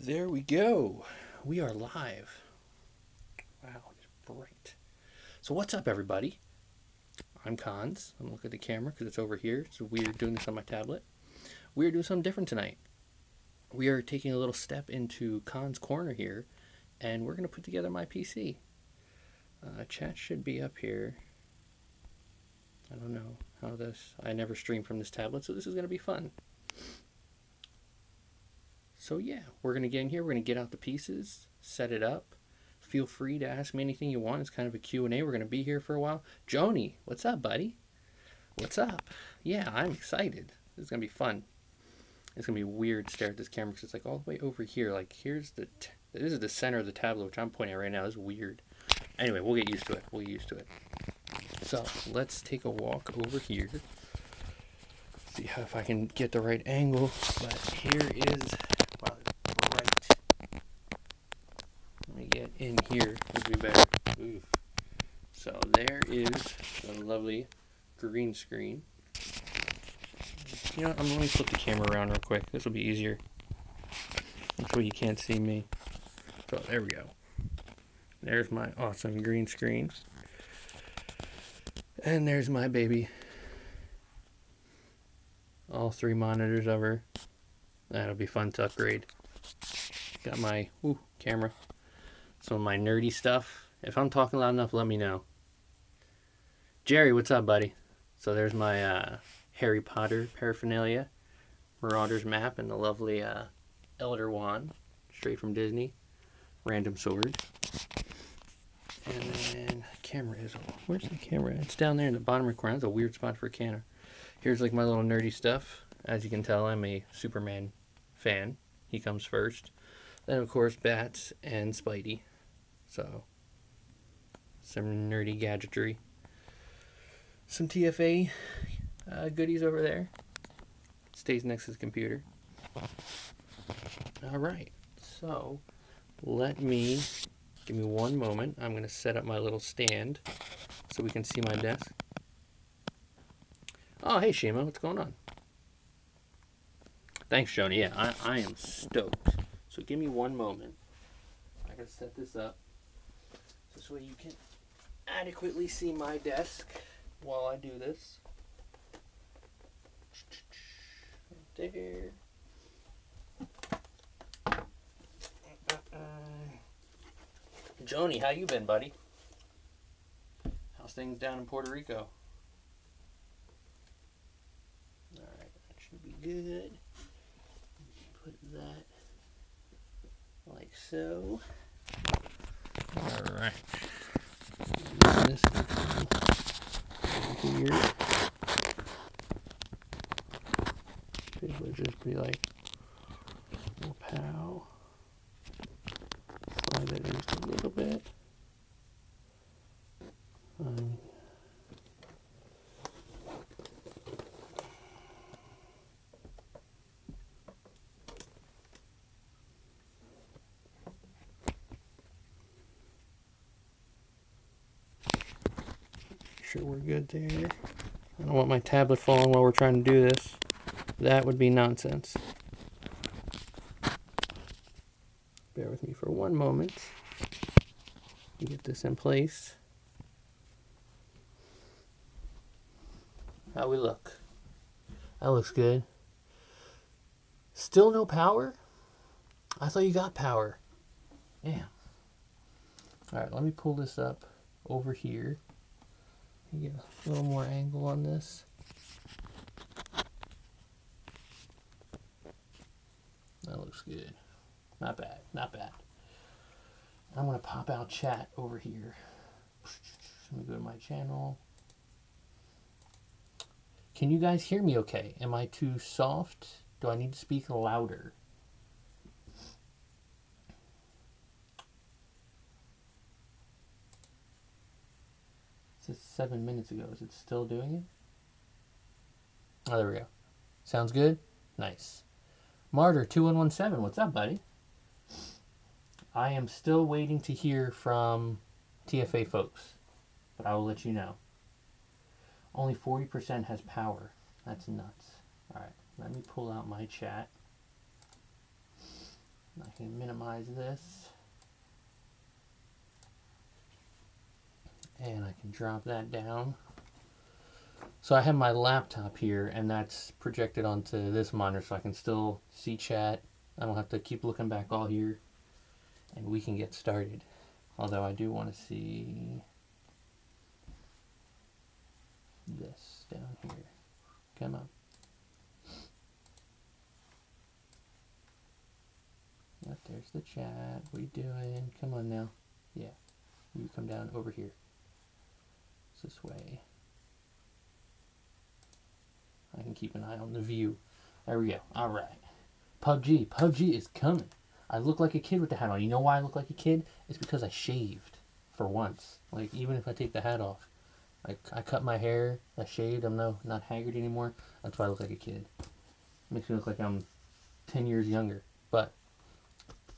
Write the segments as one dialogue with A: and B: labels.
A: There we go. We are live. Wow, it's bright. So what's up, everybody? I'm Kahns. I'm looking at the camera because it's over here. It's weird doing this on my tablet. We're doing something different tonight. We are taking a little step into Kahns' corner here, and we're going to put together my PC. Chat should be up here. I don't know how this... I never stream from this tablet, so this is going to be fun. So yeah, we're going to get in here, we're going to get out the pieces, set it up. Feel free to ask me anything you want. It's kind of a Q&A. We're going to be here for a while. Joni, what's up, buddy? What's up? Yeah, I'm excited. This is going to be fun. It's going to be weird to stare at this camera because it's like all the way over here. Like here's the... this is the center of the tablet, which I'm pointing at right now. This is weird. Anyway, we'll get used to it. We'll get used to it. So let's take a walk over here. See how if I can get the right angle. But here is... wow, it's bright. Let me get in here. This will be better. Oof. So there is a lovely green screen. You know what? Let me flip the camera around real quick. This will be easier. This way you can't see me. So there we go. There's my awesome green screen. And there's my baby. All three monitors of her. That'll be fun to upgrade. Got my camera. Some of my nerdy stuff. If I'm talking loud enough, let me know. Jerry, what's up, buddy? So there's my Harry Potter paraphernalia. Marauder's map and the lovely Elder Wand. Straight from Disney. Random sword. And then camera is... where's the camera? It's down there in the bottom corner. That's a weird spot for a camera. Here's like my little nerdy stuff. As you can tell, I'm a Superman fan. He comes first. Then, of course, Bats and Spidey. So, some nerdy gadgetry. Some TFA goodies over there. Stays next to the computer. Alright, so give me one moment. I'm going to set up my little stand so we can see my desk. Oh, hey, Shima, what's going on? Thanks, Joni. Yeah, I am stoked. So give me one moment. I gotta set this up. This way you can adequately see my desk while I do this. Right there. Joni, how you been, buddy? How's things down in Puerto Rico? Alright, that should be good. Put that like so. Alright. This here. It'll just be like pow. Slide that just a little bit. Sure we're good there. I don't want my tablet falling while we're trying to do this. That would be nonsense. Bear with me for one moment. Get this in place. How we look? That looks good. Still no power? I thought you got power. Damn. Alright, let me pull this up over here. Get a little more angle on this. That looks good. Not bad, not bad. I'm going to pop out chat over here. Let me go to my channel. Can you guys hear me okay? Am I too soft? Do I need to speak louder? It says 7 minutes ago. Is it still doing it? Oh, there we go. Sounds good? Nice. Martyr2117, what's up, buddy? I am still waiting to hear from TFA folks, but I will let you know. Only 40% has power. That's nuts. Alright, let me pull out my chat. My can minimize this. And I can drop that down. So I have my laptop here, and that's projected onto this monitor, so I can still see chat. I don't have to keep looking back all here, and we can get started. Although I do want to see this down here. Come on. Yep, there's the chat. What are you doing? Come on now. Yeah, you come down over here. It's this way. I can keep an eye on the view. There we go. All right. PUBG is coming. I look like a kid with the hat on. You know why I look like a kid? It's because I shaved for once. Like, even if I take the hat off. Like, I cut my hair, I shaved, I'm not haggard anymore. That's why I look like a kid. Makes me look like I'm 10 years younger. But,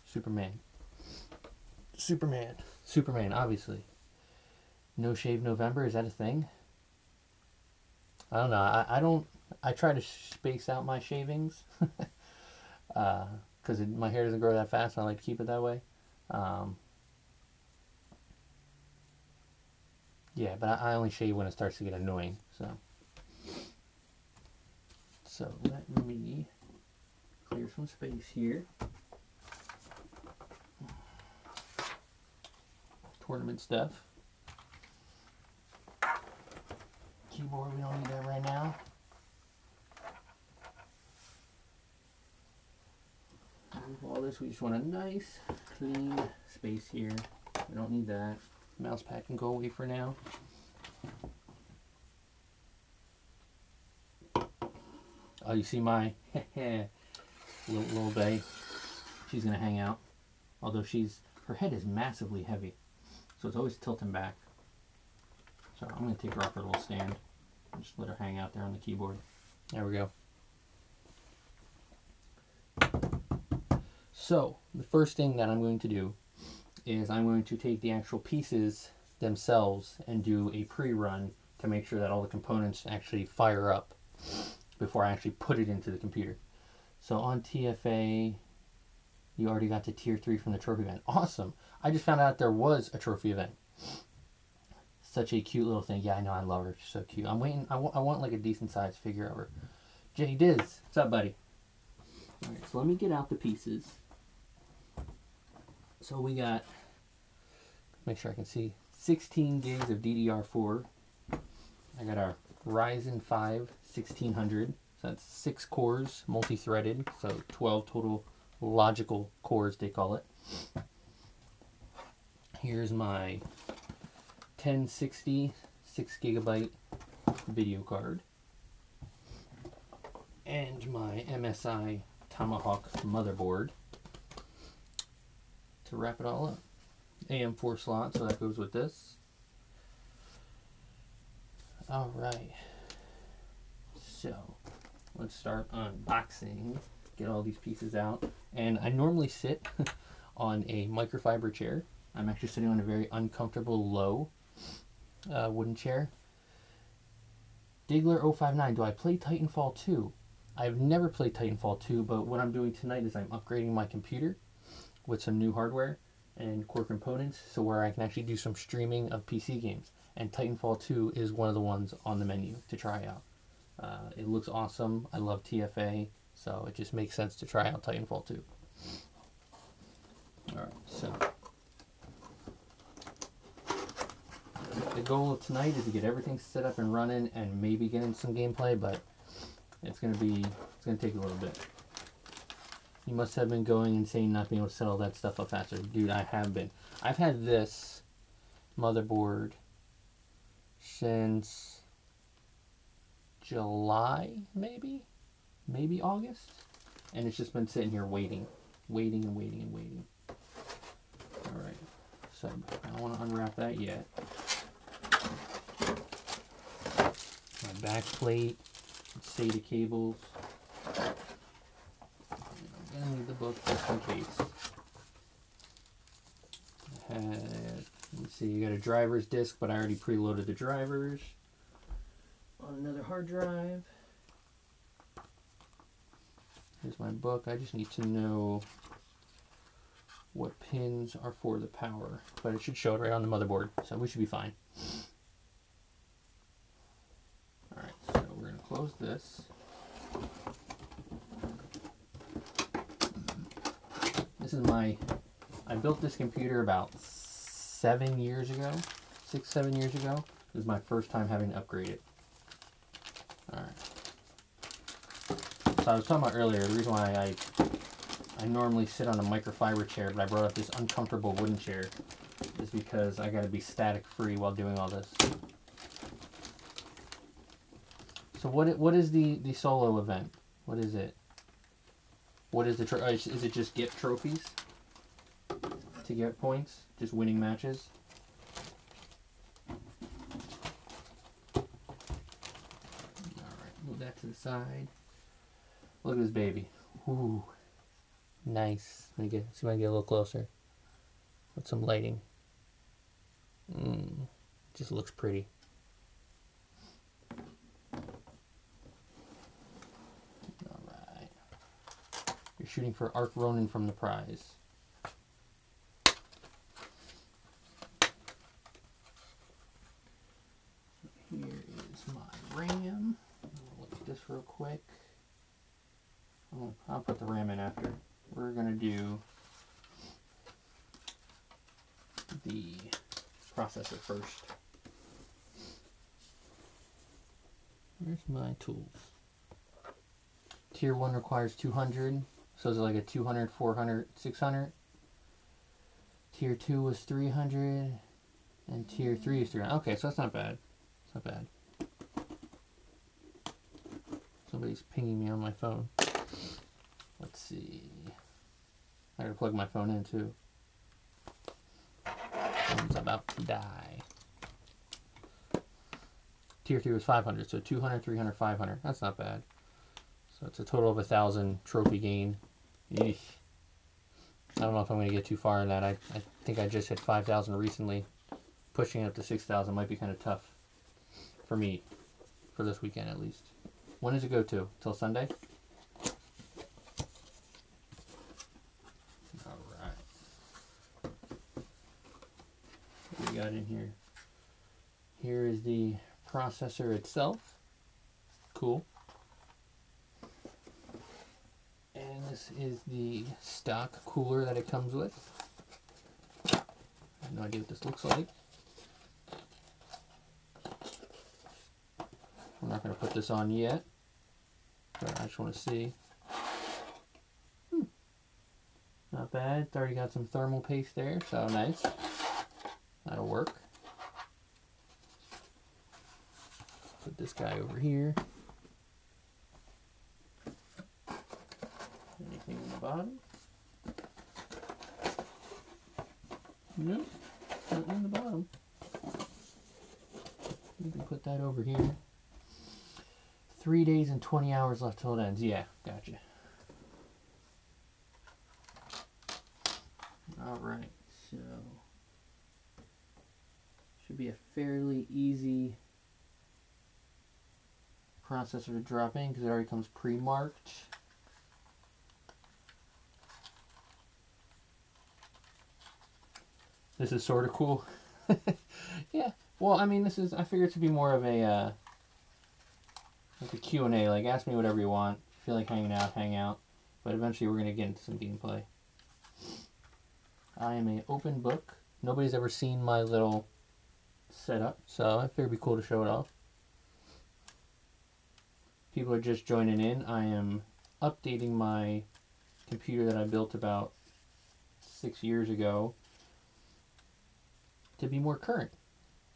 A: Superman, obviously. No Shave November, is that a thing? I don't know. I try to space out my shavings. Because my hair doesn't grow that fast, and I like to keep it that way. Yeah, but I only shave when it starts to get annoying. So let me clear some space here. Tournament stuff. Keyboard, we don't need that right now. All this, we just want a nice, clean space here. We don't need that. Mouse pad can go away for now. Oh, you see my little bae? She's gonna hang out. Although her head is massively heavy, so it's always tilting back. So I'm gonna take her off her little stand and just let her hang out there on the keyboard. There we go. So, the first thing that I'm going to do is I'm going to take the actual pieces themselves and do a pre-run to make sure that all the components actually fire up before I actually put it into the computer. So on TFA, you already got to tier 3 from the trophy event. Awesome! I just found out there was a trophy event. Such a cute little thing. Yeah, I know, I love her. She's so cute. I'm waiting. I want like a decent sized figure of her. Jay Diz, what's up, buddy? Alright, so let me get out the pieces. So we got, make sure I can see, 16 gigs of DDR4. I got our Ryzen 5 1600. So that's 6 cores, multi-threaded. So 12 total logical cores, they call it. Here's my 1060 6GB video card. And my MSI Tomahawk motherboard. To wrap it all up. AM4 slot, so that goes with this. Alright. So, let's start unboxing. Get all these pieces out. And I normally sit on a microfiber chair. I'm actually sitting on a very uncomfortable, low wooden chair. Diggler059, do I play Titanfall 2? I've never played Titanfall 2, but what I'm doing tonight is I'm upgrading my computer with some new hardware and core components, so where I can actually do some streaming of PC games. And Titanfall 2 is one of the ones on the menu to try out. It looks awesome. I love TFA, so it just makes sense to try out Titanfall 2. Alright, so the goal of tonight is to get everything set up and running and maybe get into some gameplay, but it's gonna take a little bit. You must have been going insane not being able to set all that stuff up faster. Dude, I have been. I've had this motherboard since July, maybe August, and it's just been sitting here waiting. Alright, so I don't want to unwrap that yet. My back plate, SATA cables. I'm gonna need the book just in case. Let's see, you got a driver's disc, but I already preloaded the drivers on another hard drive. Here's my book. I just need to know what pins are for the power, but it should show it right on the motherboard, so we should be fine. Alright, so we're going to close this. This is I built this computer about 7 years ago, 6-7 years ago. This is my first time having to upgrade it. Alright. So I was talking about earlier, the reason why I normally sit on a microfiber chair, but I brought up this uncomfortable wooden chair, is because I got to be static free while doing all this. So what is the solo event? What is it? What is the is it just get trophies to get points? Just winning matches? Alright, move that to the side. Look at this baby. Ooh. Nice. Let me see if I can get a little closer. With some lighting. Just looks pretty. Alright. You're shooting for Arc Ronin from the prize. Here is my RAM. I'll look at this real quick. I'll put the RAM in after. We're going to do the processor first. Where's my tools? Tier 1 requires 200. So is it like a 200, 400, 600? Tier 2 was 300. And Tier 3 is 300. Okay, so that's not bad. It's not bad. Somebody's pinging me on my phone. Let's see. I gotta plug my phone in too. Phone's about to die. Tier 3 was 500, so 200, 300, 500. That's not bad. So it's a total of 1,000 trophy gain. Eesh. I don't know if I'm gonna get too far in that. I think I just hit 5,000 recently. Pushing it up to 6,000 might be kind of tough for me, for this weekend at least. When does it go to? Till Sunday? What we got in here? Here is the processor itself. Cool. And this is the stock cooler that it comes with. I have no idea what this looks like. I'm not going to put this on yet, but I just want to see. Not bad. It's already got some thermal paste there, so nice. That'll work. Put this guy over here. Anything in the bottom? Nope, nothing in the bottom. You can put that over here. 3 days and 20 hours left till it ends. Yeah, gotcha. Alright, so should be a fairly easy processor to drop in because it already comes pre-marked. This is sort of cool. Yeah, well, I mean, this is, I figure it to be more of a like a Q&A, like ask me whatever you want. If you feel like hanging out, hang out. But eventually we're going to get into some gameplay. I am an open book. Nobody's ever seen my little setup, so I figured it'd be cool to show it off. People are just joining in. I am updating my computer that I built about 6 years ago to be more current.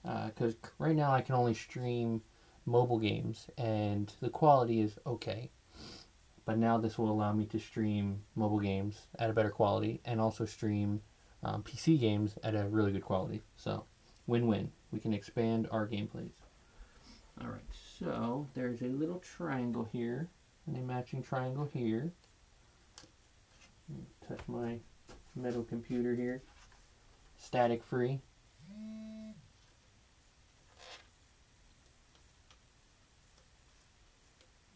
A: Because right now I can only stream mobile games and the quality is okay. But now this will allow me to stream mobile games at a better quality and also stream PC games at a really good quality. So, win-win. We can expand our gameplays. Alright, so there's a little triangle here and a matching triangle here. Touch my metal computer here. Static free.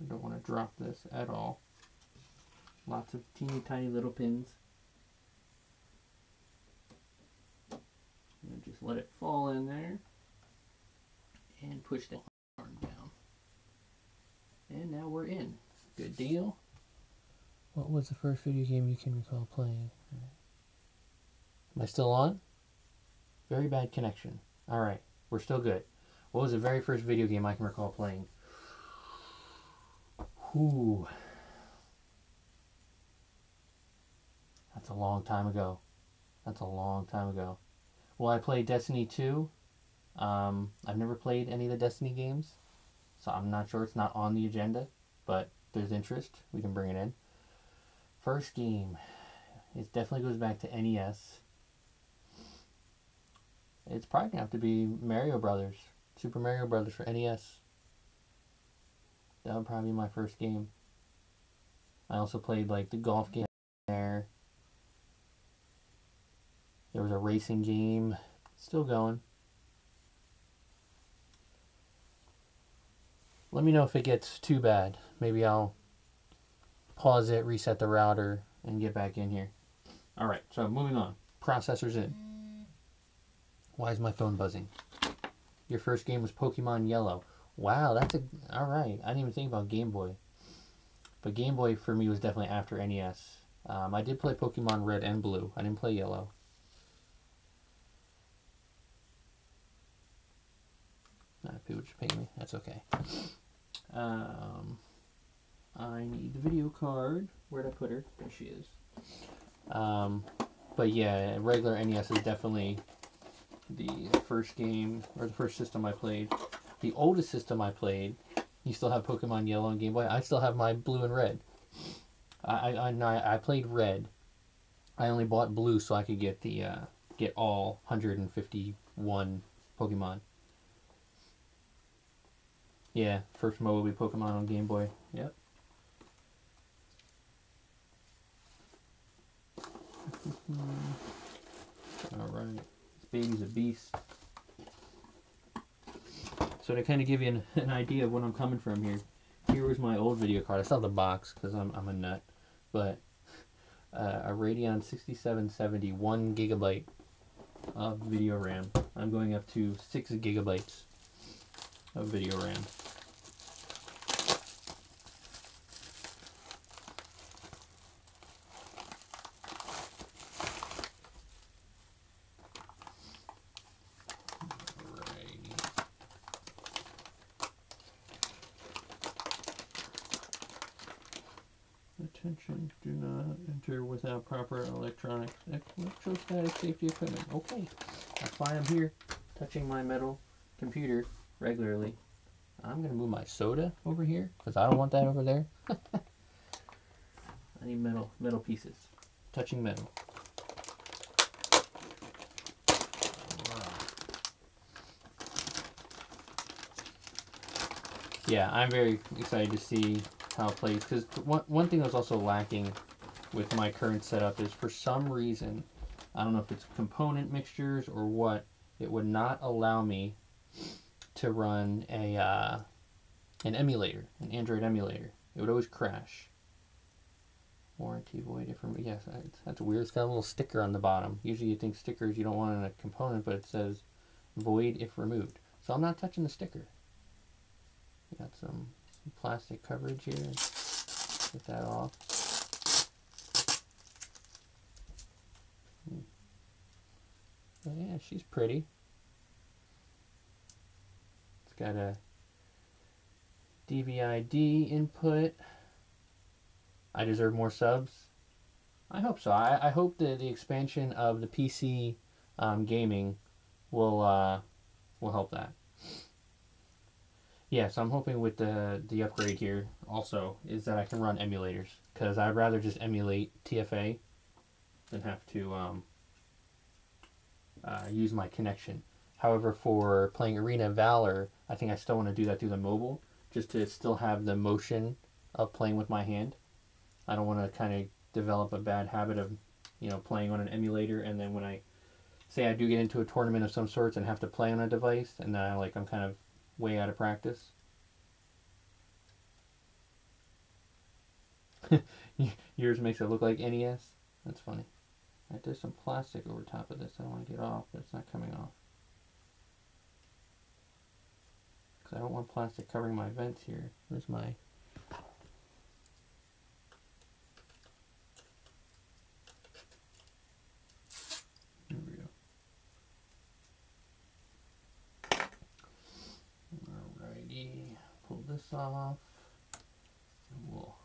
A: I don't want to drop this at all. Lots of teeny tiny little pins. let it fall in there. And push the arm down. And now we're in. Good deal. What was the first video game you can recall playing? Am I still on? Very bad connection. Alright, we're still good. What was the very first video game I can recall playing? Ooh. That's a long time ago. That's a long time ago. Well, I played Destiny 2. I've never played any of the Destiny games, so I'm not sure. It's not on the agenda, but if there's interest, we can bring it in. First game, it definitely goes back to NES. It's probably going to have to be Mario Brothers, Super Mario Brothers for NES. That would probably be my first game. I also played like the golf game there. There was a racing game, still going. Let me know if it gets too bad. Maybe I'll pause it, reset the router, and get back in here. Alright, so moving on. Processor's in. Why is my phone buzzing? Your first game was Pokemon Yellow. Wow, that's a... Alright, I didn't even think about Game Boy. But Game Boy for me was definitely after NES. I did play Pokemon Red and Blue. I didn't play Yellow. People just paying me. That's okay. I need the video card. Where'd I put her? There she is. But yeah, regular NES is definitely the first game, or the first system I played. The oldest system I played, you still have Pokemon Yellow and Game Boy. I still have my Blue and Red. I played Red. I only bought Blue so I could get the get all 151 Pokemon. Yeah, first Moby Pokemon on Game Boy. Yep. Alright. This baby's a beast. So to kind of give you an idea of what I'm coming from here, here was my old video card. I still have the box because I'm a nut. But a Radeon 6770, 1 gigabyte of video RAM. I'm going up to 6 gigabytes of video RAM. Attention, do not enter without proper electrostatic safety equipment. Okay, that's why I'm here touching my metal computer regularly. I'm going to move my soda over here because I don't want that over there. I need metal pieces. Touching metal. Yeah, I'm very excited to see how it plays, because one thing that's also lacking with my current setup is, for some reason, I don't know if it's component mixtures or what, it would not allow me to run an emulator, an Android emulator. It would always crash. Warranty void information. Yes, that's weird. It's got a little sticker on the bottom. Usually you think stickers you don't want in a component, but it says void if removed. So I'm not touching the sticker. Got some plastic coverage here. Get that off. Oh yeah, she's pretty. It's got a DVI-D input. I deserve more subs. I hope so. I hope that the expansion of the PC gaming will help that. Yeah, so I'm hoping with the upgrade here also is that I can run emulators, because I'd rather just emulate TFA than have to use my connection. However, for playing Arena of Valor, I think I still want to do that through the mobile, just to still have the motion of playing with my hand. I don't want to kind of develop a bad habit of, playing on an emulator, and then when I say I do get into a tournament of some sorts and have to play on a device, and then I'm kind of way out of practice. Yours makes it look like NES. That's funny. Right, there's some plastic over top of this I want to get off, but it's not coming off. because I don't want plastic covering my vents here. There's my... There we go. Alrighty, pull this off. And we'll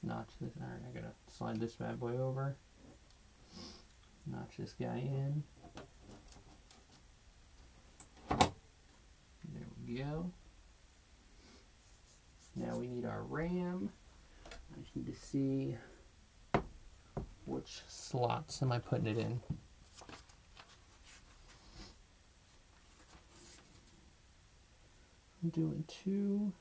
A: notch this. Alright, I gotta slide this bad boy over. Notch this guy in. There we go. Now we need our RAM. I just need to see which slots am I putting it in. I'm doing 2.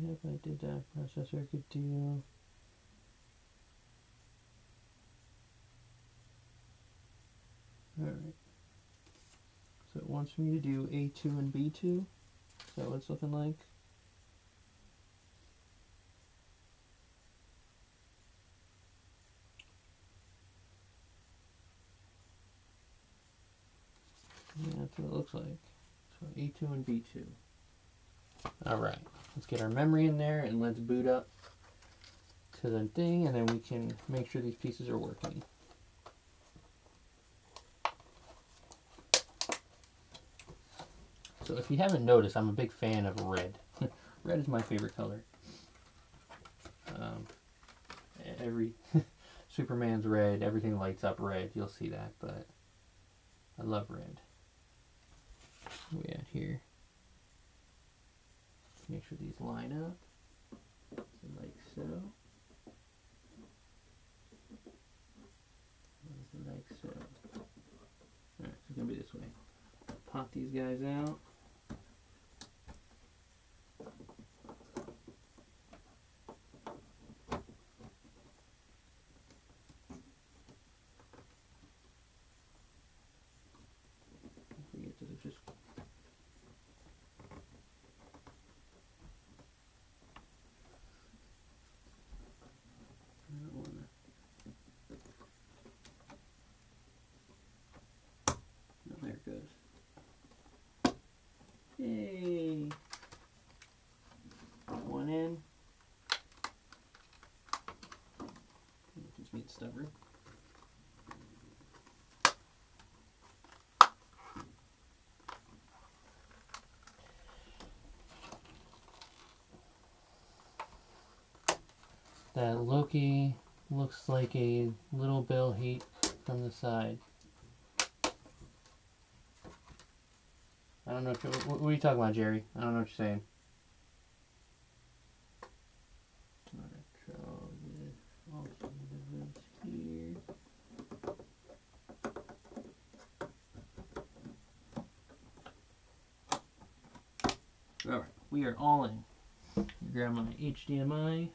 A: Yep, I did that. Processor could do. Alright. So it wants me to do A2 and B2. Is that what it's looking like? Yeah, that's what it looks like. So A2 and B2. Alright, let's get our memory in there and let's boot up to the thing, and then we can make sure these pieces are working. So if you haven't noticed, I'm a big fan of red. Red is my favorite color. Every Superman's red, everything lights up red, you'll see that, but I love red. Where we at here? Make sure these line up, like so. Like so. Alright, so it's going to be this way. Pop these guys out. Yay! One in. Just being stubborn. That Loki looks like a little Bill Heat from the side. I don't know what are you talking about, Jerry? I don't know what you're saying. Alright, we are all in. Grab my HDMI.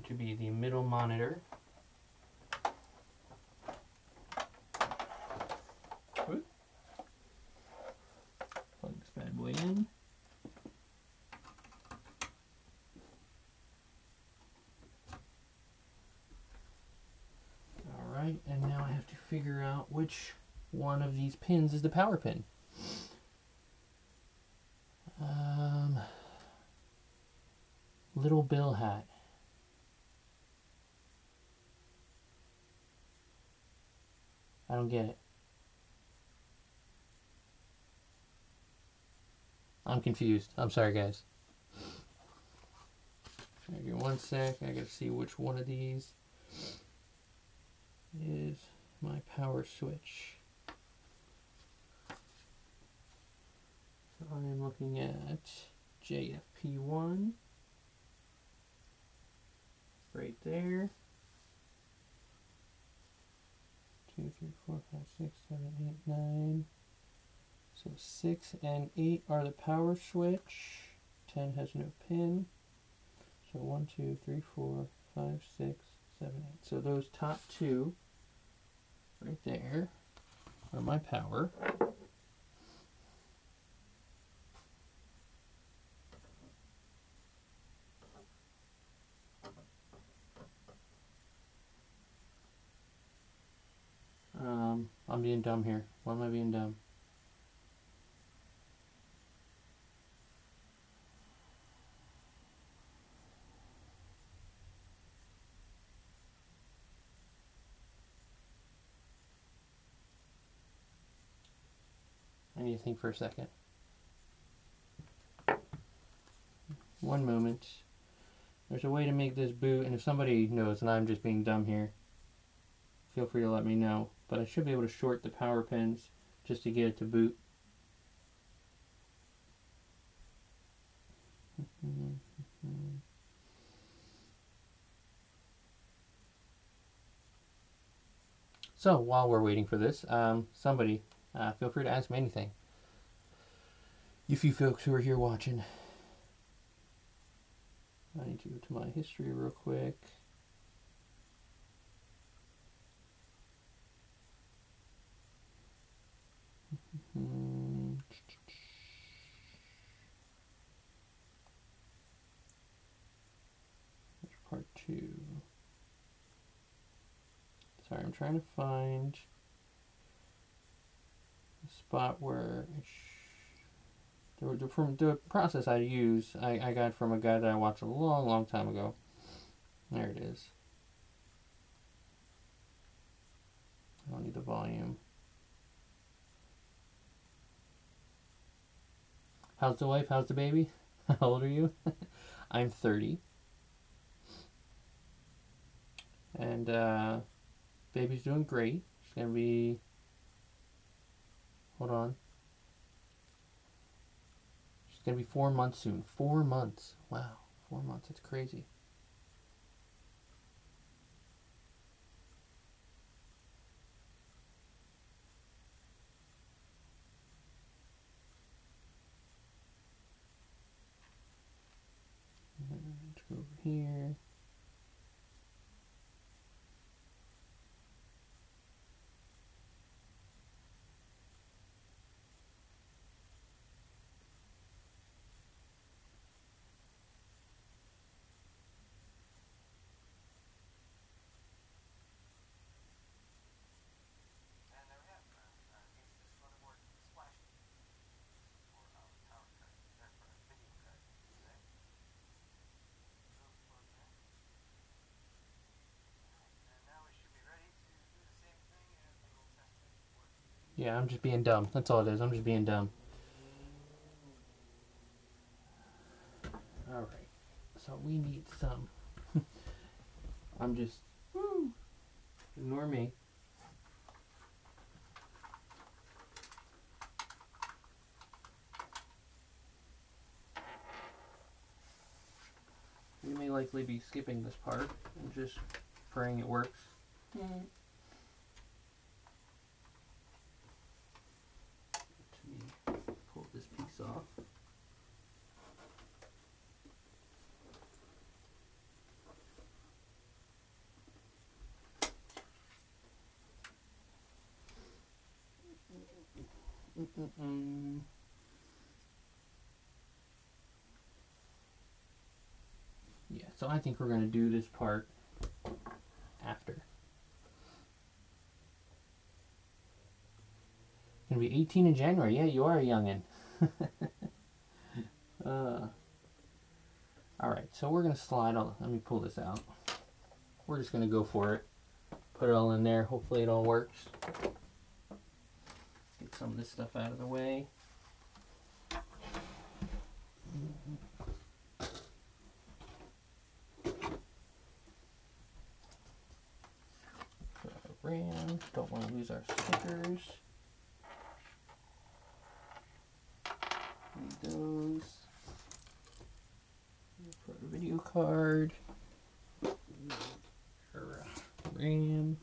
A: To be the middle monitor. Plug this bad boy in. Alright, and now I have to figure out which one of these pins is the power pin. Little Bill hat. I don't get it. I'm confused. I'm sorry, guys. Give me one sec. I gotta see which one of these is my power switch. So I am looking at JFP1. Right there. 2, 3, 4, 5, 6, 7, 8, 9. So 6 and 8 are the power switch. 10 has no pin. So 1, 2, 3, 4, 5, 6, 7, 8. So those top two right there are my power. I'm being dumb here. Why am I being dumb? I need to think for a second. One moment. There's a way to make this boot, and if somebody knows and I'm just being dumb here, feel free to let me know. But I should be able to short the power pins just to get it to boot. So while we're waiting for this, somebody feel free to ask me anything. If you folks who are here watching. I need to go to my history real quick. There's part 2. Sorry, I'm trying to find a spot where from the process I use, I got from a guy that I watched a long time ago. There it is. I don't need the volume. How's the wife? How's the baby? How old are you? I'm 30. And baby's doing great. She's gonna be, hold on. She's gonna be 4 months soon. 4 months. Wow, 4 months. That's crazy. Let's go over here. Yeah, I'm just being dumb. That's all it is. I'm just being dumb. Alright. So we need some. I'm just... Woo! Ignore me. We may likely be skipping this part and just praying it works. Let me pull this piece off. Yeah, so I think we're going to do this part after. Gonna be 18 in January. Yeah, you are a youngin'. Alright, so we're gonna slide all. Let me pull this out. We're just gonna go for it. Put it all in there. Hopefully it all works. Get some of this stuff out of the way. Put our RAM. Don't want to lose our stickers. Need those. Put a video card. RAM.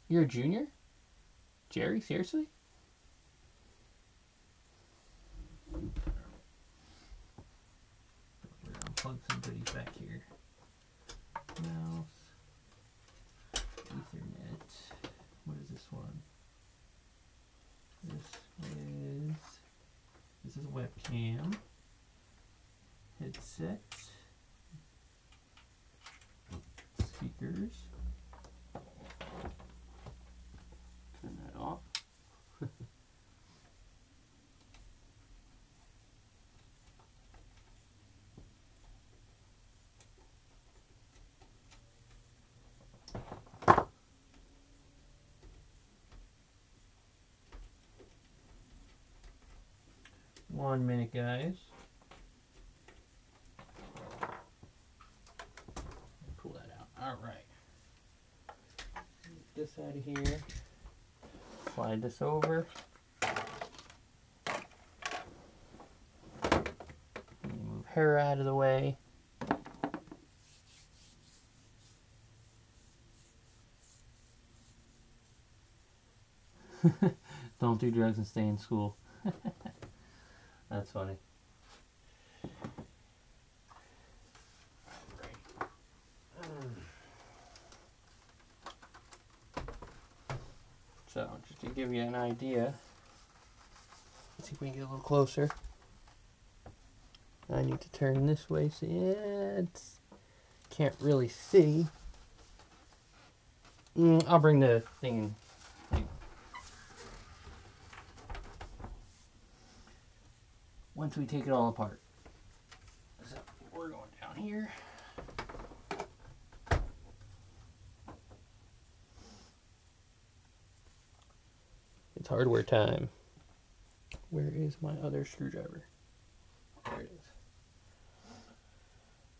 A: You're a junior? Jerry, seriously? set. Speakers. Turn that off. One minute, guys. Pull that out. All right. Get this out of here. Slide this over. Move hair out of the way. Don't do drugs and stay in school. That's funny. So, just to give you an idea, let's see if we can get a little closer. I need to turn this way so it's can't really see. I'll bring the thing in. Once we take it all apart. So we're going down here. It's hardware time. Where is my other screwdriver? There it is.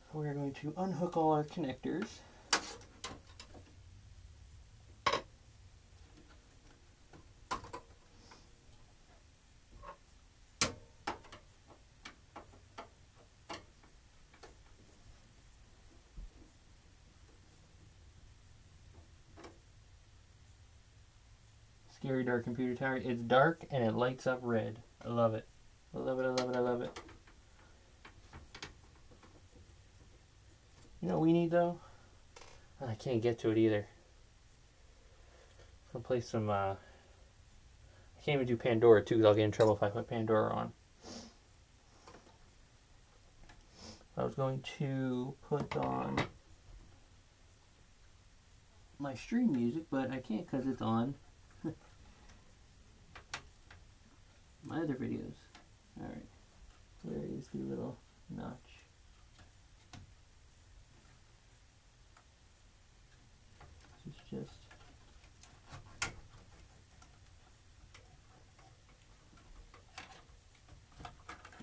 A: So we're going to unhook all our connectors. Scary dark computer tower. It's dark and it lights up red. I love it. I love it, I love it, I love it. You know what we need though? I can't get to it either. I'll play some, I can't even do Pandora too because I'll get in trouble if I put Pandora on. I was going to put on my stream music, but I can't because it's on my other videos. Alright, where is the little notch? This is just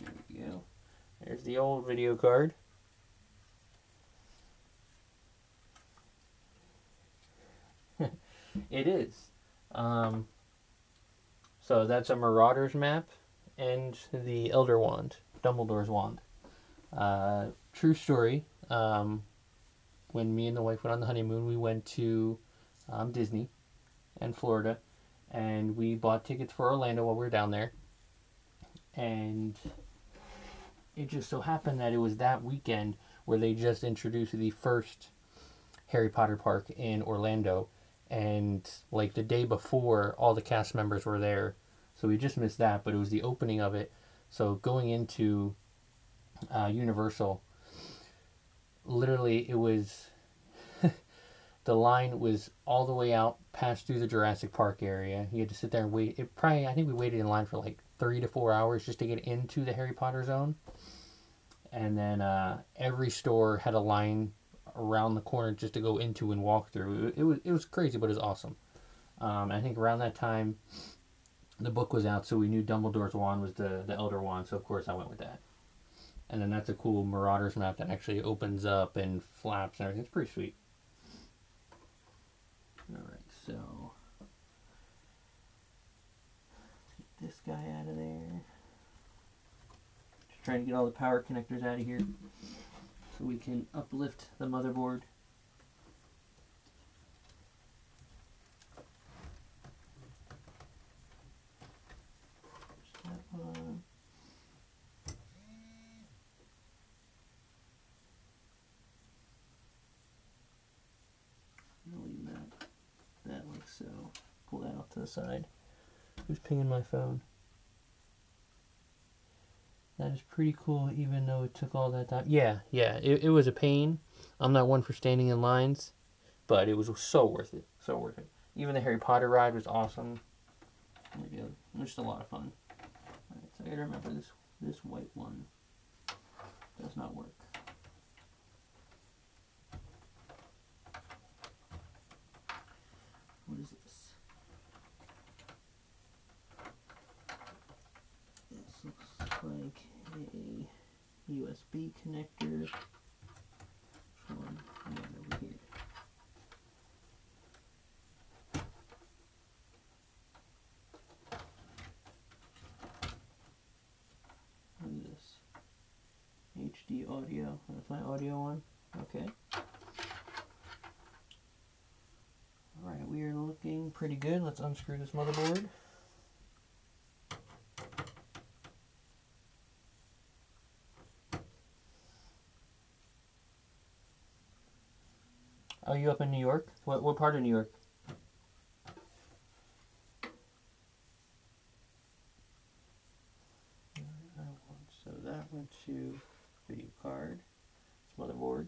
A: there we go. There's the old video card. It is. So that's a Marauder's map and the Elder Wand, Dumbledore's wand. True story. When me and the wife went on the honeymoon, we went to Disney and Florida, and we bought tickets for Orlando while we were down there. And it just so happened that it was that weekend where they just introduced the first Harry Potter park in Orlando. And like the day before, all the cast members were there, so we just missed that. But it was the opening of it. So going into Universal, literally it was the line was all the way out past through the Jurassic Park area. You had to sit there and wait. I think we waited in line for like 3 to 4 hours just to get into the Harry Potter zone. And then every store had a line around the corner just to go into and walk through. It was crazy, but it was awesome. I think around that time the book was out, so we knew Dumbledore's wand was the Elder Wand, so of course I went with that. And then that's a cool Marauders map that actually opens up and flaps and everything. It's pretty sweet. Alright, so get this guy out of there. Just trying to get all the power connectors out of here so we can uplift the motherboard. Push that one. I'll leave that like so. Pull that off to the side. Who's pinging my phone? That is pretty cool, even though it took all that time. Yeah, it was a pain. I'm not one for standing in lines, but it was so worth it. So worth it. Even the Harry Potter ride was awesome. It was just a lot of fun. Alright, so I gotta remember this white one does not work. What is this? This looks like a USB connector. Which one? Yeah, over here. What is this? HD audio. That's my audio one. Okay. Alright, we are looking pretty good. Let's unscrew this motherboard. Are you up in New York? What part of New York? So that went to video card, motherboard.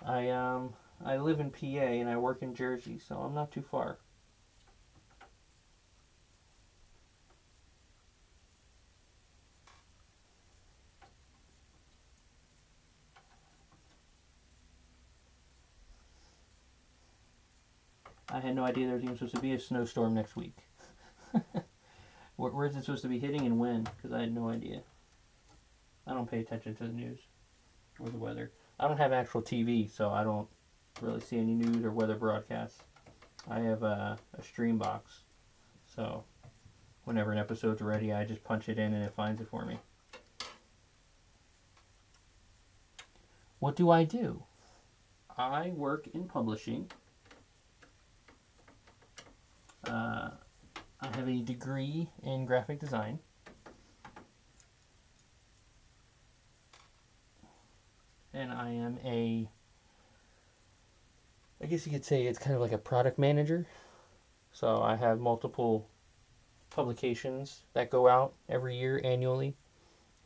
A: I live in PA and I work in Jersey, so I'm not too far. I had no idea there was even supposed to be a snowstorm next week. Where's it supposed to be hitting and when? Because I had no idea. I don't pay attention to the news or the weather. I don't have actual TV, so I don't really see any news or weather broadcasts. I have a stream box, so whenever an episode's ready, I just punch it in and it finds it for me. What do? I work in publishing. I have a degree in graphic design. And I am I guess you could say it's kind of like a product manager. So I have multiple publications that go out every year annually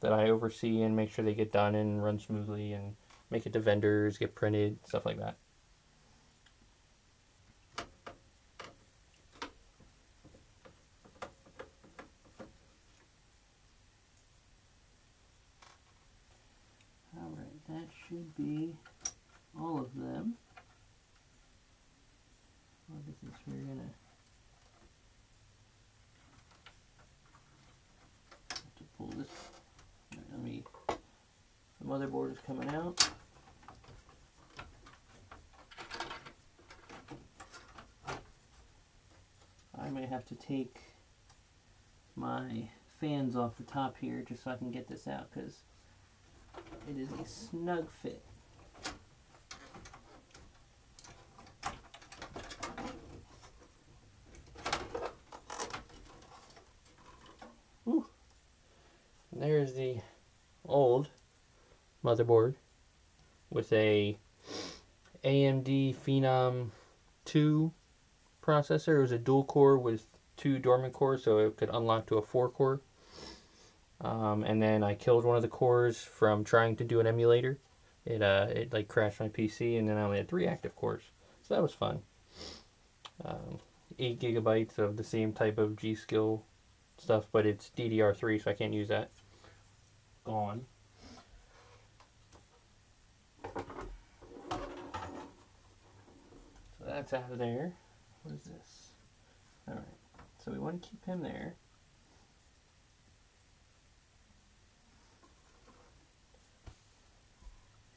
A: that I oversee and make sure they get done and run smoothly and make it to vendors, get printed, stuff like that. Alright, that should be all of them. What is this? We're gonna have to pull this. Right, the motherboard is coming out. I may have to take my fans off the top here just so I can get this out because it is a snug fit. Ooh. There's the old motherboard with a AMD Phenom 2 processor. It was a dual core with 2 dormant cores, so it could unlock to a 4-core. And then I killed one of the cores from trying to do an emulator. It like crashed my PC, and then I only had 3 active cores, so that was fun. 8 gigabytes of the same type of G-Skill stuff, but it's DDR3, so I can't use that. Gone. So that's out of there. What is this? Alright, so we want to keep him there.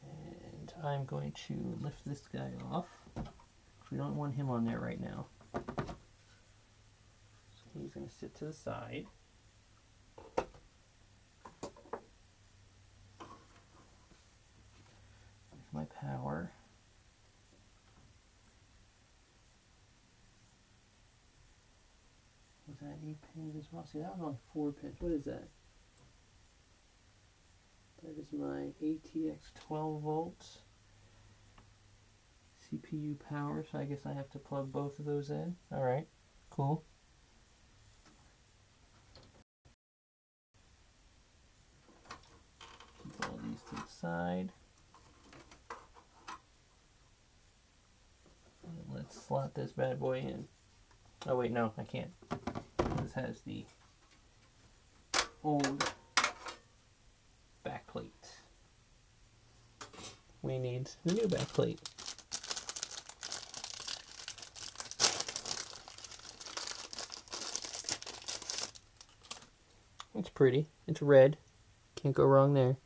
A: And I'm going to lift this guy off. We don't want him on there right now. So he's going to sit to the side. There's my power. Was that 8 pins as well? See, that was only 4 pins. What is that? That is my ATX 12 volts CPU power, so I guess I have to plug both of those in. Alright, cool. side. And let's slot this bad boy in. Oh wait, no, I can't. This has the old back plate. We need the new back plate. It's pretty. It's red. Can't go wrong there.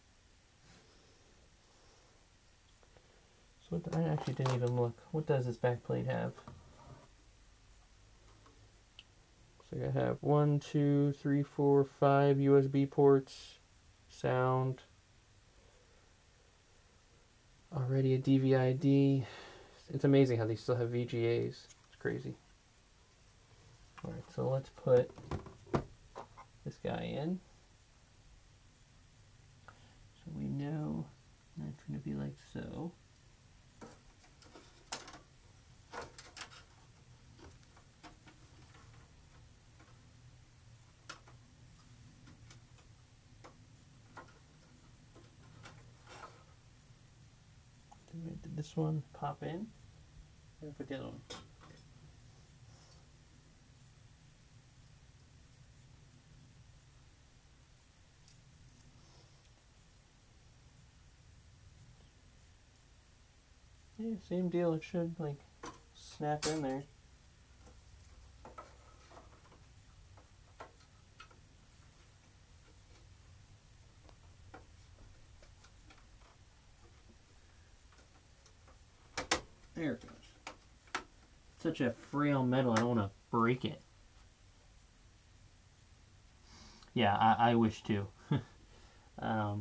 A: So what, I actually didn't even look. What does this back plate have? So I have 1, 2, 3, 4, 5 USB ports. Sound. Already a DVI-D. It's amazing how they still have VGAs. It's crazy. Alright, so let's put this guy in. So we know that's going to be like so. Did this one pop in? Or put the other one? Yeah, same deal. It should like snap in there. There it goes. Such a frail metal, I don't want to break it. Yeah, I wish to. That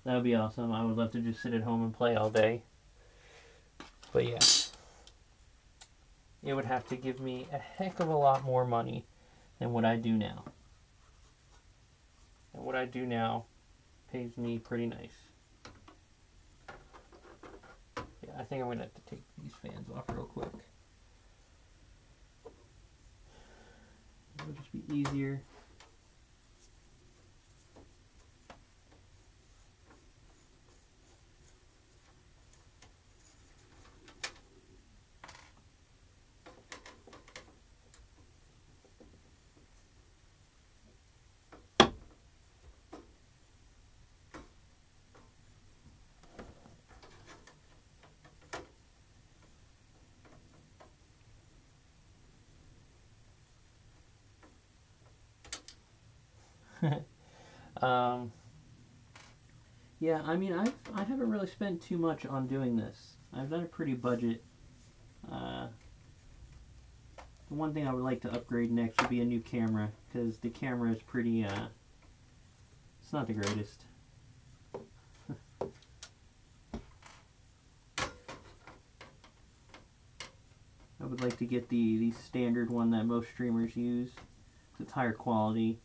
A: would be awesome. I would love to just sit at home and play all day. But yeah, it would have to give me a heck of a lot more money than what I do now. And what I do now pays me pretty nice. Yeah, I think I'm going to have to take these fans off real quick. It'll just be easier. Yeah, I mean, I haven't really spent too much on doing this. I've done a pretty budget. The one thing I would like to upgrade next would be a new camera, because the camera is pretty, it's not the greatest. I would like to get the standard one that most streamers use. It's higher quality.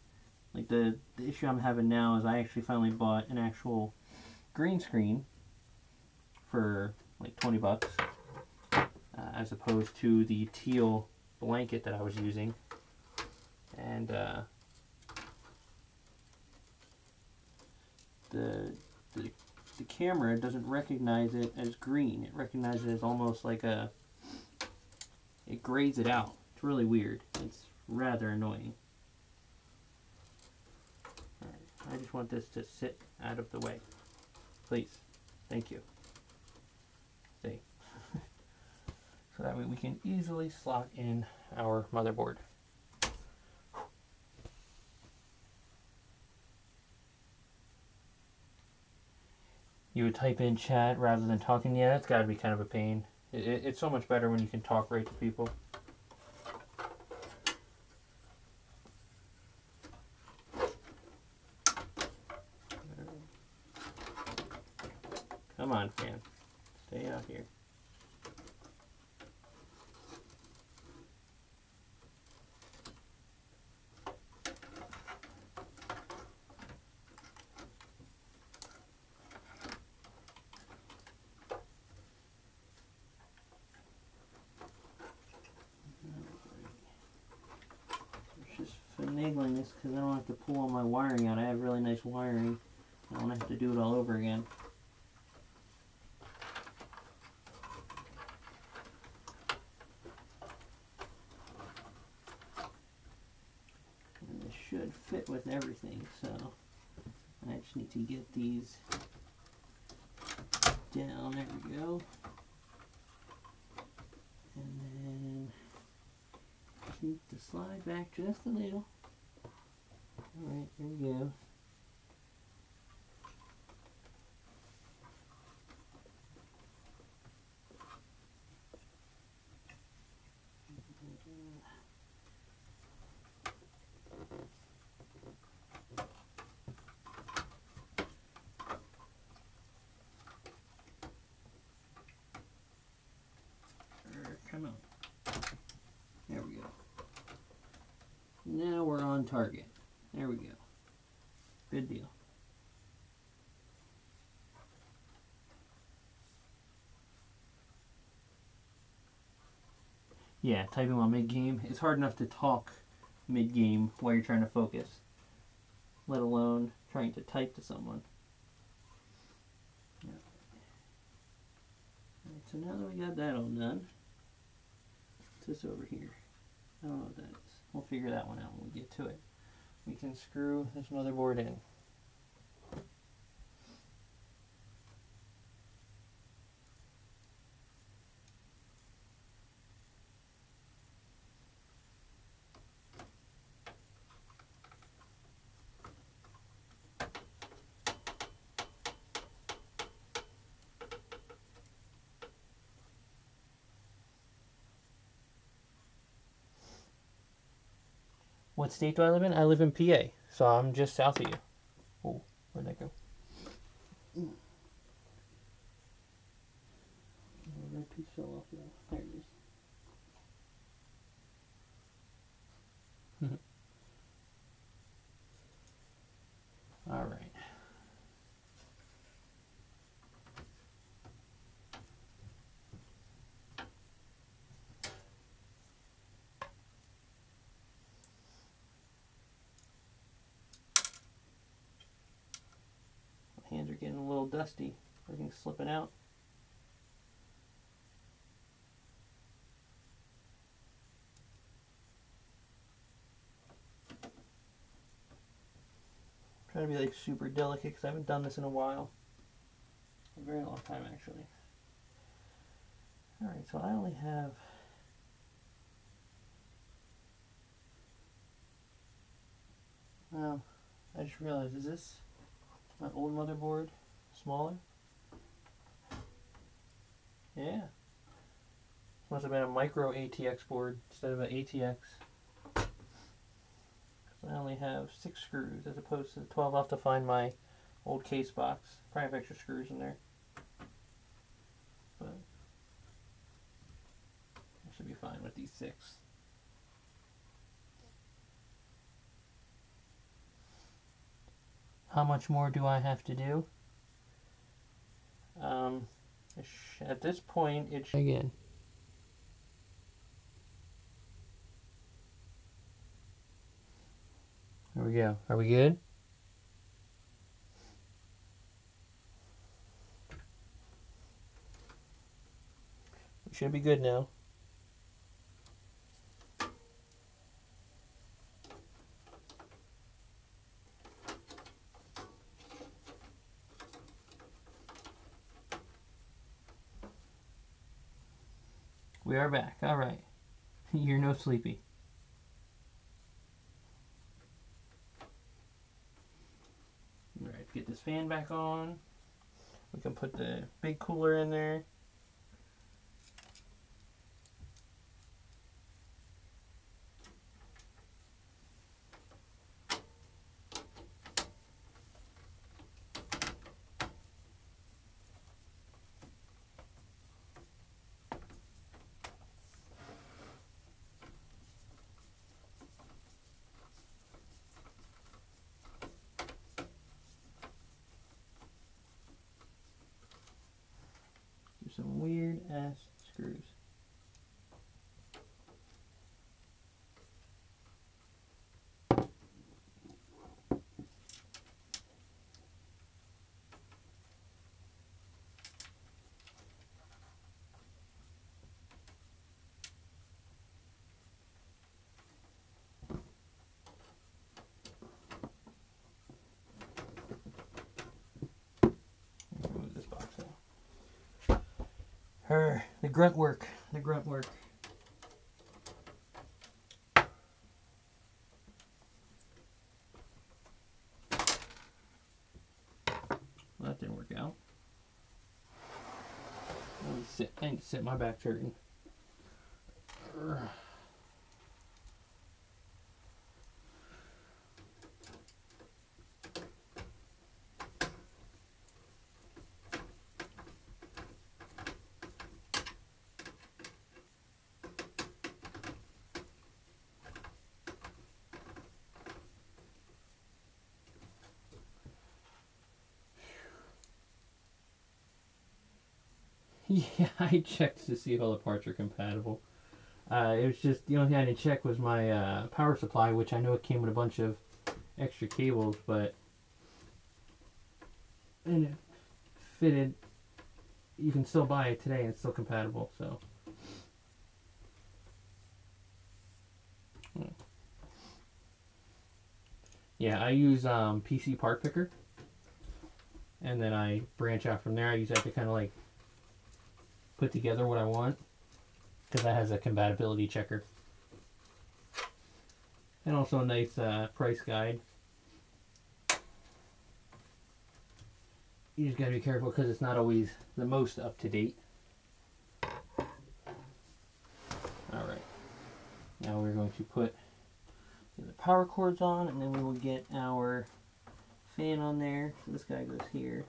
A: Like the issue I'm having now is I actually finally bought an actual green screen for like 20 bucks as opposed to the teal blanket that I was using. And the camera doesn't recognize it as green. It recognizes it as almost like it grades it out. It's really weird. It's rather annoying. I just want this to sit out of the way. Please. Thank you. See? So that way we can easily slot in our motherboard. You would type in chat rather than talking. Yeah, that's got to be kind of a pain. It's so much better when you can talk right to people. Come on, fan. Stay out here. Just finagling this because I don't have to pull all my wiring out. I have really nice wiring. I don't don't have to do it all over again. And this should fit with everything, so I just need to get these down. There we go. And then just need to slide back just a little. Alright, there we go. Come on. There we go. Now we're on target. There we go. Good deal. Yeah, typing while mid-game. It's hard enough to talk mid-game while you're trying to focus, let alone trying to type to someone. Yeah. Alright, so now that we got that all done, what's this over here? I don't know what that is. We'll figure that one out when we get to it. We can screw this motherboard in. What state do I live in? I live in PA, so I'm just south of you. Oh, where'd that go? Oh, that piece fell off though. There it is. All right. Hands are getting a little dusty. Everything's slipping out. Try to be like super delicate because I haven't done this in a while. A very long time actually. Alright, so I only have I just realized, is this my old motherboard smaller? Yeah. This must have been a micro ATX board instead of an ATX. I only have 6 screws as opposed to the 12. I'll have to find my old case box. Probably have extra screws in there. But I should be fine with these 6. How much more do I have to do? At this point, it's again. There we go. Are we good? We should be good now. We are back. All right. You're no sleepy. All right, get this fan back on. We can put the big cooler in there. Some weird ass screws. The grunt work. The grunt work. Well, that didn't work out. I need to sit. My back's hurting. Yeah, I checked to see if all the parts are compatible. It was just the only thing I didn't check was my power supply, which I know it came with a bunch of extra cables, but and it fitted. You can still buy it today, and it's still compatible. So, yeah, I use PC Part Picker, and then I branch out from there. I use that to kind of like put together what I want, because that has a compatibility checker. And also a nice price guide. You just gotta be careful because it's not always the most up to date. Alright. Now we're going to put the power cords on, and then we will get our fan on there. So this guy goes here.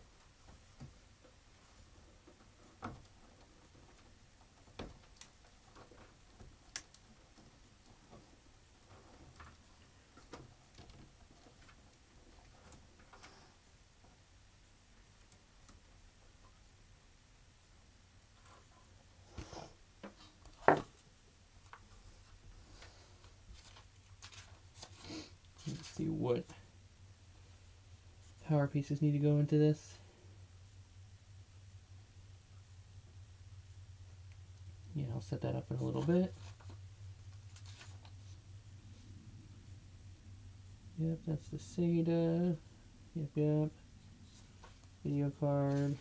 A: Let's see what power pieces need to go into this. Yeah, I'll set that up in a little bit. Yep, that's the SATA. Yep. Video card.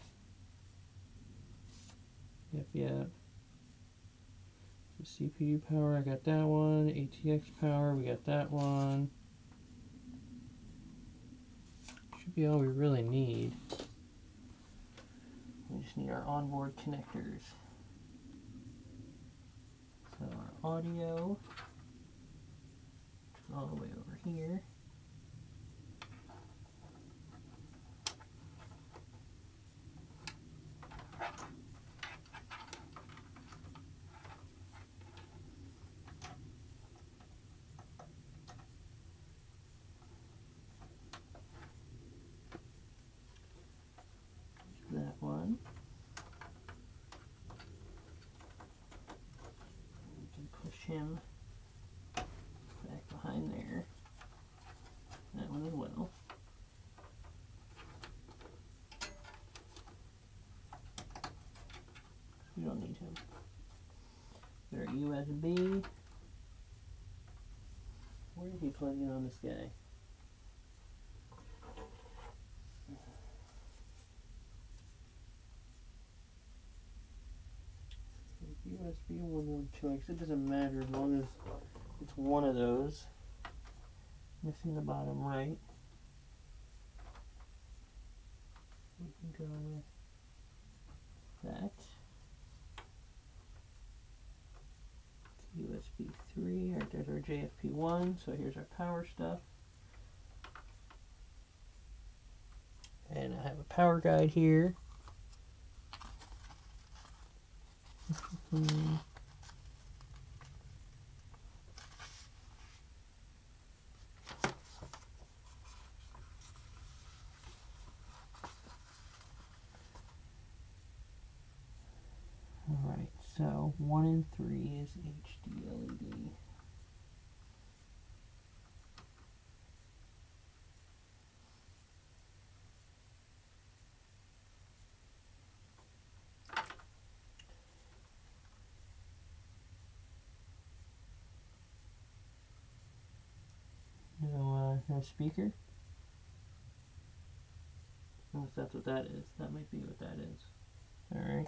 A: Yep. The CPU power, I got that one. ATX power, we got that one. Should be all we really need. We just need our onboard connectors. So our audio, all the way over here. That one. We can push him back behind there. That one as well. We don't need him. Our USB. Where did he plug in on this guy? USB 112. I guess it doesn't matter as long as it's one of those. Missing the bottom right. We can go with that. USB 3. Right, there's our JFP 1. So here's our power stuff. And I have a power guide here. Alright, so 1 and 3 is HD LED. No speaker. Unless that's what that is. That might be what that is. Alright.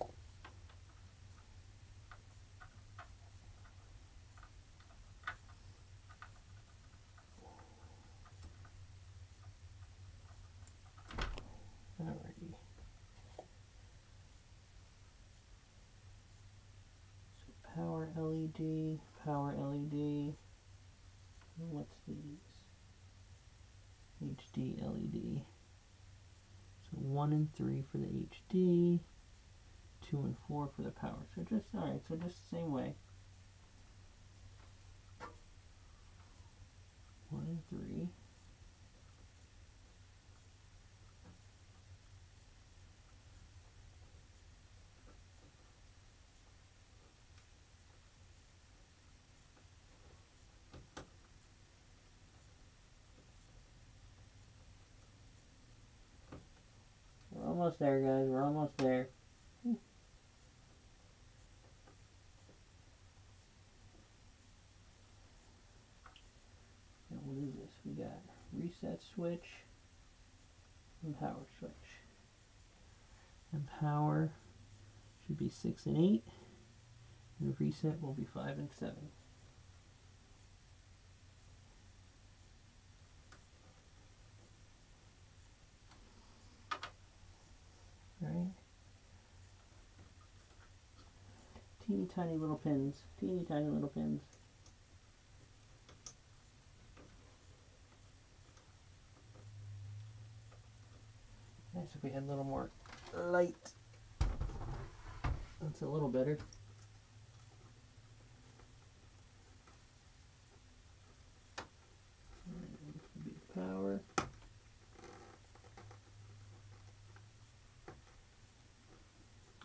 A: power LED, power LED. What's these? HD LED. So 1 and 3 for the HD, 2 and 4 for the power. So just, alright, so just the same way. 1 and 3. We're almost there, guys. We're almost there. And what is this? We got reset switch and power switch. And power should be 6 and 8. And reset will be 5 and 7. Alright. Teeny tiny little pins. Teeny tiny little pins. Nice if we had a little more light. That's a little better. Power.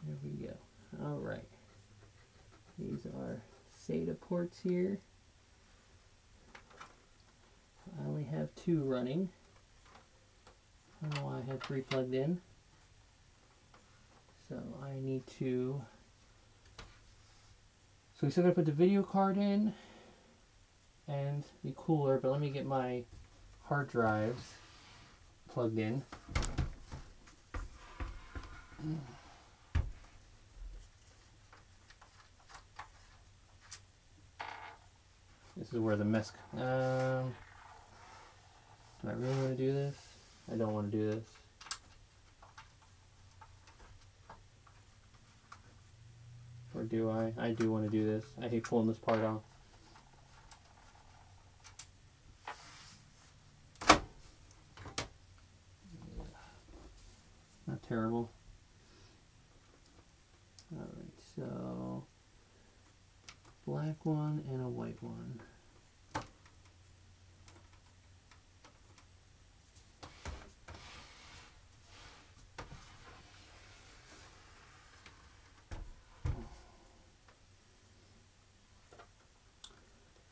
A: There we go. All right. These are SATA ports here. I only have 2 running. I don't know why I had 3 plugged in. So I need to. So we still gotta put the video card in and the cooler, but let me get my hard drives plugged in. This is where the mess. Do I really want to do this? I don't want to do this. Or do I? I do want to do this. I hate pulling this part off. Not terrible. Alright, so black one and a white one.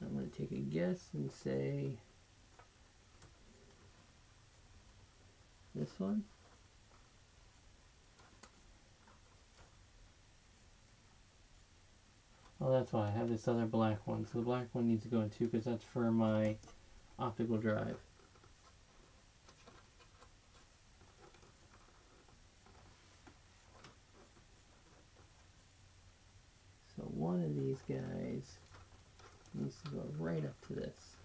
A: I'm going to take a guess and say this one. Oh, that's why I have this other black one. So the black one needs to go in too, because that's for my optical drive. So one of these guys needs to go right up to this.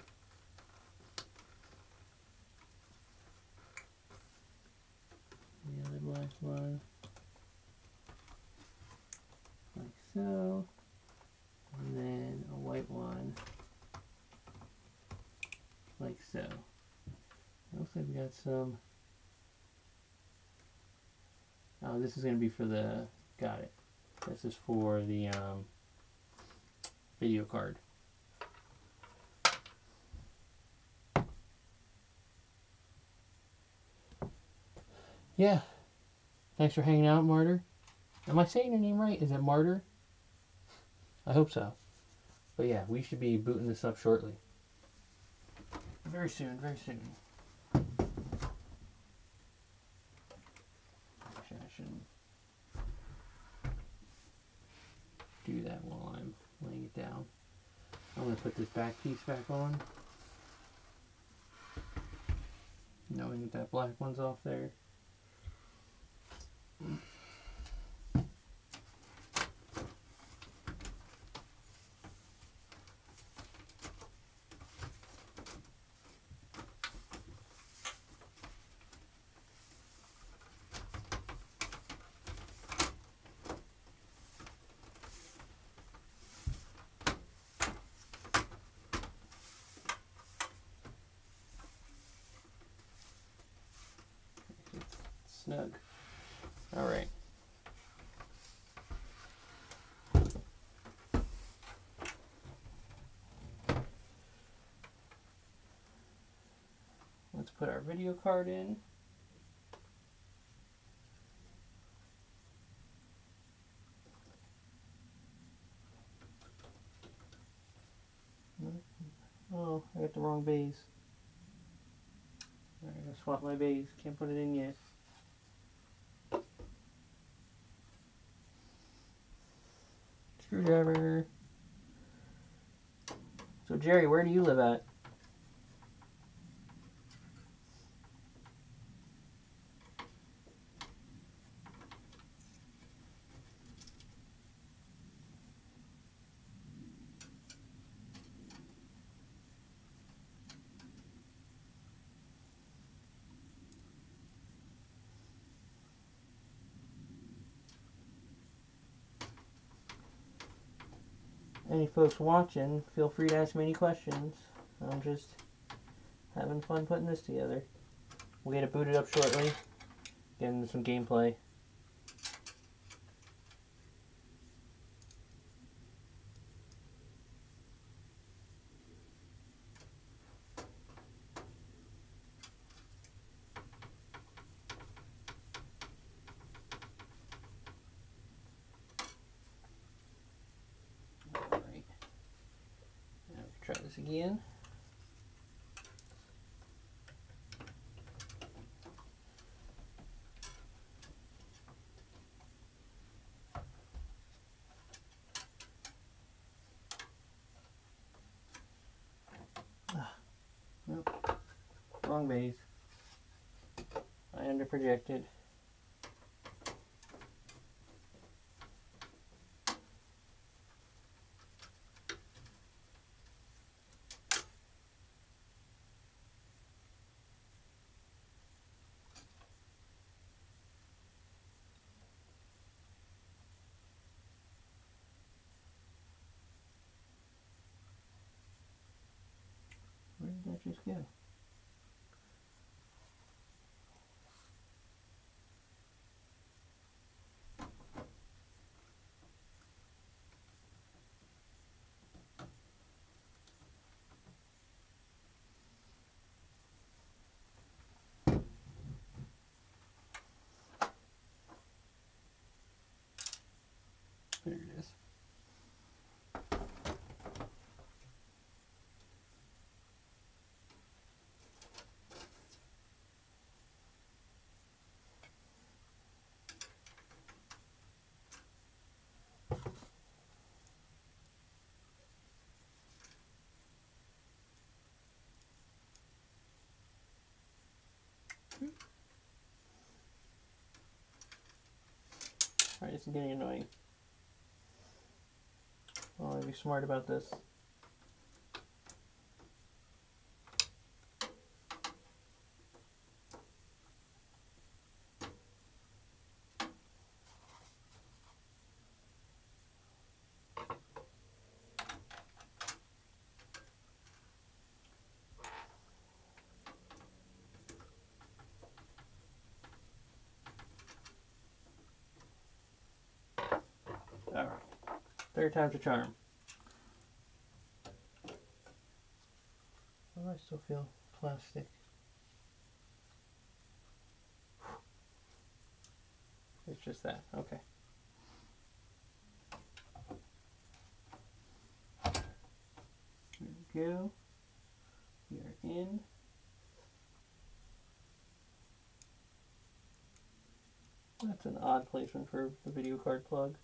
A: The other black one, like so. And then a white one, like so. It looks like we got some. Oh, this is going to be for the. Got it. This is for the video card. Yeah. Thanks for hanging out, Martyr. Am I saying your name right? Is it Martyr? I hope so. But yeah, we should be booting this up shortly. Very soon, very soon. Actually, I shouldn't do that while I'm laying it down. I'm going to put this back piece back on. Knowing that that black one's off there. snug. All right. Let's put our video card in. Oh, I got the wrong base. I gotta swap my base. Can't put it in yet. Screwdriver. So Jerry, where do you live at? Any folks watching, feel free to ask me any questions. I'm just having fun putting this together. We'll get it booted up shortly. Get into some gameplay. Alright. Now we can try this again. Nope. Wrong base. I underprojected. Where did that just go? There it is. Alright, this is getting annoying. Oh, I'll be smart about this. Alright. Third time's a charm. Why do I still feel plastic? It's just that. Okay. There we go. We are in. That's an odd placement for the video card plug.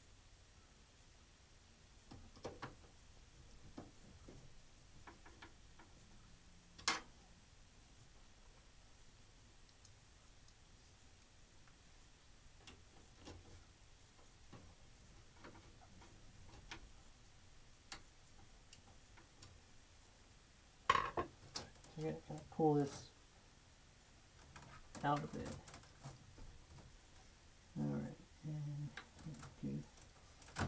A: I gotta kind of pull this out of it. Alright, and do a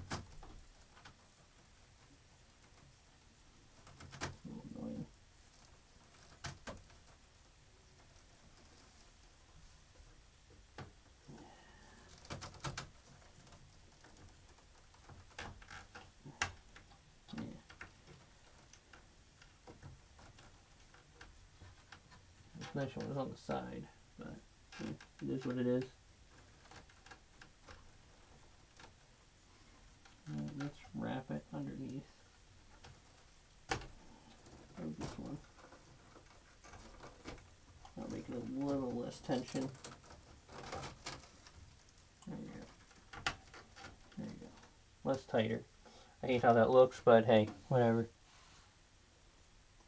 A: little annoying. nice one was on the side, but it is what it is. Right, let's wrap it underneath. Of this one. That'll make it a little less tension. There you go. There you go. Less tighter. I hate how that looks, but hey, whatever.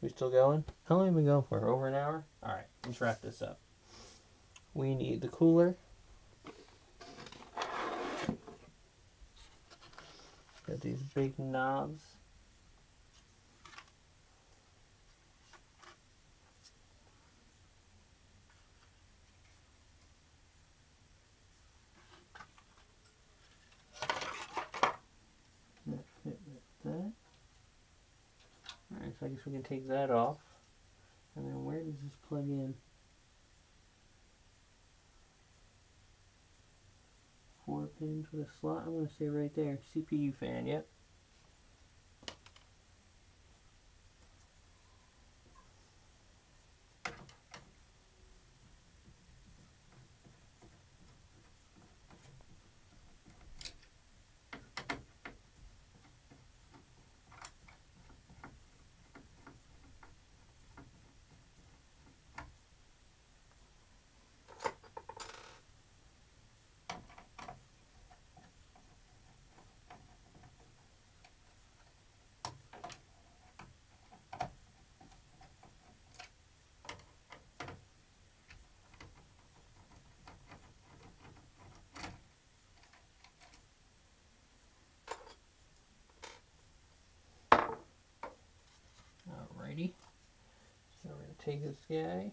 A: We still going? How long have we been going for? Over an hour? Alright, let's wrap this up. We need the cooler. Got these big knobs. That fit with that. Alright, so I guess we can take that off. And then where does this plug in? 4 pins with a slot. I'm going to say right there. CPU fan, yep. Alrighty, so we're going to take this guy,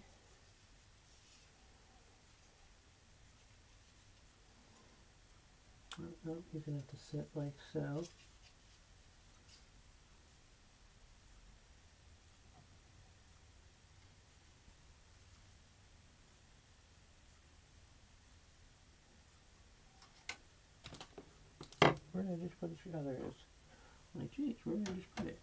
A: oh, he's going to have to sit like so. Where did I just put this? Oh, there it is. Like, geez, where did I just put it?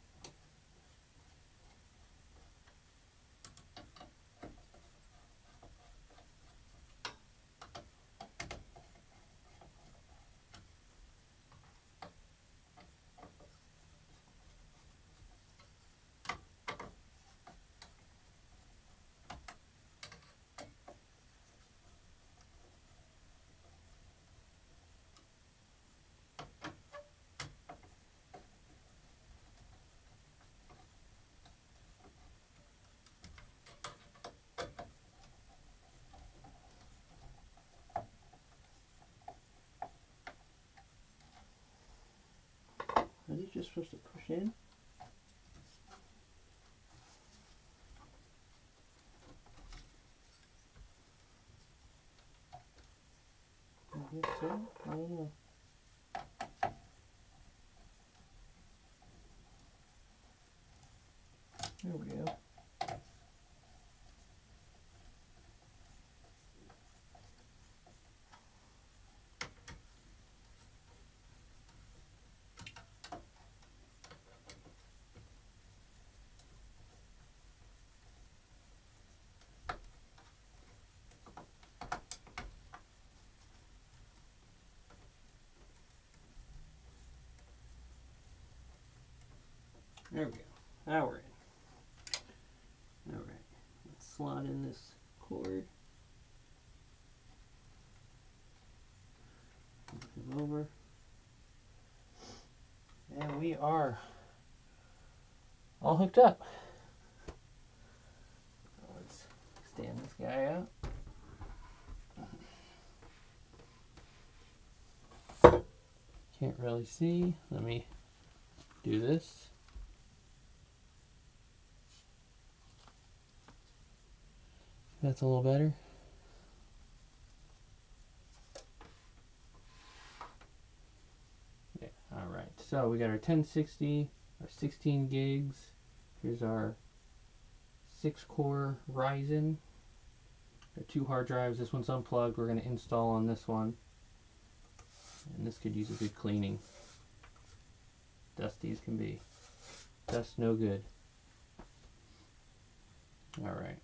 A: Are these just supposed to push in? I guess so. I don't know. There we go. There we go. Now we're in. Alright. Let's slot in this cord. Move him over. And we are all hooked up. Let's stand this guy up. Can't really see. Let me do this. That's a little better. Yeah, alright. So we got our 1060, our 16 gigs. Here's our 6-core Ryzen. Our 2 hard drives. This one's unplugged. We're going to install on this one. And this could use a good cleaning. Dusty as can be. Dust no good. Alright.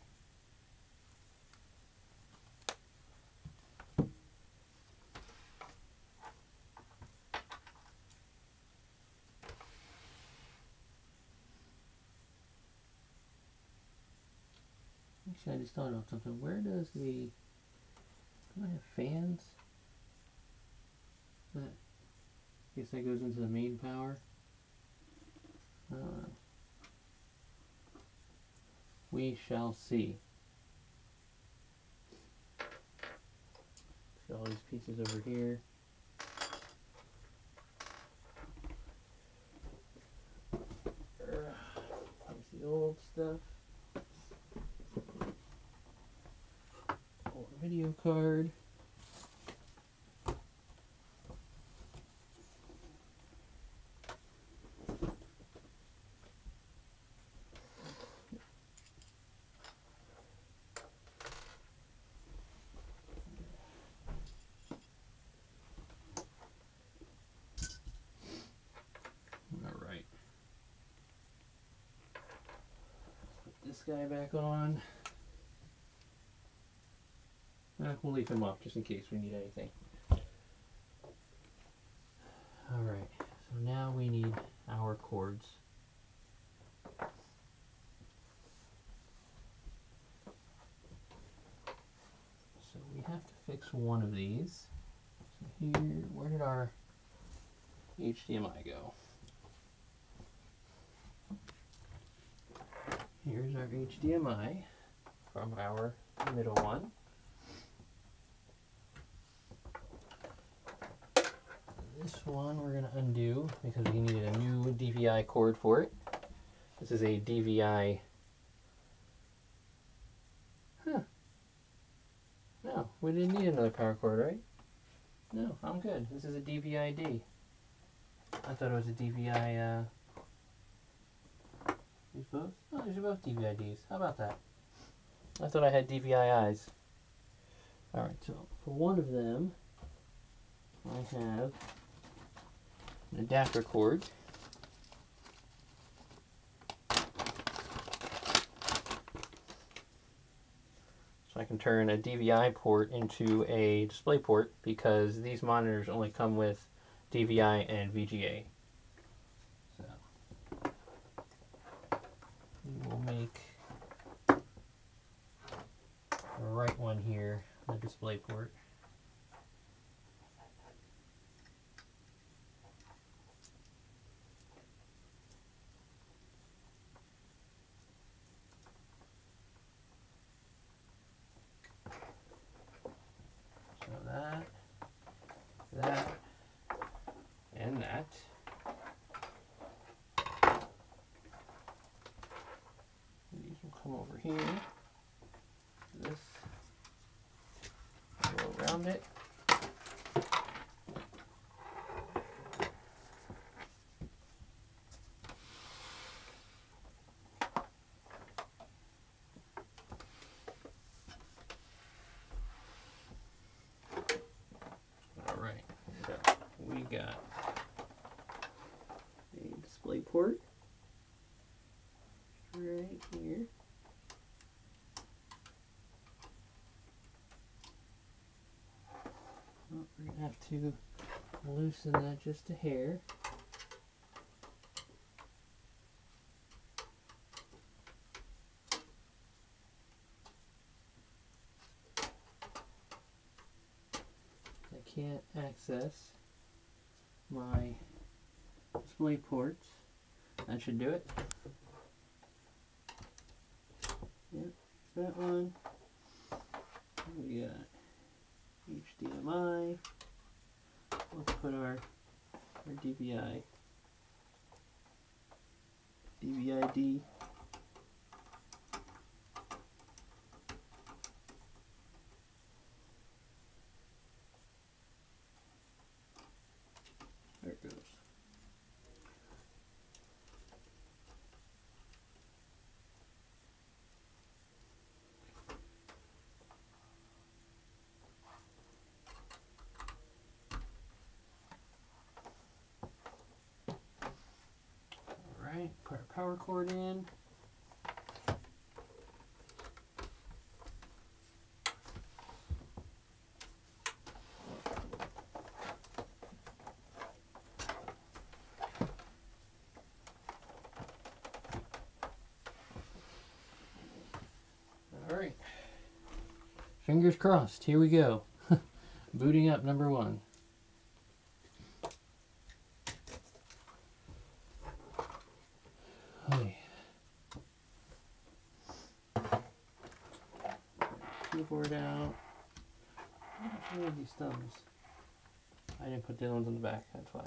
A: Actually, I just thought about something. Where does do I have fans? That, I guess that goes into the main power. We shall see. See all these pieces over here. Here's the old stuff. Old video card. This guy back on. We'll leave him off just in case we need anything. Alright, so now we need our cords. So we have to fix one of these. So here, where did our HDMI go? Here's our HDMI from our middle one. This one we're going to undo because we needed a new DVI cord for it. This is a DVI. No, we didn't need another power cord, right? No, I'm good. This is a DVI-D. I thought it was a DVI. These both? Oh, these are both DVI-Ds. How about that? I thought I had DVI-Is. Alright, so for one of them, I have an adapter cord. So I can turn a DVI port into a display port because these monitors only come with DVI and VGA. We'll make the right one here, the display port. So that, and that. Come over here. This go around it. All right. So we got a display port right here. Well, we're going to have to loosen that just a hair. I can't access my display ports. That should do it. Yep, that one. We got HDMI. Let's put our DVI, DVI-D. There it goes. Put our power cord in. All right, Fingers crossed. Here we go. Booting up number 1. Hey. Keyboard out. Where are these thumbs? I didn't put the other ones on the back, that's why.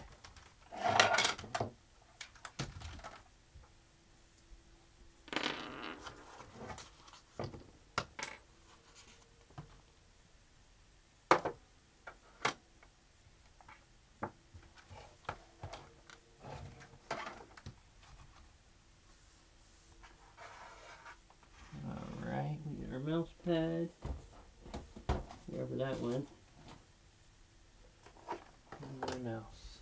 A: Alright, we got our mouse pad. Wherever that went. And my mouse.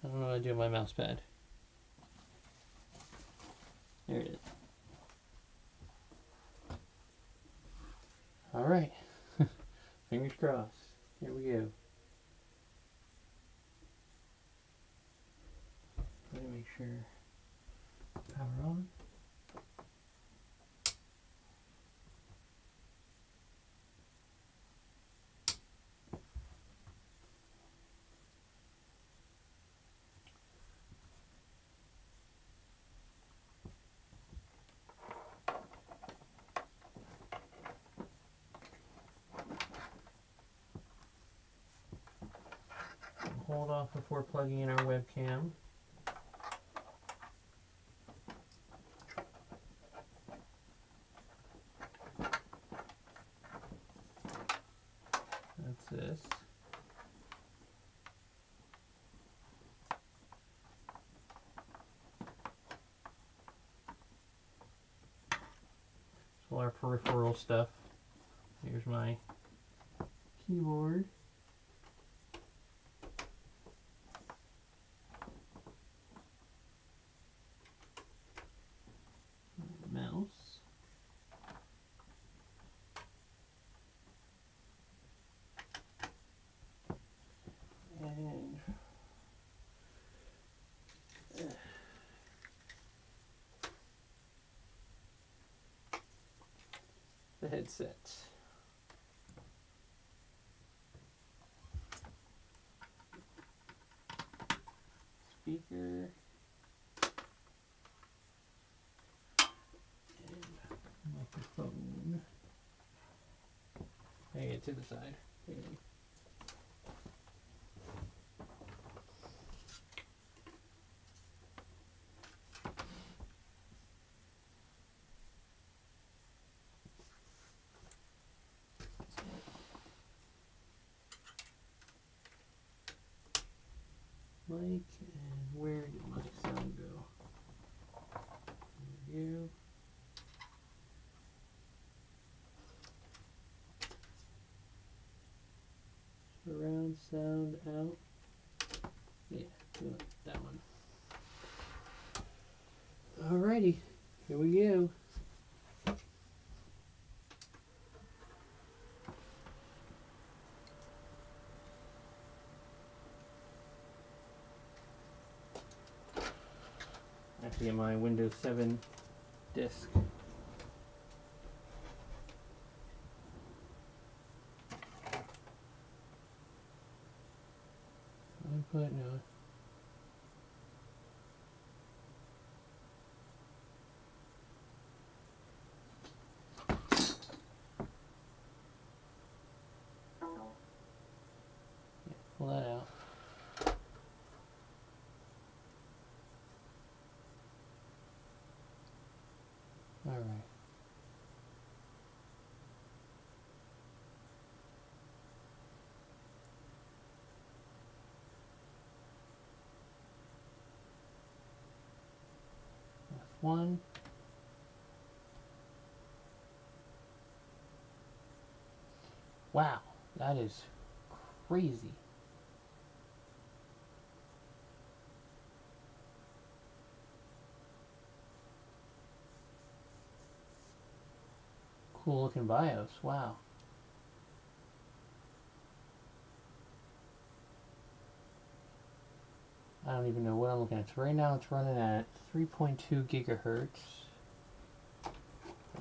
A: I don't know what I do with my mouse pad. There it is. Alright. Fingers crossed. Here we go. Let me make sure. Power on. Hold off before plugging in our webcam. That's this. So our peripheral stuff. Here's my keyboard. Mouse. And the headset. Speaker. Microphone. Hang it to the side. Mic, and where did my sound go? There you go. Surround sound out. Yeah, that one. Alrighty, here we go. I have to get my Windows 7 disk. Input, no. Yeah, pull that out. All right. F1. Wow, that is crazy. Cool looking BIOS, wow. I don't even know what I'm looking at. So right now it's running at 3.2 gigahertz.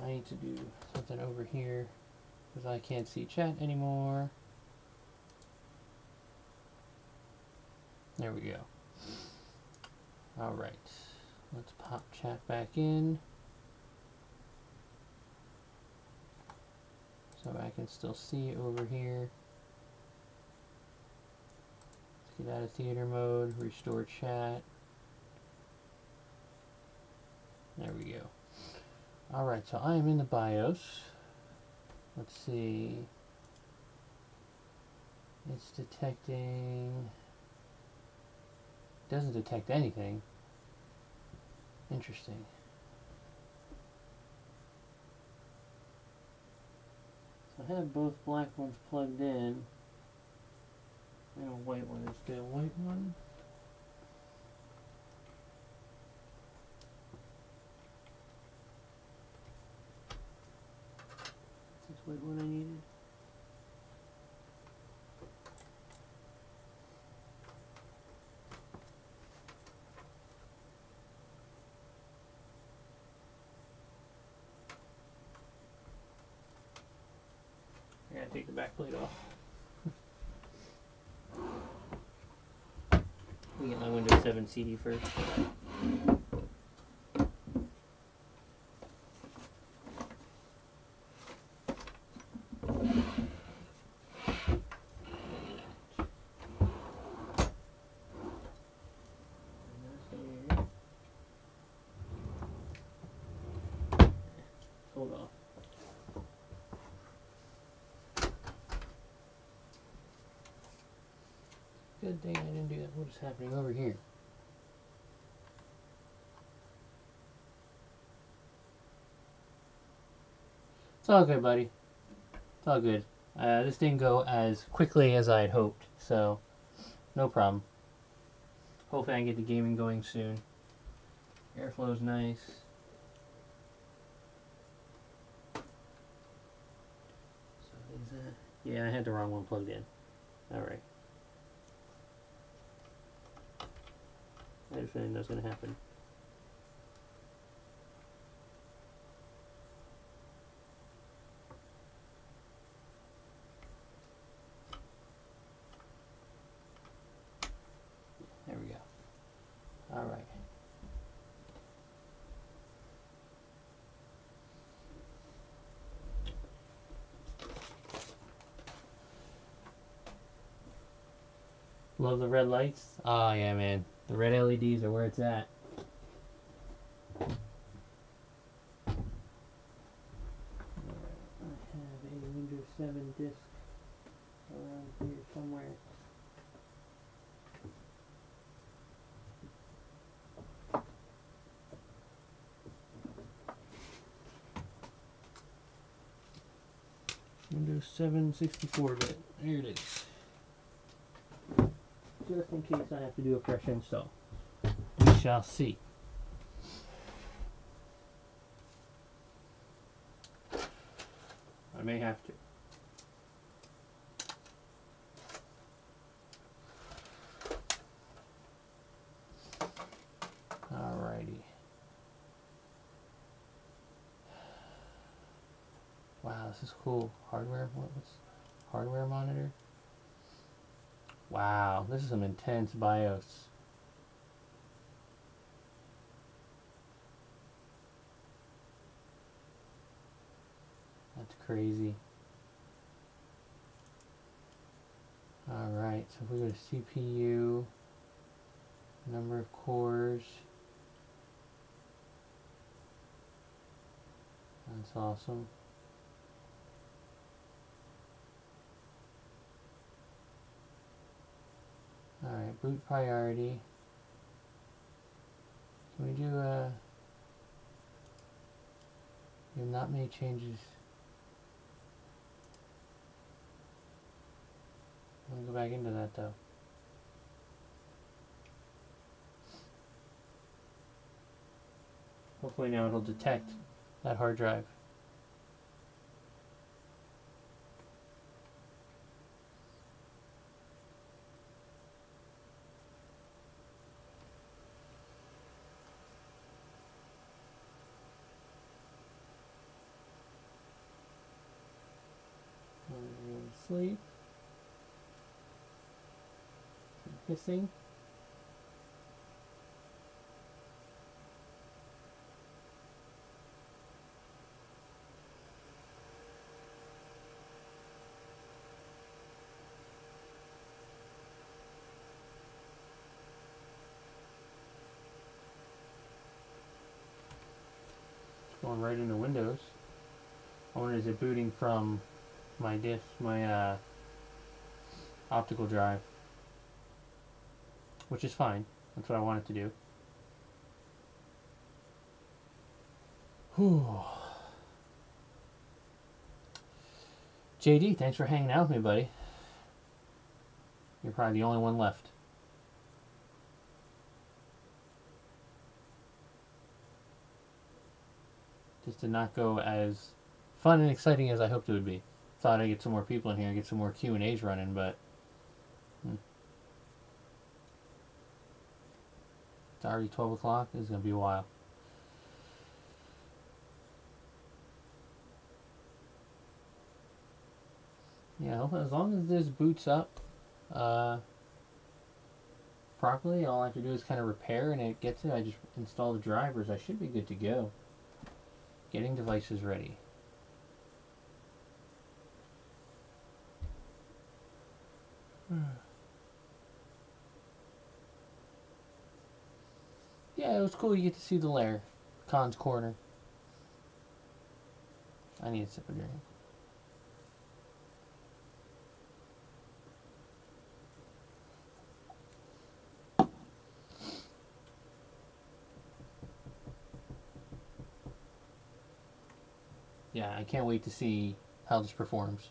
A: I need to do something over here. because I can't see chat anymore. There we go. Alright, let's pop chat back in so I can still see it over here. Let's get out of theater mode, restore chat. There we go. Alright, so I am in the BIOS. Let's see. It's detecting... Doesn't detect anything. Interesting. So I have both black ones plugged in. And a white one. Is the white one? Is this white one I needed? I gotta take the back plate off. Let me get my Windows 7 CD first. Hold off. Good thing I didn't do that. What is happening over here? It's all good, buddy. It's all good. This didn't go as quickly as I had hoped, so no problem. Hopefully I can get the gaming going soon. Airflow's nice. So is that... Yeah, I had the wrong one plugged in. Alright. I had a feeling that was going to happen. There we go. All right. Love the red lights. Oh yeah, man. The red LEDs are where it's at. I have a Windows 7 disk around here somewhere. Windows 7 64-bit. There it is. Just in case I have to do a fresh install. We shall see. I may have to. Alrighty. Wow, this is cool. Hardware? What's hardware monitor? Wow, this is some intense BIOS. That's crazy. Alright, so if we go to CPU, number of cores. That's awesome. Alright, boot priority. Can we do we have not made changes. I'm gonna go back into that though. Hopefully now it'll detect that hard drive. sleeve. Hissing. Going right into Windows. I wonder, is it booting from my disk, my optical drive, which is fine. That's what I want it to do. Whew. JD, thanks for hanging out with me, buddy. You're probably the only one left. Just did not go as fun and exciting as I hoped it would be. Thought I'd get some more people in here, get some more Q&As running, but it's already 12 o'clock. This is going to be a while. Yeah, as long as this boots up properly, all I have to do is kind of repair and it gets it. I just install the drivers. I should be good to go. Getting devices ready. Yeah, it was cool. You get to see the lair. Kahns corner. I need a sip of drink. Yeah, I can't wait to see how this performs.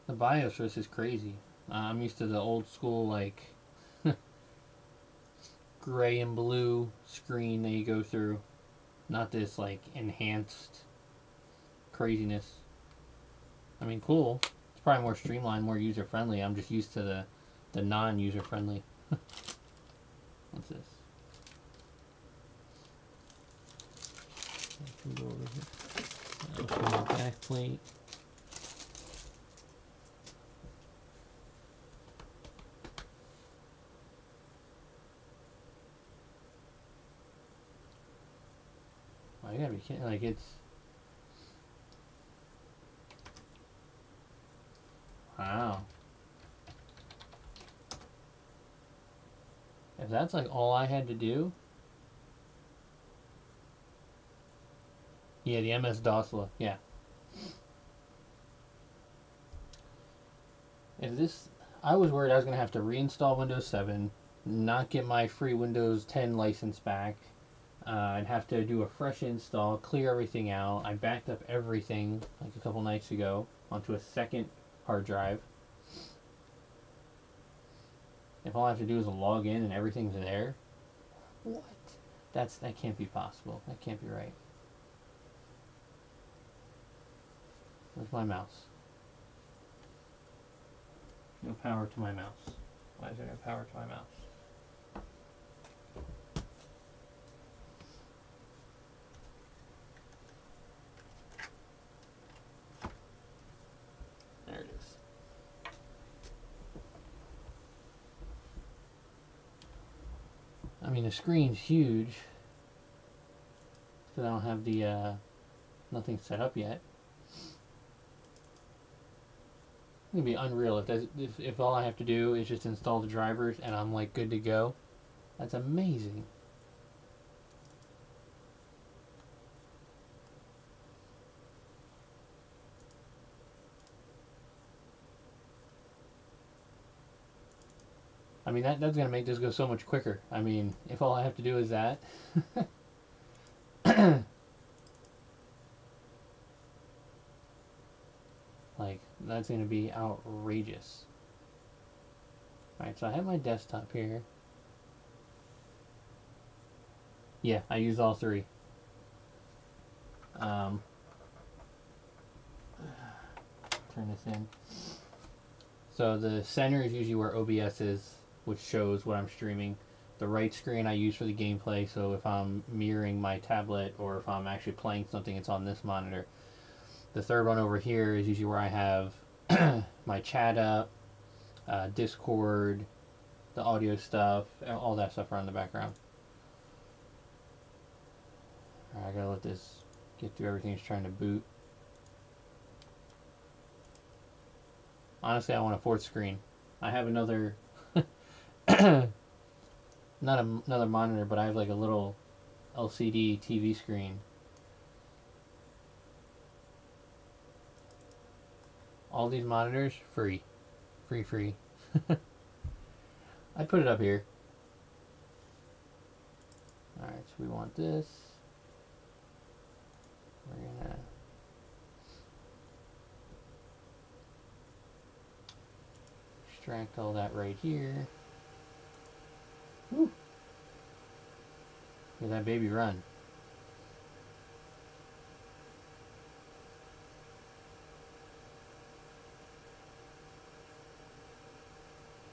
A: The BIOS for this is crazy. I'm used to the old school, like, gray and blue screen that you go through. Not this, like, enhanced craziness. I mean, cool. It's probably more streamlined, more user-friendly. I'm just used to the non-user-friendly. What's this? I can go over here. Open the back plate. I gotta be kidding, like, it's... Wow. If that's, like, all I had to do... Yeah, the MS-DOS look, yeah. If this... I was worried I was gonna have to reinstall Windows 7, not get my free Windows 10 license back, I'd have to do a fresh install, clear everything out. I backed up everything like a couple nights ago onto a second hard drive. If all I have to do is log in and everything's there, what? That can't be possible. That can't be right. Where's my mouse? No power to my mouse. Why is there no power to my mouse? There it is. I mean, the screen's huge. Because I don't have the, nothing set up yet. It'd be unreal if all I have to do is just install the drivers and I'm like good to go. That's amazing. I mean, that's gonna make this go so much quicker. I mean, if all I have to do is that. That's going to be outrageous. Alright, so I have my desktop here. Yeah, I used all three. Turn this in. So the center is usually where OBS is, which shows what I'm streaming. The right screen I use for the gameplay, so if I'm mirroring my tablet or if I'm actually playing something, it's on this monitor. The third one over here is usually where I have my chat up, Discord, the audio stuff, all that stuff around the background. Alright, I gotta let this get through everything it's trying to boot. Honestly, I want a fourth screen. I have another, not another monitor, but I have like a little LCD TV screen. All these monitors, free. Free. I put it up here. Alright, so we want this. We're gonna extract all that right here. Woo. Look at that baby run.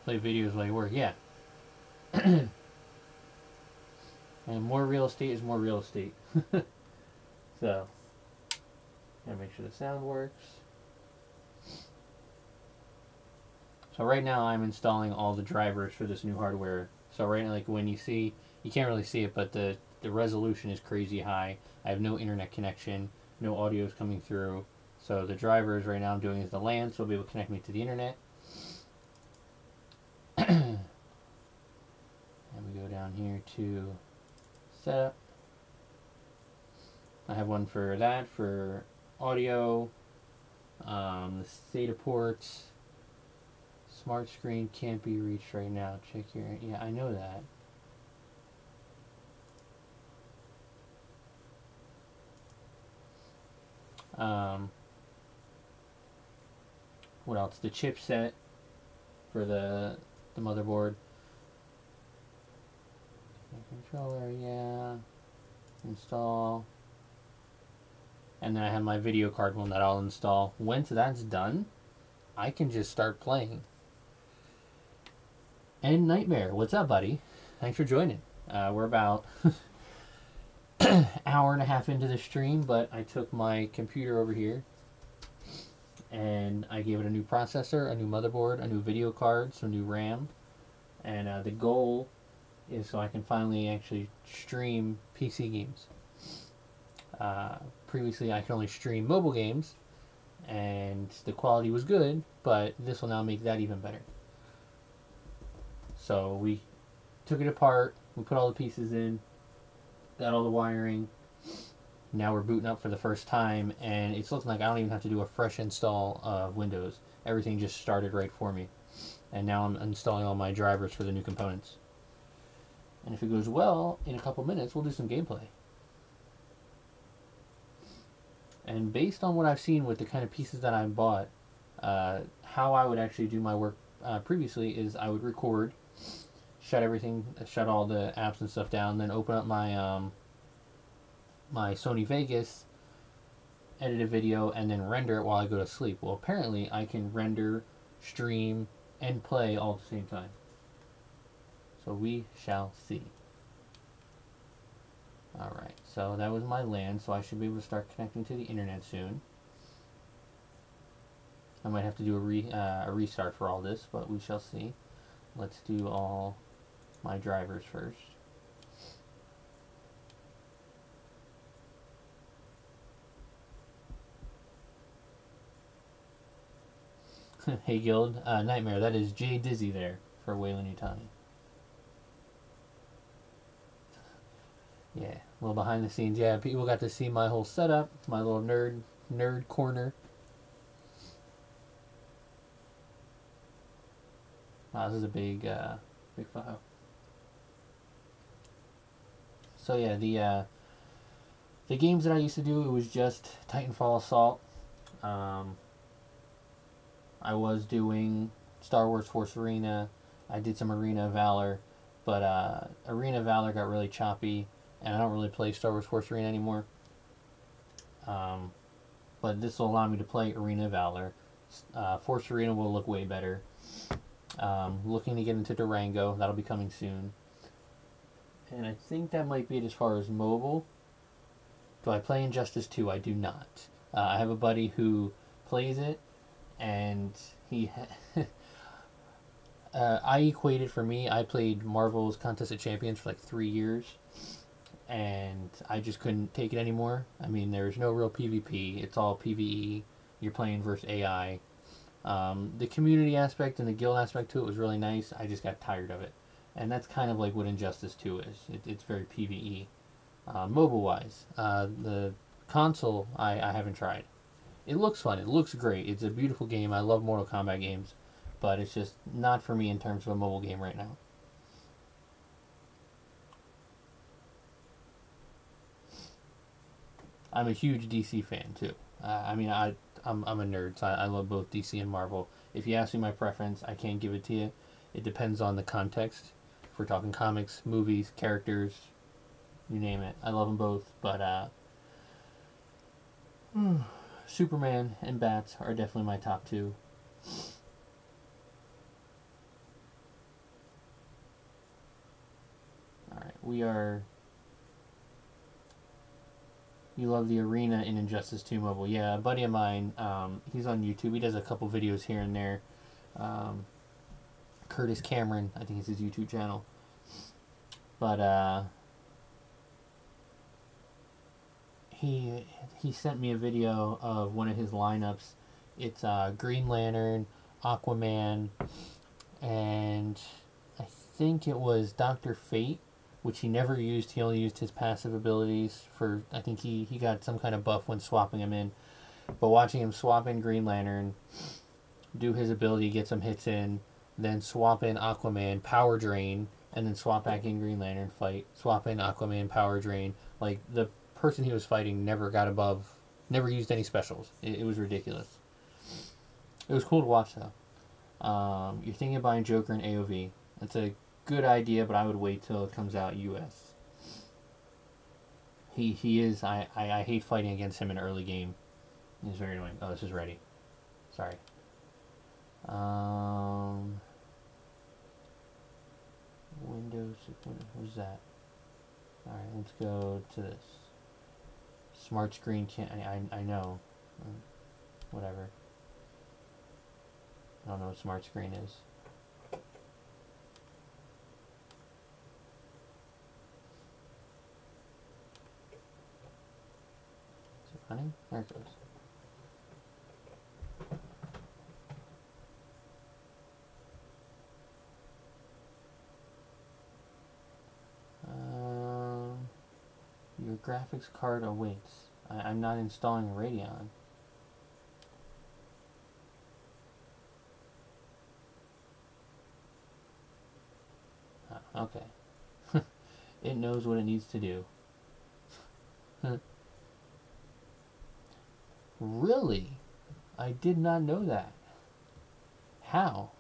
A: Play videos while you work, yeah. And more real estate is more real estate. So, gotta make sure the sound works. So right now I'm installing all the drivers for this new hardware. So right now, like when you see, you can't really see it, but the resolution is crazy high. I have no internet connection, no audio is coming through. So the drivers right now I'm doing is the LAN, so it'll be able to connect me to the internet. And we go down here to setup. I have one for that, for audio, the SATA ports. Smart screen can't be reached right now. Check your... Yeah, I know that. What else? The chipset for the motherboard. Controller, yeah. Install. And then I have my video card one that I'll install. Once that's done, I can just start playing. And Nightmare, what's up, buddy? Thanks for joining. We're about hour and a half into the stream, but I took my computer over here and I gave it a new processor, a new motherboard, a new video card, some new RAM, and the goal is so I can finally actually stream PC games. Previously I could only stream mobile games and the quality was good, but this will now make that even better. So we took it apart, we put all the pieces in, got all the wiring. Now we're booting up for the first time, and it's looking like I don't even have to do a fresh install of Windows. Everything just started right for me. And now I'm installing all my drivers for the new components. And if it goes well, in a couple minutes, we'll do some gameplay. And based on what I've seen with the kind of pieces that I bought, how I would actually do my work previously is I would record, shut everything, shut all the apps and stuff down, then open up my my Sony Vegas, edit a video, and then render it while I go to sleep. Well, apparently I can render, stream, and play all at the same time. So we shall see. Alright, so that was my LAN, so I should be able to start connecting to the internet soon. I might have to do a restart for all this, but we shall see. Let's do all my drivers first. Hey Guild, Nightmare, that is Jay Dizzy there for Wayland Utani. Yeah, a little behind the scenes. Yeah, people got to see my whole setup, my little nerd corner. Wow, this is a big file. So yeah, the games that I used to do, it was just Titanfall Assault. I was doing Star Wars Force Arena. I did some Arena of Valor, but Arena of Valor got really choppy, and I don't really play Star Wars Force Arena anymore. But this will allow me to play Arena of Valor. Force Arena will look way better. Looking to get into Durango. That'll be coming soon. And I think that might be it as far as mobile. Do I play Injustice 2? I do not. I have a buddy who plays it, and he... I equated for me, I played Marvel's Contest of Champions for like 3 years, and I just couldn't take it anymore. I mean, there's no real PvP. It's all PvE. You're playing versus AI. The community aspect and the guild aspect to it was really nice. I just got tired of it. And that's kind of like what Injustice 2 is. It's very PvE. Mobile-wise, the console I haven't tried. It looks fun. It looks great. It's a beautiful game. I love Mortal Kombat games. But it's just not for me in terms of a mobile game right now. I'm a huge DC fan, too. I'm a nerd, so I love both DC and Marvel. If you ask me my preference, I can't give it to you. It depends on the context. If we're talking comics, movies, characters, you name it. I love them both, but Superman and Bats are definitely my top two. Alright, we are... You love the arena in Injustice 2 Mobile. Yeah, a buddy of mine, he's on YouTube. He does a couple videos here and there. Curtis Cameron, I think is his YouTube channel. But he sent me a video of one of his lineups. It's Green Lantern, Aquaman, and I think it was Dr. Fate, which he never used. He only used his passive abilities for, I think he got some kind of buff when swapping him in. But watching him swap in Green Lantern, do his ability, get some hits in, then swap in Aquaman, power drain, and then swap back in Green Lantern, fight, swap in Aquaman, power drain. Like, the person he was fighting never got above, never used any specials. It was ridiculous. It was cool to watch, though. You're thinking of buying Joker and AOV. That's a good idea, but I would wait till it comes out US. He is, I hate fighting against him in early game. He's very annoying. Oh, this is ready. Sorry. Windows, what's that? Alright, let's go to this. Smart screen can't, I know. Whatever. I don't know what smart screen is. Running? There it goes. Your graphics card awaits. I'm not installing Radeon. Oh, okay. It knows what it needs to do. Really? I did not know that. How?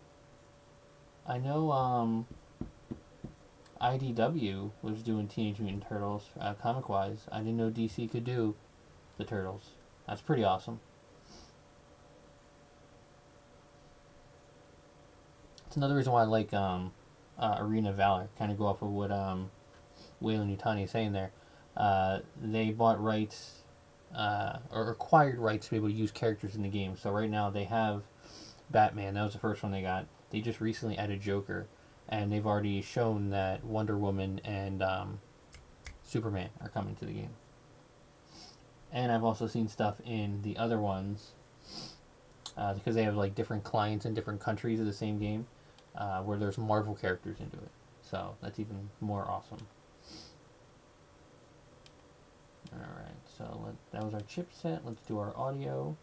A: I know, IDW was doing Teenage Mutant Turtles, comic-wise. I didn't know DC could do the Turtles. That's pretty awesome. It's another reason why I like, Arena of Valor. Kind of go off of what, Wayland Yutani is saying there. They bought rights... or acquired rights to be able to use characters in the game. So right now they have Batman. That was the first one they got. They just recently added Joker, and they've already shown that Wonder Woman and Superman are coming to the game. And I've also seen stuff in the other ones because they have like different clients in different countries of the same game where there's Marvel characters into it. So that's even more awesome. Alright, so that was our chipset. Let's do our audio.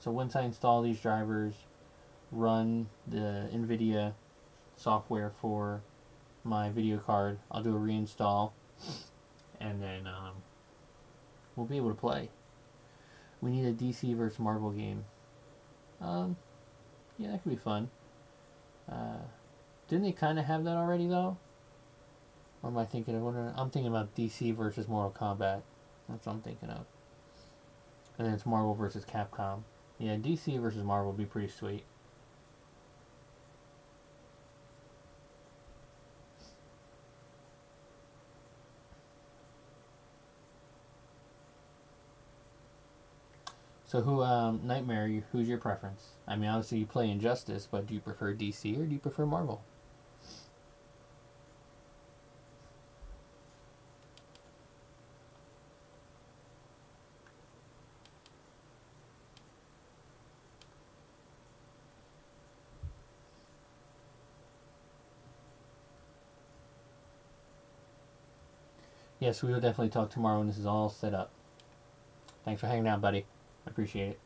A: So once I install these drivers, run the NVIDIA software for my video card. I'll do a reinstall, and then we'll be able to play. We need a DC versus Marvel game. Yeah, that could be fun. Didn't they kind of have that already though? Or am I thinking of? I'm thinking about DC versus Mortal Kombat. That's what I'm thinking of. And then it's Marvel versus Capcom. Yeah, DC versus Marvel would be pretty sweet. So Nightmare, who's your preference? I mean, obviously you play Injustice, but do you prefer DC or do you prefer Marvel? Yes, we will definitely talk tomorrow when this is all set up. Thanks for hanging out, buddy. I appreciate it.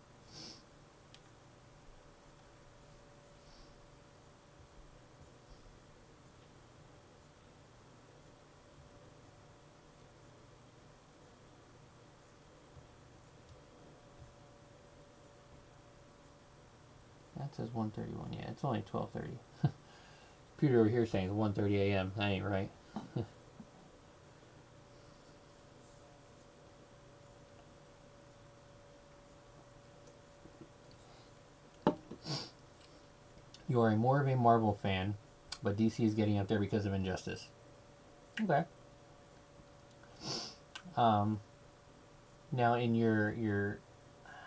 A: That says 1:31. Yeah, it's only 12:30. Computer over here saying it's 1:30 a.m. That ain't right. You are more of a Marvel fan, but DC is getting up there because of Injustice. Okay. Now in your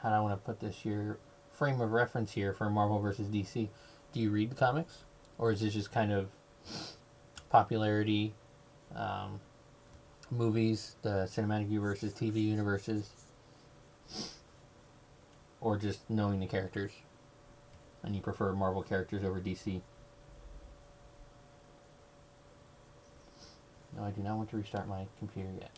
A: how do I want to put this, your frame of reference here for Marvel versus DC, do you read the comics? Or is it just kind of popularity, movies, the cinematic universes, TV universes, or just knowing the characters? And you prefer Marvel characters over DC? No, I do not want to restart my computer yet.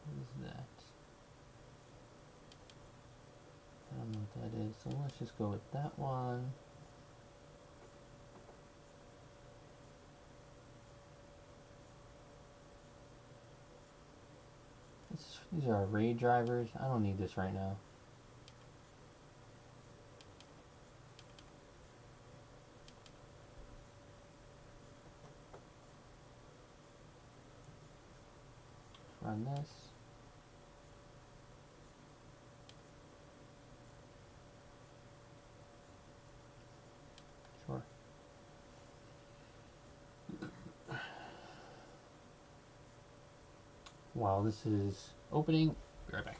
A: What is that? I don't know what that is, so let's just go with that one. These are RAID drivers. I don't need this right now. Run this. Sure. While this is opening, be right back.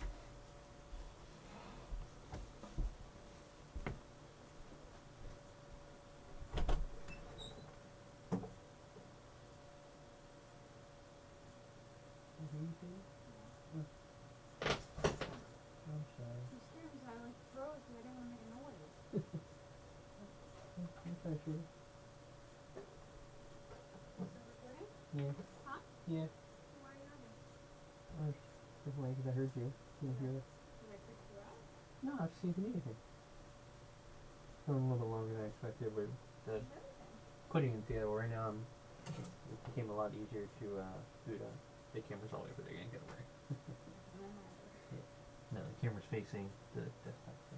A: Yeah. Huh? Yeah. Why not? Because I heard you. You hear it? Did I pick you up? No, I just seemed to need anything. It's going a little bit longer than I expected, but putting it together right now, it became a lot easier to do the camera's all the way over there. You ain't gonna worry. Yeah. No, the camera's facing the desktop. So.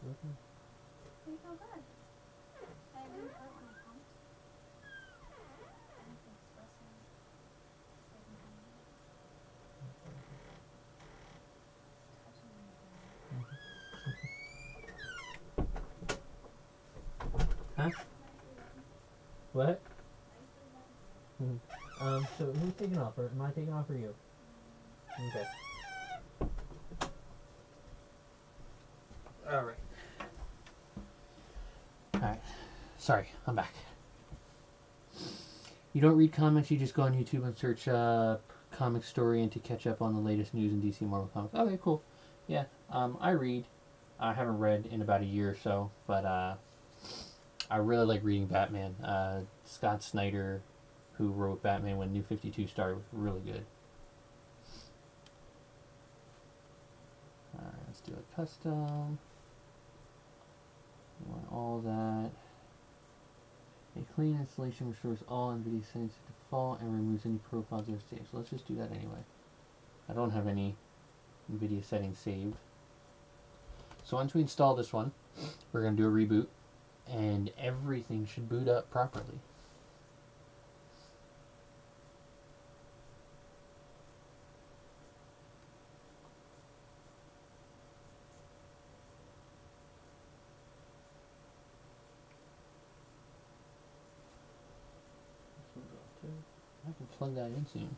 A: Looking.
B: You feel good. I haven't felt my pumps.
A: Huh? What? So who's taking off? Or am I taking off or you? Okay. Alright. Alright. Sorry, I'm back. You don't read comments, you just go on YouTube and search comic story and to catch up on the latest news in DC Marvel Comics. Okay, cool. Yeah, I read. I haven't read in about a year or so, but I really like reading Batman. Scott Snyder, who wrote Batman when New 52 started, was really good. Alright, let's do a custom. We want all that. A clean installation restores all NVIDIA settings to default and removes any profiles that are saved. So let's just do that anyway. I don't have any NVIDIA settings saved. So once we install this one, we're going to do a reboot, and everything should boot up properly. I can plug that in soon.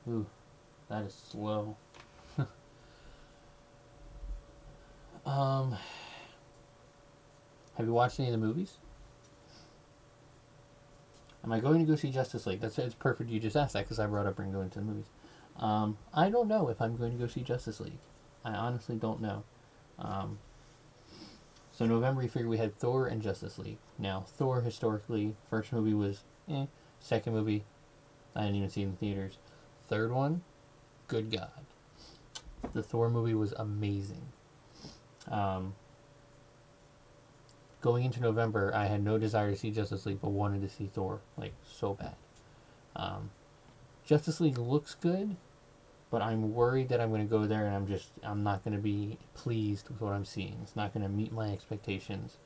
A: Ooh, that is slow. Have you watched any of the movies? Am I going to go see Justice League? It's perfect you just asked that because I brought up going to the movies. I don't know if I'm going to go see Justice League. I honestly don't know. So November, you figure we had Thor and Justice League. Now, Thor, historically, first movie was second movie, I didn't even see it in the theaters. Third one, good God. The Thor movie was amazing. Going into November, I had no desire to see Justice League, but wanted to see Thor, like, so bad. Justice League looks good, but I'm worried that I'm going to go there and I'm not going to be pleased with what I'm seeing. It's not going to meet my expectations.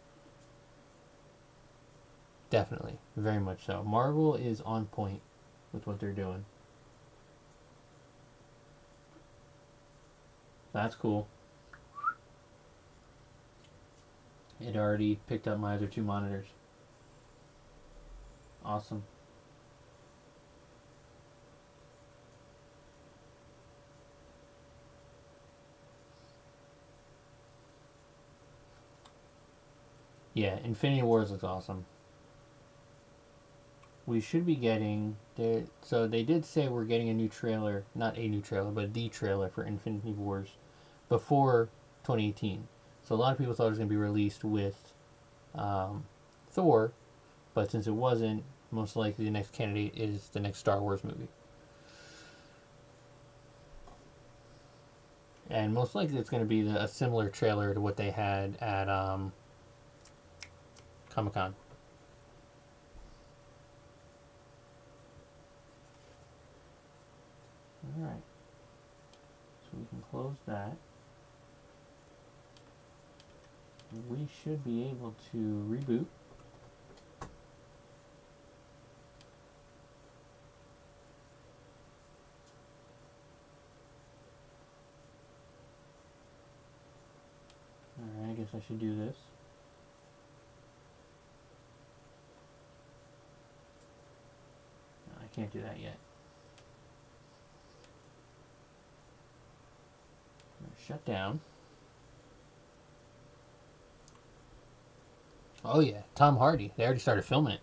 A: Definitely. Very much so. Marvel is on point with what they're doing. That's cool. It already picked up my other two monitors. Awesome. Yeah, Infinity Wars looks awesome. We should be getting there. So they did say we're getting a new trailer, not a new trailer, but the trailer for Infinity Wars before 2018. So a lot of people thought it was going to be released with Thor, but since it wasn't, most likely the next candidate is the next Star Wars movie. And most likely it's going to be a similar trailer to what they had at Comic-Con. Alright. So we can close that. We should be able to reboot. Alright, I guess I should do this. No, I can't do that yet. Shut down. Oh yeah, Tom Hardy. They already started filming it.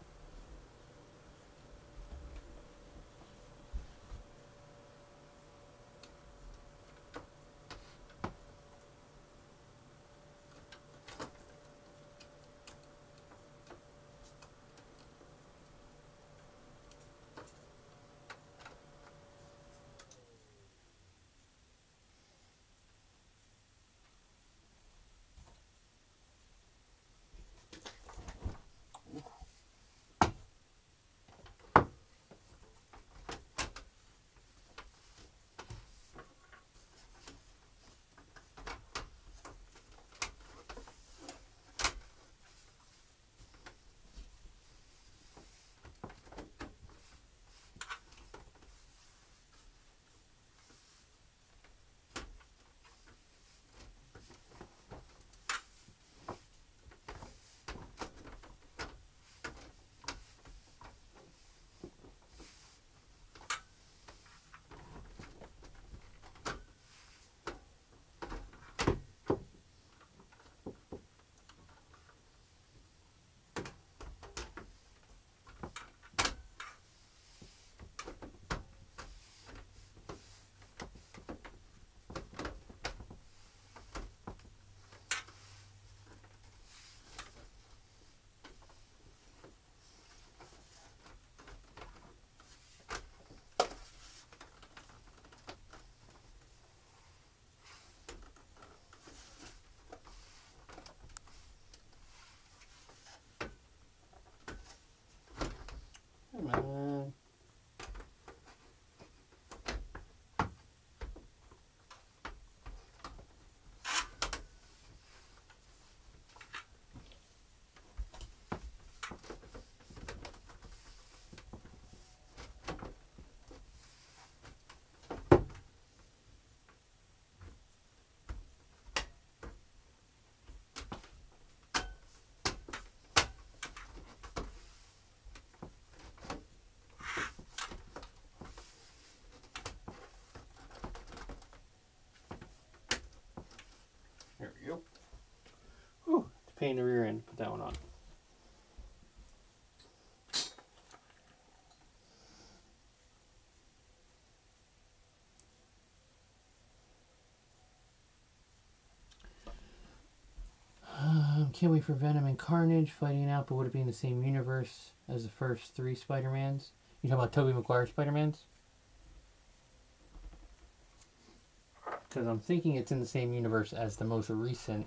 A: paint the rear end. Put that one on. Can't wait for Venom and Carnage fighting it out, but would it be in the same universe as the first 3 Spider-Mans? You talking about Tobey Maguire Spider-Mans? Because I'm thinking it's in the same universe as the most recent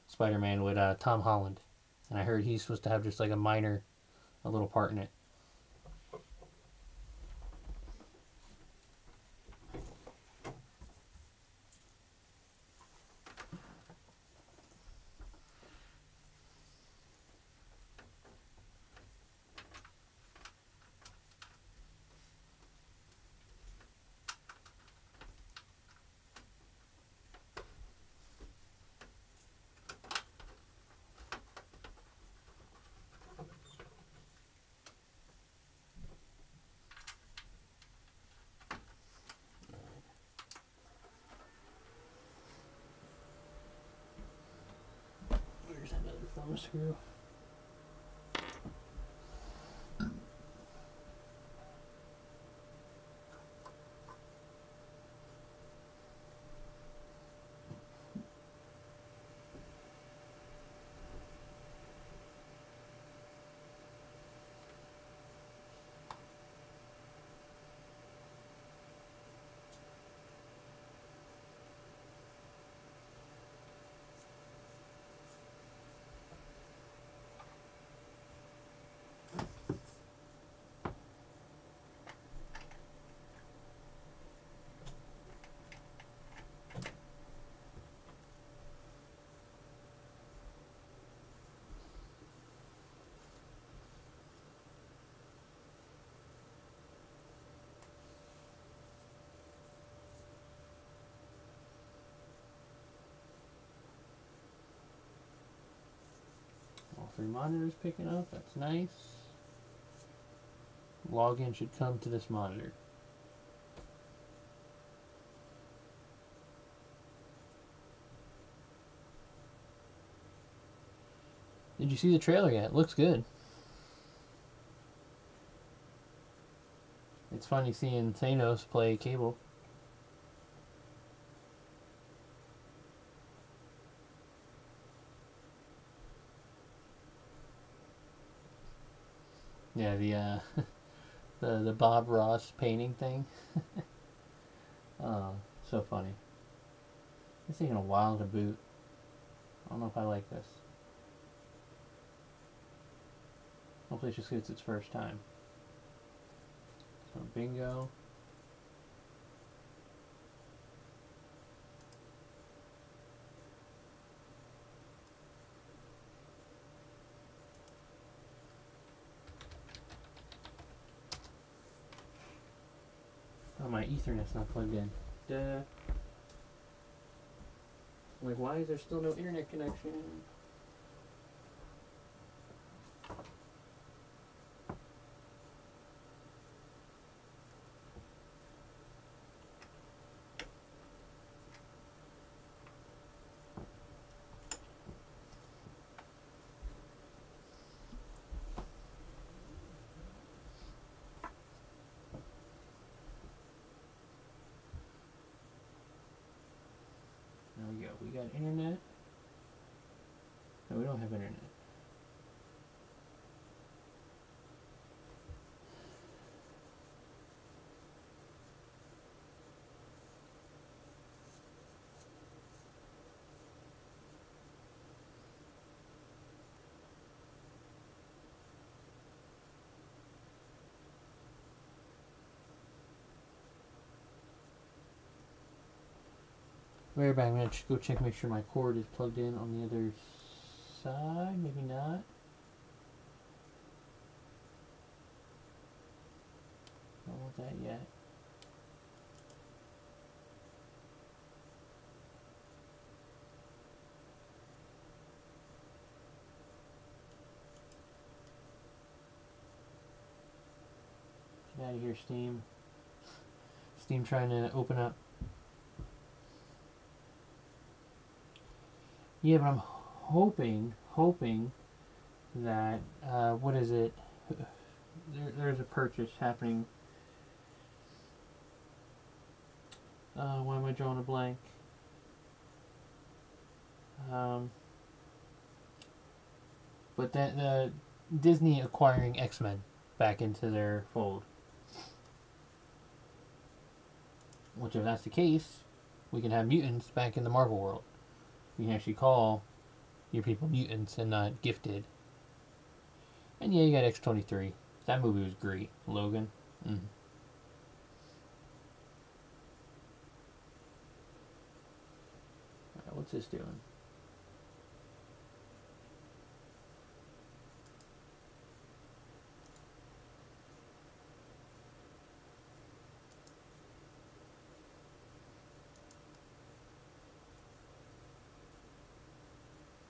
A: Spider-Man with Tom Holland. And I heard he's supposed to have just like a little part in it. Where's that other thumb screw? All 3 monitors picking up. That's nice. Login should come to this monitor. Did you see the trailer yet? It looks good. It's funny seeing Thanos play Cable. Yeah, the Bob Ross painting thing. Oh, so funny. It's taking a while to boot. I don't know if I like this. Hopefully it's just because it's its first time. So bingo. Oh, my Ethernet's not plugged in. Duh. Like, why is there still no internet connection? There we go. We got internet. No, we don't have internet. Right back. I'm gonna go check, make sure my cord is plugged in on the other side. Maybe not. Don't want that yet. Get out of here, Steam. Steam trying to open up. Yeah, but I'm hoping hoping that what is it? There's a purchase happening. Why am I drawing a blank? But that Disney acquiring X-Men back into their fold. Which, if that's the case, we can have mutants back in the Marvel world. You can actually call your people mutants and not gifted. And yeah, you got X-23. That movie was great. Logan. Alright, what's this doing?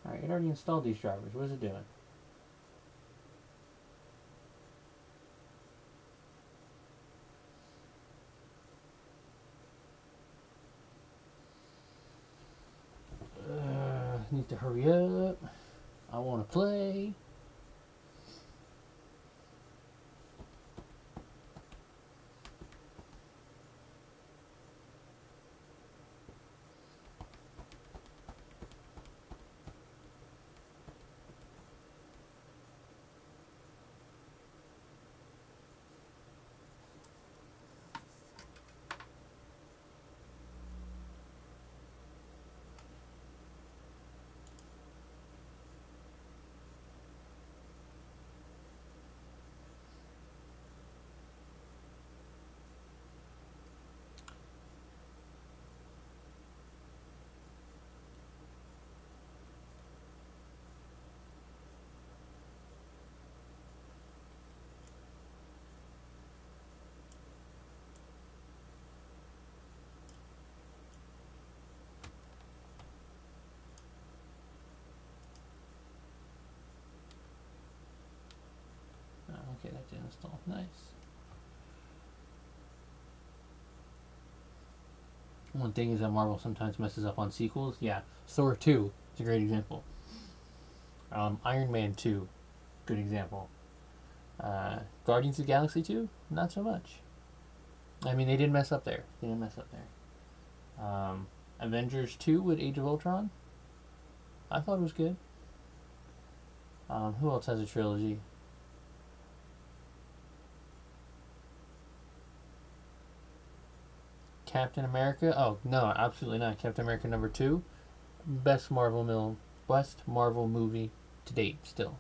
A: Alright, it already installed these drivers. What is it doing? Need to hurry up. I want to play. Okay, that didn't install. Nice. One thing is that Marvel sometimes messes up on sequels. Yeah, Thor 2 is a great example. Iron Man 2, good example. Guardians of the Galaxy 2, not so much. I mean, they didn't mess up there. Avengers 2 with Age of Ultron, I thought it was good. Who else has a trilogy? Captain America? Oh, no, absolutely not. Captain America number 2, best Marvel movie to date, still.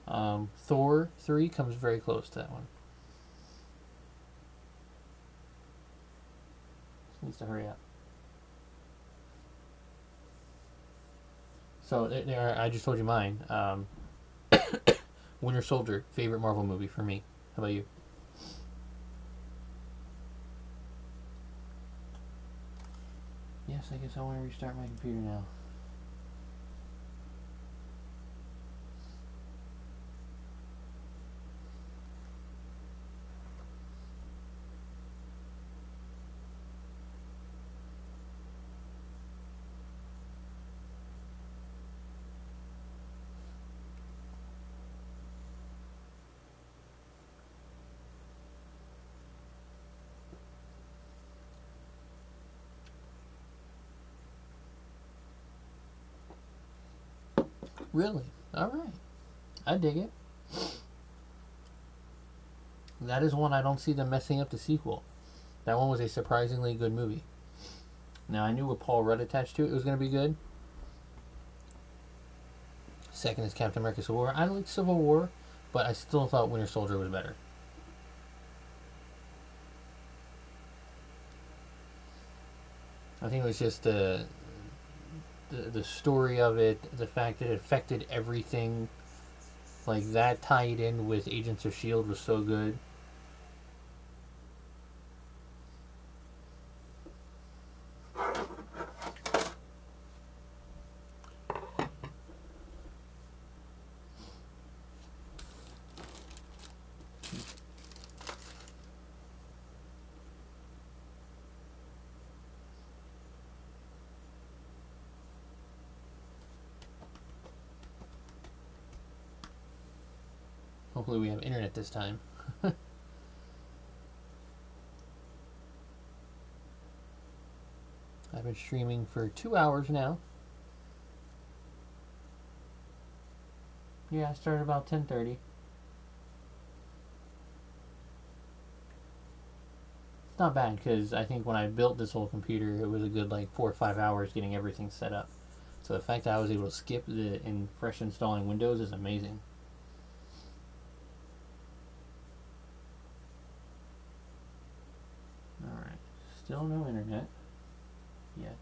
A: Thor 3 comes very close to that one. Just needs to hurry up. So I just told you mine. Winter Soldier, favorite Marvel movie for me. How about you? Yes, I guess I want to restart my computer now. Really? Alright. I dig it. That is one I don't see them messing up the sequel. That one was a surprisingly good movie. Now, I knew with Paul Rudd attached to it, it was going to be good. Second is Captain America Civil War. I like Civil War, but I still thought Winter Soldier was better. I think it was just the story of it, the fact that it affected everything, like that tied in with Agents of S.H.I.E.L.D. was so good. Hopefully we have internet this time. I've been streaming for 2 hours now. Yeah, I started about 10:30. It's not bad because I think when I built this whole computer, it was a good like 4 or 5 hours getting everything set up. So the fact that I was able to skip the fresh installing Windows is amazing. Alright, still no internet yet.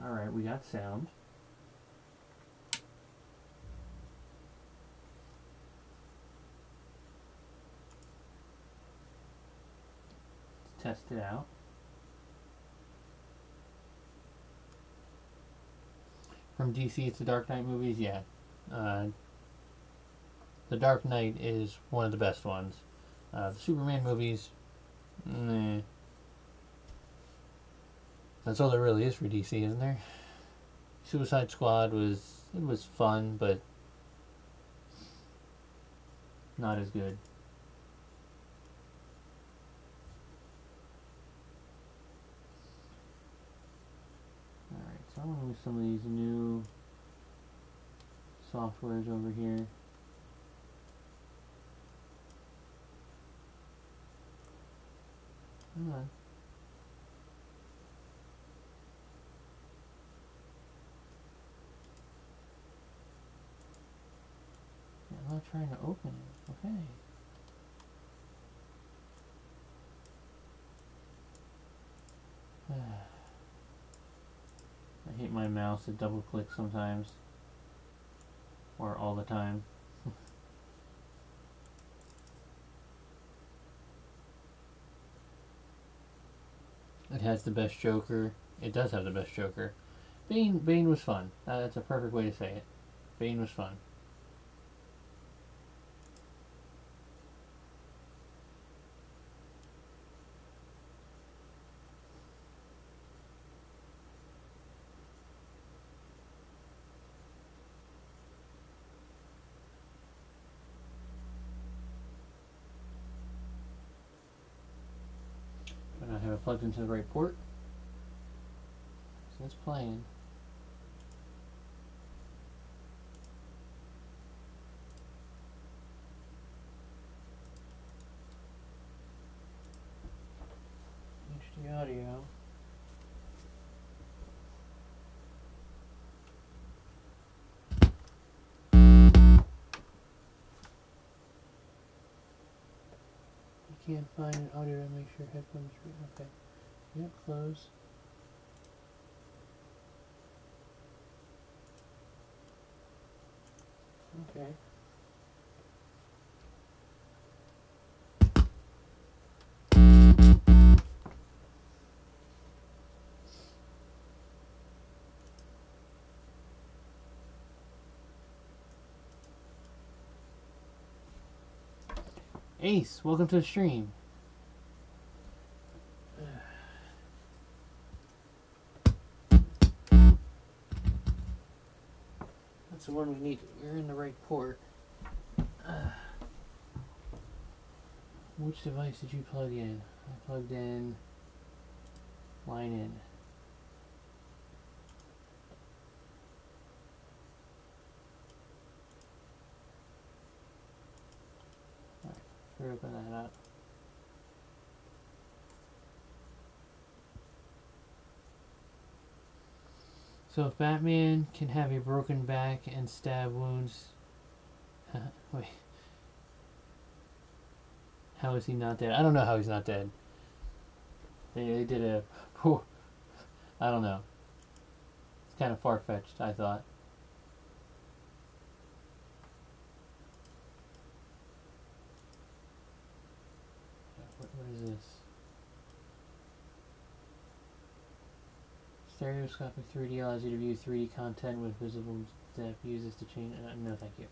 A: Alright, we got sound. Let's test it out. From DC, it's the Dark Knight movies, yeah. The Dark Knight is one of the best ones. The Superman movies, meh. That's all there really is for DC, isn't there? Suicide Squad was fun, but not as good. Alright, so I want to use some of these new softwares over here. Come on. I'm not trying to open it. Okay. I hate my mouse. It double clicks sometimes. Or all the time. It has the best Joker. It does have the best Joker. Bane was fun. That's a perfect way to say it. Bane was fun. I have it plugged into the right port. So it's playing. HD audio. Can't find an audio to make sure headphones are okay. Yep, close. Okay. Ace, welcome to the stream. That's the one we need. We're in the right port. Which device did you plug in? I plugged in line in. Alright, open that up. So if Batman can have a broken back and stab wounds, wait, how is he not dead? I don't know how he's not dead. They did a, I don't know. It's kind of far-fetched, I thought. Stereoscopic 3D allows you to view 3D content with visible depth. Uses to change. No, thank you.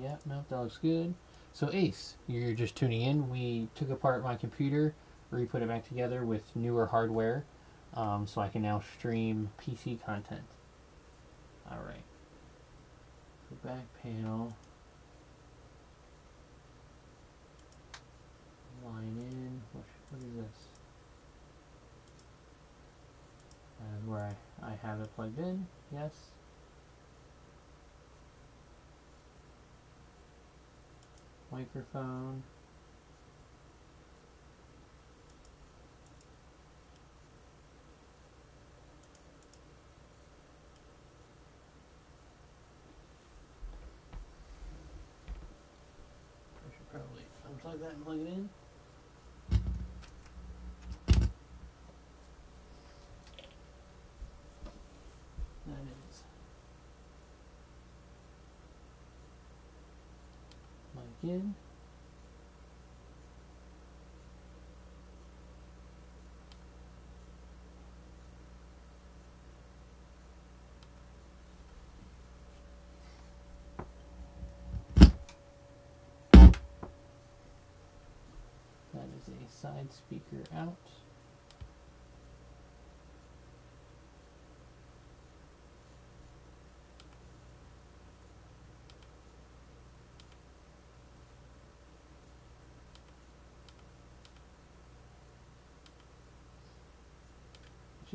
A: Yep, no, that looks good. So Ace, you're just tuning in. We took apart my computer, re-put it back together with newer hardware, so I can now stream PC content. All right. So back panel. Line in. What is this? Where I have it plugged in. Yes. Microphone. I should probably unplug that and plug it in. That is mic in. That is a side speaker out.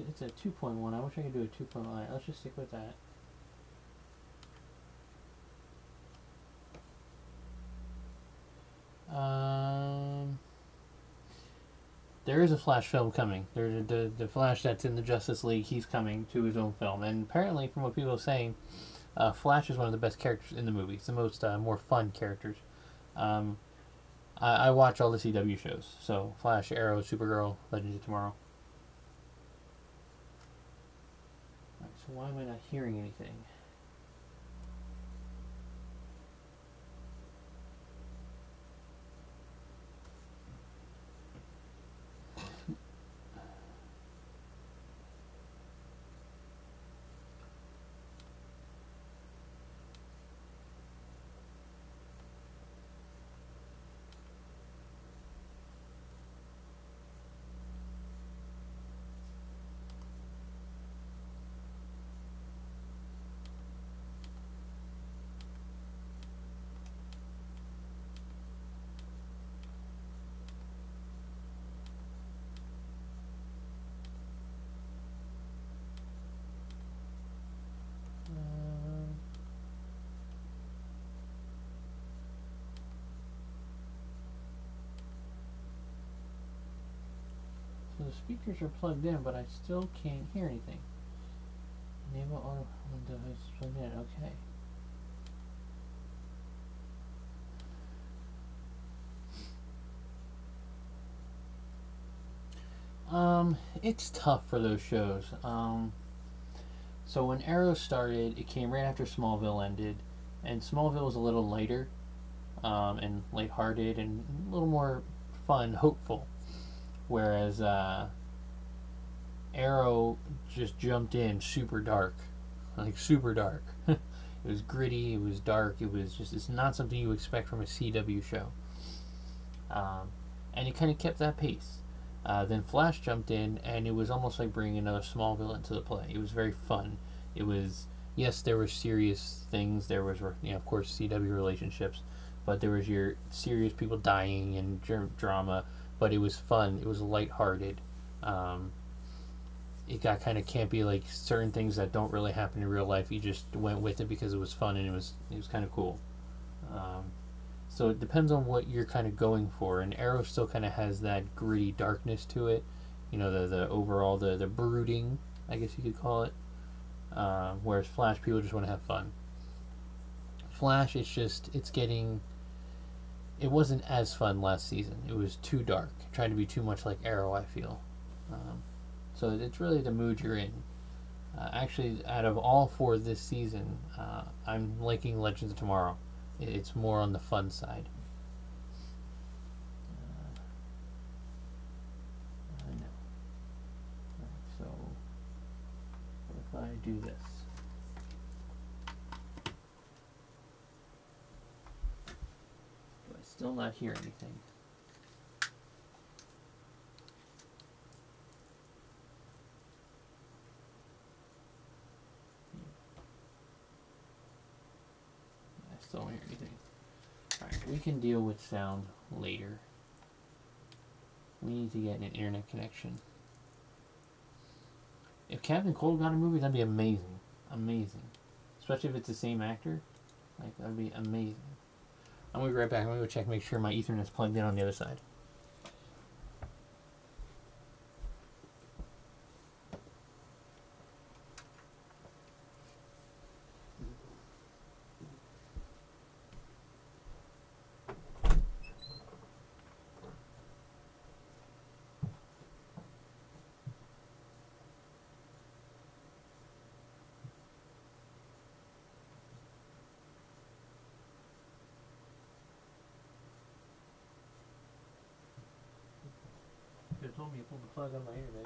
A: It's a 2.1. I wish I could do a 2.1. Let's just stick with that. There is a Flash film coming. There's the Flash that's in the Justice League. He's coming to his own film, and apparently, from what people are saying, Flash is one of the best characters in the movie. It's the most more fun characters. I watch all the CW shows, so Flash, Arrow, Supergirl, Legends of Tomorrow. Alright, so why am I not hearing anything? So the speakers are plugged in, but I still can't hear anything. Enable auto device plugged in. Okay. It's tough for those shows. So when Arrow started, it came right after Smallville ended, and Smallville was a little lighter, and lighthearted, and a little more fun, hopeful. Whereas Arrow just jumped in super dark, like super dark. It was gritty, it was dark, it was just, it's not something you expect from a CW show. And it kind of kept that pace. Then Flash jumped in, and it was almost like bringing another Smallville into the play. It was very fun. It was, yes, there were serious things. There was, you know, of course, CW relationships, but there was your serious people dying and drama. But it was fun. It was lighthearted. It got kind of campy, like certain things that don't really happen in real life. You just went with it because it was fun and it was kind of cool. So it depends on what you're kind of going for. And Arrow still kind of has that gritty darkness to it. You know, the overall, the brooding, I guess you could call it. Whereas Flash, people just want to have fun. Flash, it's getting... It wasn't as fun last season. It was too dark. Trying to be too much like Arrow, I feel. So it's really the mood you're in. Actually, out of all four this season, I'm liking Legends of Tomorrow. It's more on the fun side. I know. I do this? Do I still not hear anything? I still don't hear anything. Alright, we can deal with sound later. We need to get an internet connection. If Captain Cold got a movie, that'd be amazing. Amazing. Especially if it's the same actor. Like, that'd be amazing. I'm gonna be right back. I'm gonna go check, make sure my Ethernet's plugged in on the other side. You could have told me you pulled the plug on my internet.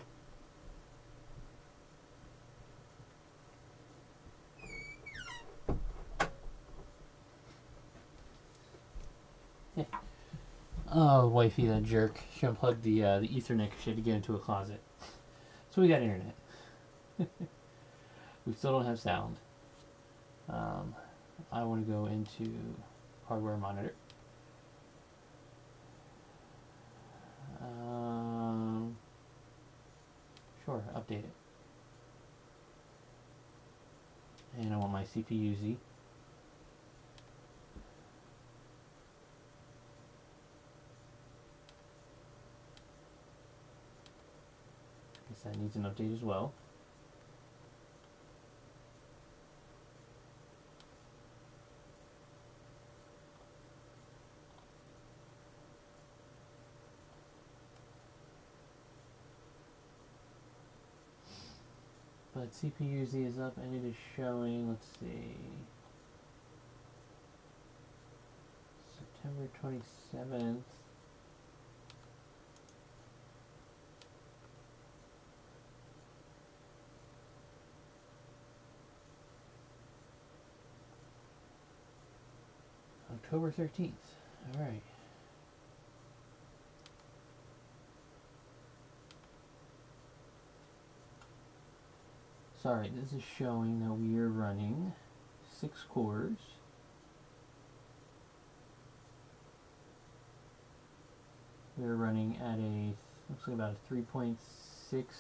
A: Oh, wifey, that jerk. She unplugged the Ethernet because she had to get into a closet. So we got internet. We still don't have sound. I want to go into hardware monitor. Sure, update it. And I want my CPU Z. Guess that needs an update as well. But CPU Z is up and it is showing, let's see, September 27th. October 13th. All right. Sorry, this is showing that we are running 6 cores. We're running at a, looks like about a 3.6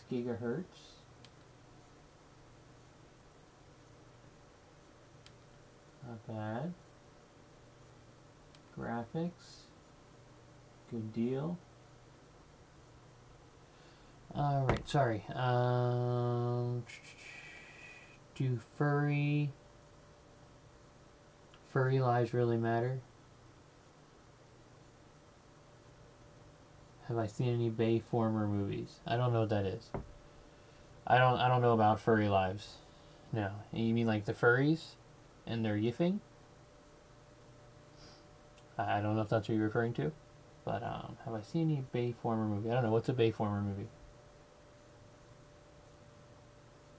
A: gigahertz. Not bad. Graphics, good deal. Alright, sorry. Do furry lives really matter? Have I seen any Bayformer movies? I don't know what that is. I don't know about furry lives. No. You mean like the furries and their yiffing? I don't know if that's what you're referring to. But have I seen any Bayformer movie? I don't know. What's a Bayformer movie?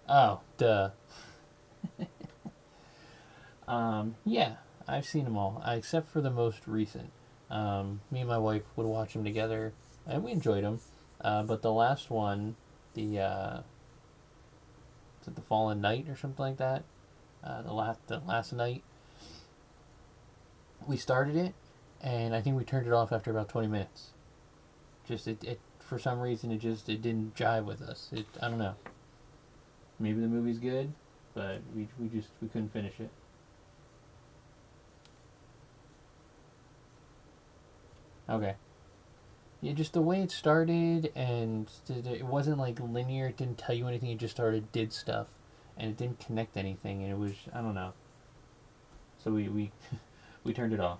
A: Oh, duh. Yeah, I've seen them all, except for the most recent. Me and my wife would watch them together, and we enjoyed them. But the last one, is it the Fallen Knight or something like that? The last night, we started it, and I think we turned it off after about 20 minutes. Just it for some reason it didn't jive with us. I don't know. Maybe the movie's good, but we couldn't finish it. Okay. Yeah, just the way it started, and it wasn't like linear. It didn't tell you anything. It just did stuff, and it didn't connect anything. And it was, I don't know. So we turned it off.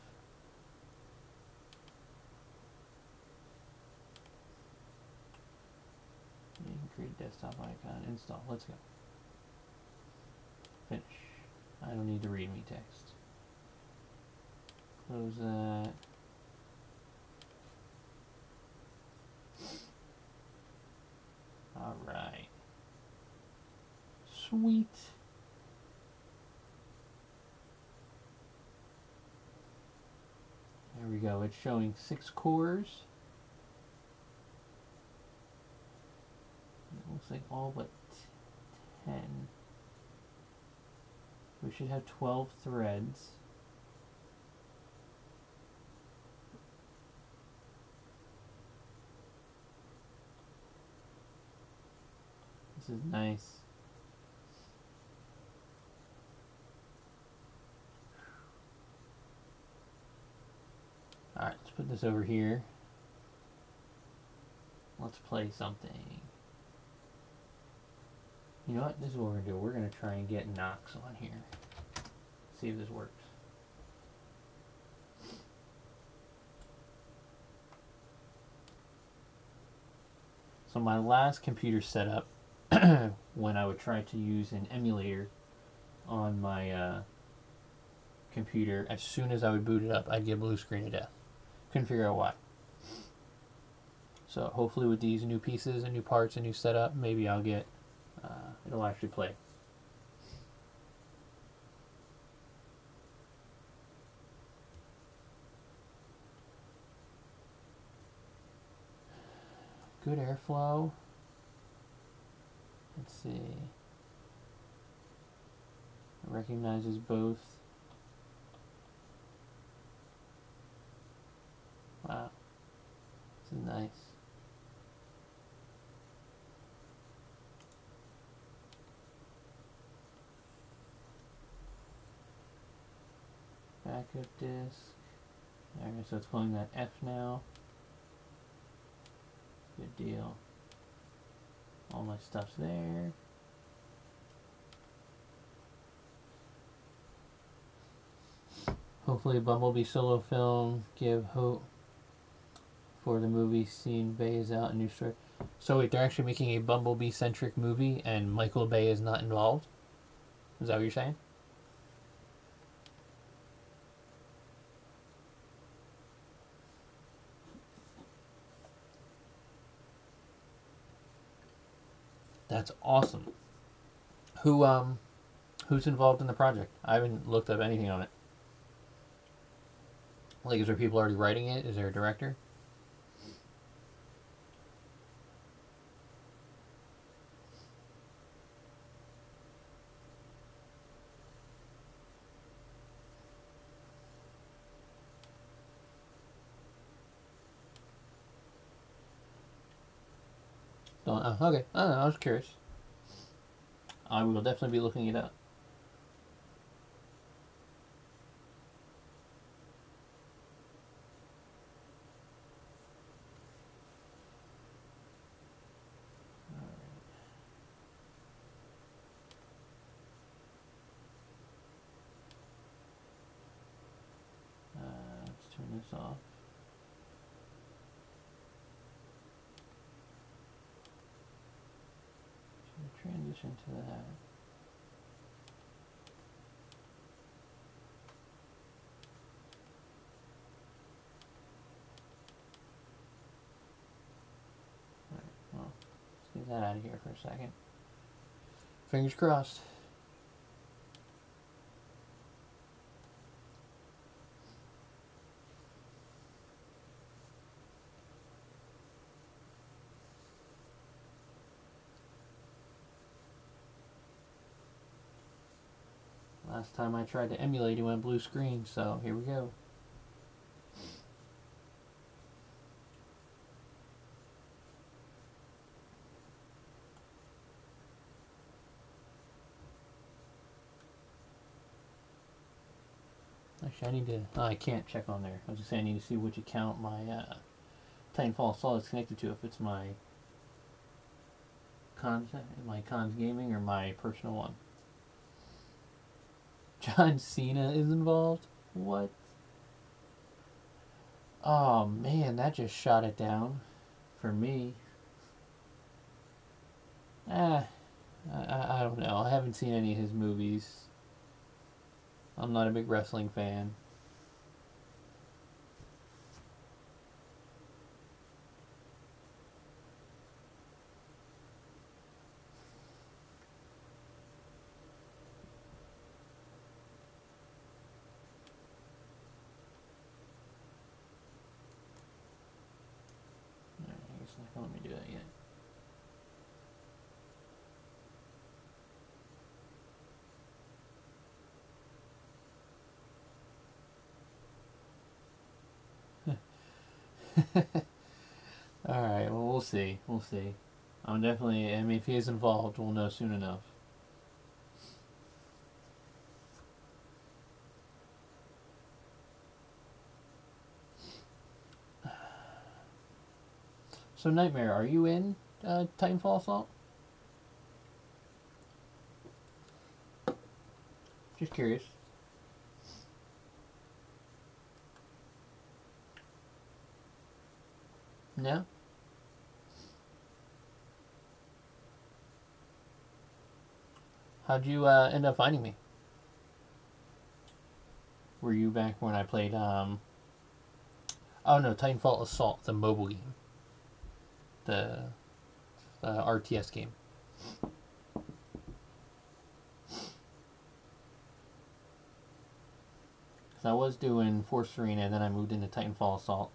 A: Create a desktop icon. Install. Let's go. Finish. I don't need to read me text. Close that. Alright. Sweet. There we go. It's showing 6 cores. It looks like all but 10. We should have 12 threads. This is nice. Alright, let's put this over here. Let's play something. You know what? This is what we're going to do. We're going to try and get Knox on here. See if this works. So my last computer setup, when I would try to use an emulator on my computer, as soon as I would boot it up, I'd get blue screen of death. Couldn't figure out why. So hopefully with these new pieces and new parts and new setup, maybe I'll get, it'll actually play. Good airflow. Let's see. It recognizes both. Wow. This is nice. Backup disk. Alright, so it's calling that F now. Good deal. All my stuff's there. Hopefully Bumblebee solo film give hope for the movie scene. Bay is out and new story. So wait, they're actually making a Bumblebee centric movie and Michael Bay is not involved? Is that what you're saying? That's awesome. Who's involved in the project? I haven't looked up anything on it. Like, is there people already writing it? Is there a director? Okay. I was curious. I will definitely be looking it up. Let's turn this off. Transition to that. Alright, well, let's get that out of here for a second. Fingers crossed. Last time I tried to emulate, it went blue screen, so here we go. Actually, I need to, I can't check on there. I was just saying I need to see which account my Titanfall Assault is connected to, if it's my Kahns Gaming or my personal one. John Cena is involved? What? Oh man, that just shot it down for me. I don't know. I haven't seen any of his movies. I'm not a big wrestling fan. Alright, well, we'll see. We'll see. I'm definitely, I mean, if he is involved, we'll know soon enough. So, Nightmare, are you in Titanfall Assault? Just curious. No? How'd you end up finding me? Were you back when I played, oh no, Titanfall Assault, the mobile game. The RTS game. So I was doing Force Arena, and then I moved into Titanfall Assault.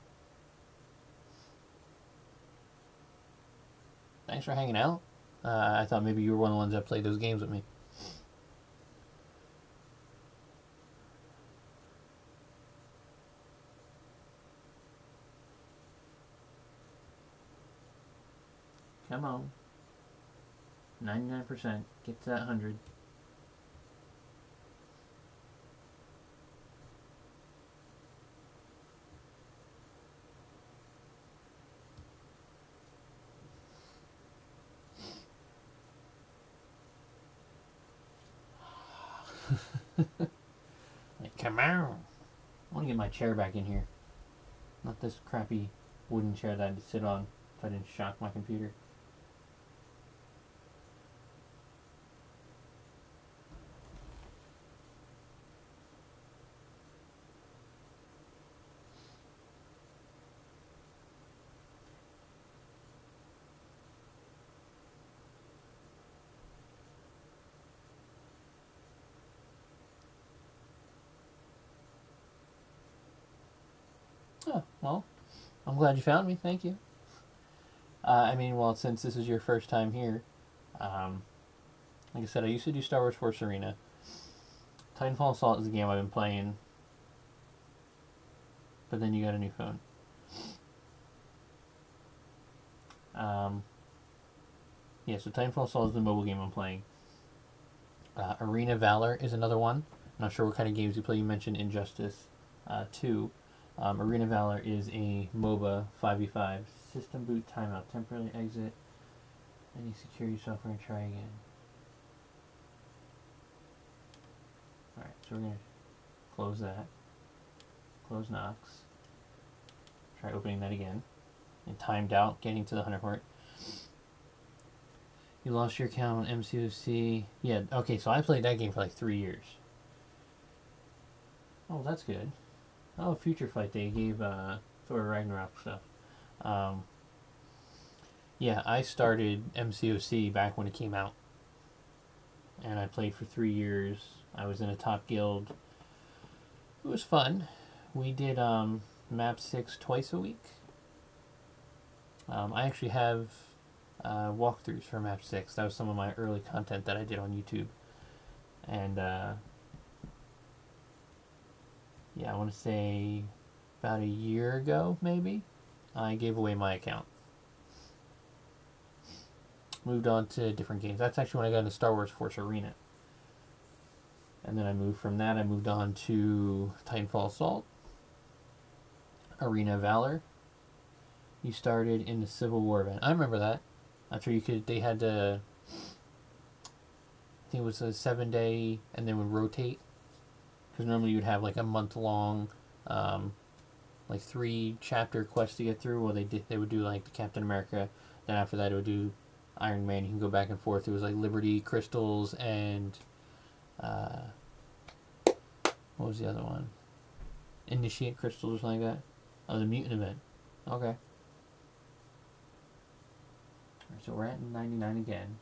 A: Thanks for hanging out. I thought maybe you were one of the ones that played those games with me. Come on. 99%. Get to that 100. Like, come on. I want to get my chair back in here. Not this crappy wooden chair that I had to sit on so I didn't shock my computer. Oh, well, I'm glad you found me. Thank you. I mean, well, since this is your first time here, like I said, I used to do Star Wars Force Arena. Titanfall Assault is a game I've been playing, but then you got a new phone. Yeah, so Titanfall Assault is the mobile game I'm playing. Arena Valor is another one. I'm not sure what kind of games you play. You mentioned Injustice 2. Arena Valor is a MOBA 5v5. System boot timeout. Temporarily exit any security software and try again. Alright, so we're going to close that. Close Nox. Try opening that again. And timed out, getting to the 100 part. You lost your account on MCOC. Yeah, okay, so I played that game for like 3 years. Oh, that's good. Oh, Future Fight, they gave Thor Ragnarok stuff. Yeah, I started MCOC back when it came out. And I played for 3 years. I was in a top guild. It was fun. We did map 6 twice a week. I actually have walkthroughs for map 6. That was some of my early content that I did on YouTube. And yeah, I want to say about a year ago, maybe, I gave away my account. Moved on to different games. That's actually when I got into Star Wars Force Arena. And then I moved from that, I moved on to Titanfall Assault, Arena Valor. You started in the Civil War event. I remember that. That's where you could, they had to, I think it was a 7-day, and they would rotate. Because normally you would have like a month-long, like 3-chapter quest to get through. Well, they would do like the Captain America. Then after that, it would do Iron Man. You can go back and forth. It was like Liberty Crystals and what was the other one? Initiate Crystals or something like that. Oh, the Mutant event. Okay. Alright, so we're at 99 again.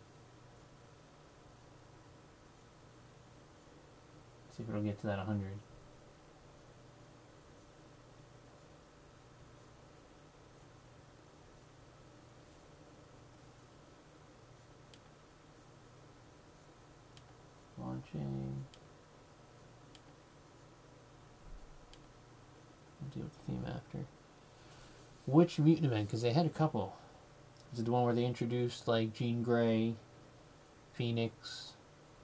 A: See if it'll get to that 100. Launching. I'll deal with the theme after. Which mutant event? Because they had a couple. Is it the one where they introduced like Jean Grey, Phoenix,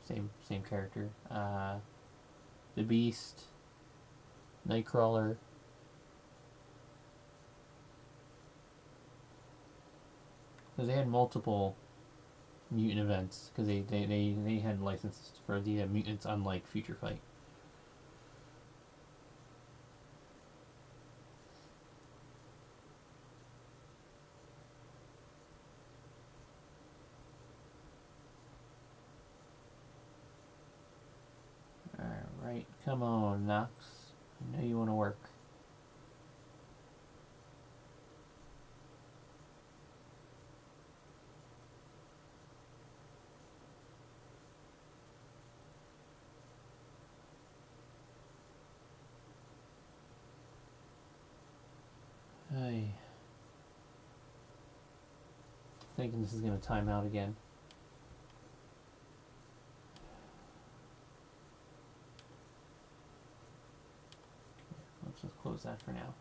A: same character, the Beast, Nightcrawler? Because they had multiple mutant events. Because they had licenses for the mutants, unlike Future Fight. Alright, come on, Nox. I know you want to work. Hey. Thinking this is going to time out again. Let's just close that for now.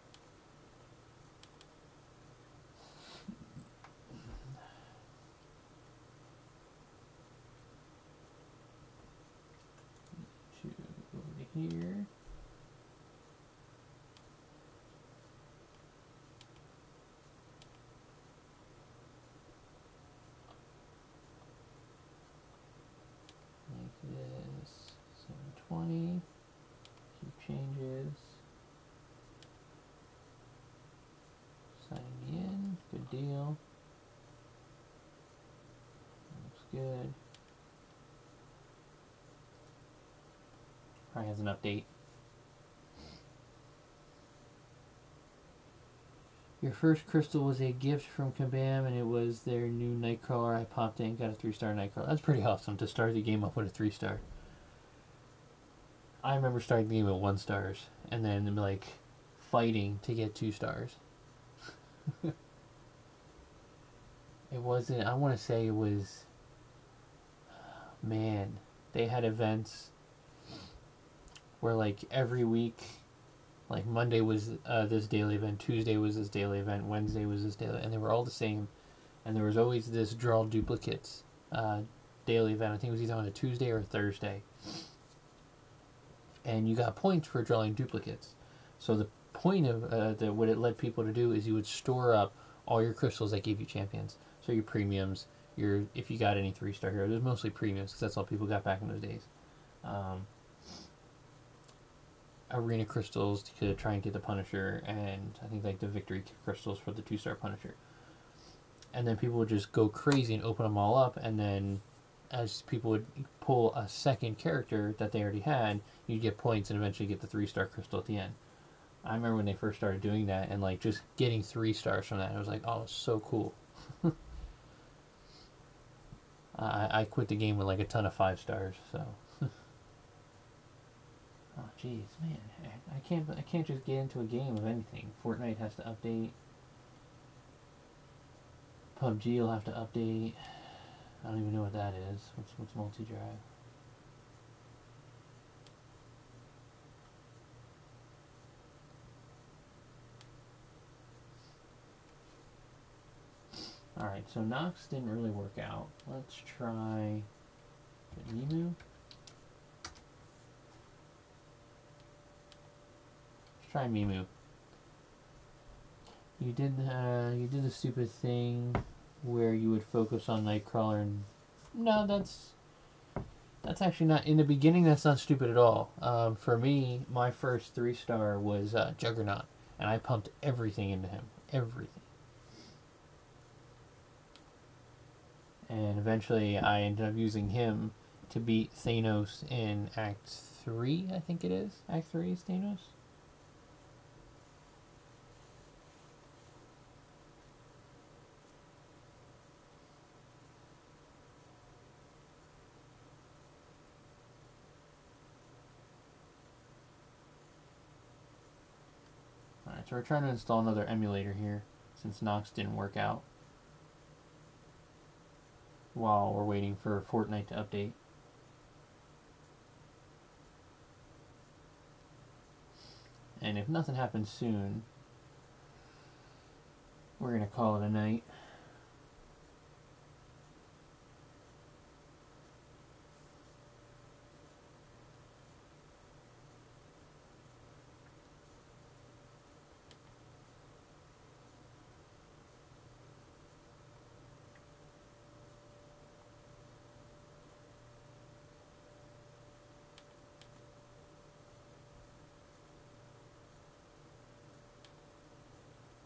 A: Over to here. Make this 720. Keep changes. Sign me in. Good deal. Looks good. Probably has an update. Your first crystal was a gift from Kabam, and it was their new Nightcrawler. I popped in, got a 3-star Nightcrawler. That's pretty awesome to start the game off with a 3-star. I remember starting the game with 1 stars, and then like fighting to get 2 stars. It wasn't. I want to say it was. Man, they had events where like every week. Like Monday was this daily event, Tuesday was this daily event, Wednesday was this daily, and they were all the same. And there was always this draw duplicates daily event. I think it was either on a Tuesday or a Thursday. And you got points for drawing duplicates. So the point of what it led people to do is you would store up all your crystals that gave you champions. So your premiums, if you got any 3-star heroes, it was mostly premiums because that's all people got back in those days. Arena crystals to try and get the Punisher, and I think like the victory crystals for the 2-star Punisher. And then people would just go crazy and open them all up, and then as people would pull a second character that they already had, you'd get points and eventually get the 3-star crystal at the end. I remember when they first started doing that, and like just getting 3 stars from that, I was like, oh, it's so cool. I quit the game with like a ton of 5 stars, so. Oh jeez, man, I can't just get into a game of anything. Fortnite has to update. PUBG will have to update. I don't even know what that is. What's multi-drive? Alright, so Nox didn't really work out. Let's try Emu. Try Mimu. You did the stupid thing where you would focus on Nightcrawler, and no, that's actually not, in the beginning that's not stupid at all. For me, my first 3-star was Juggernaut, and I pumped everything into him, everything. And eventually I ended up using him to beat Thanos in Act 3, I think it is. Act 3 is Thanos. Alright, so we're trying to install another emulator here, since Nox didn't work out, while we're waiting for Fortnite to update. And if nothing happens soon, we're going to call it a night.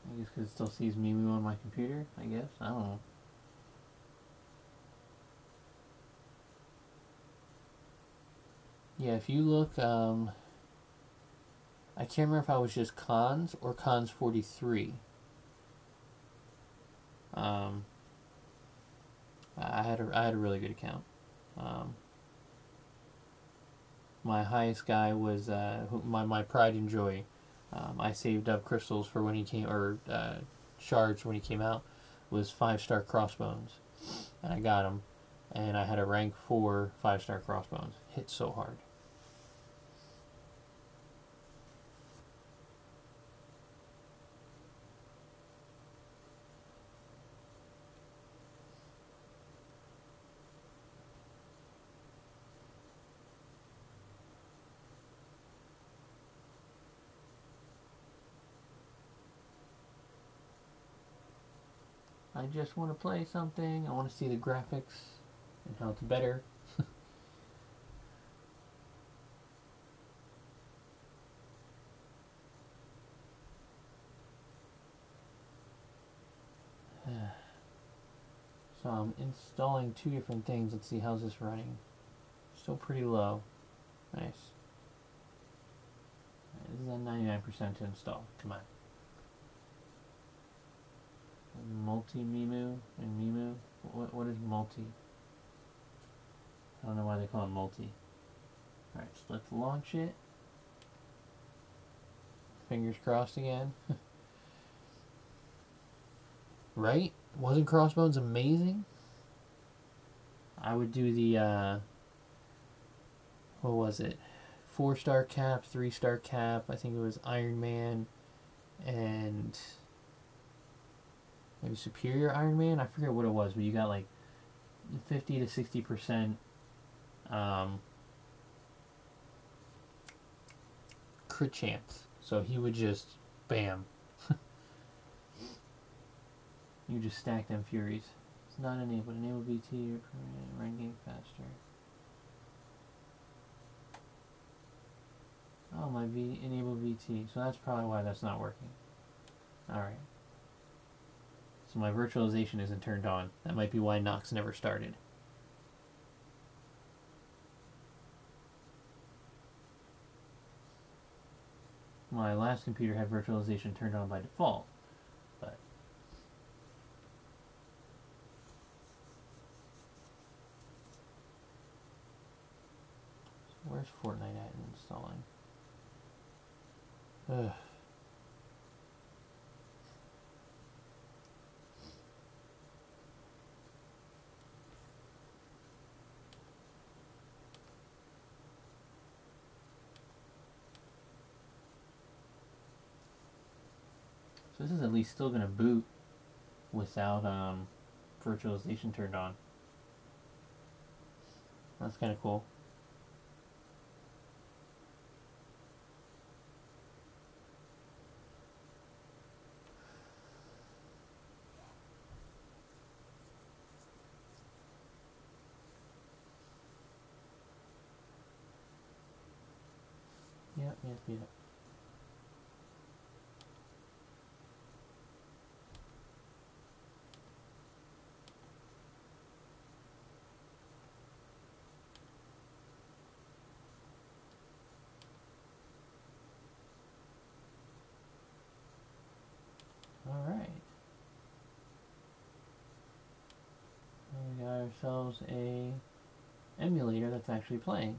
A: I guess because it still sees Mimu on my computer, I guess. I don't know. Yeah, if you look, I can't remember if I was just Kahns or Kahns 43. I had a really good account. My highest guy was my pride and joy. I saved up crystals for when he came, or shards when he came out. Was 5-star crossbones, and I got him, and I had a rank 4 5-star crossbones. Hit so hard. I just want to play something. I want to see the graphics and how it's better. So I'm installing 2 different things. Let's see, how's this running? Still pretty low. Nice. This is at 99% to install. Come on. Multi-Mimu and Mimu. What is multi? I don't know why they call it multi. Alright, so let's launch it. Fingers crossed again. Right? Wasn't Crossbones amazing? I would do the, what was it? 4-star cap, 3-star cap. I think it was Iron Man and maybe Superior Iron Man. I forget what it was, but you got like 50 to 60% crit chance. So he would just bam. You just stack them Furies. It's not enabled. Enable VT or run game faster. Oh, my enable VT. So that's probably why that's not working. Alright. So my virtualization isn't turned on. That might be why Nox never started. My last computer had virtualization turned on by default. But where's Fortnite at installing? Ugh. So this is at least still going to boot without virtualization turned on. That's kind of cool. Yep. Alright. We got ourselves a emulator that's actually playing.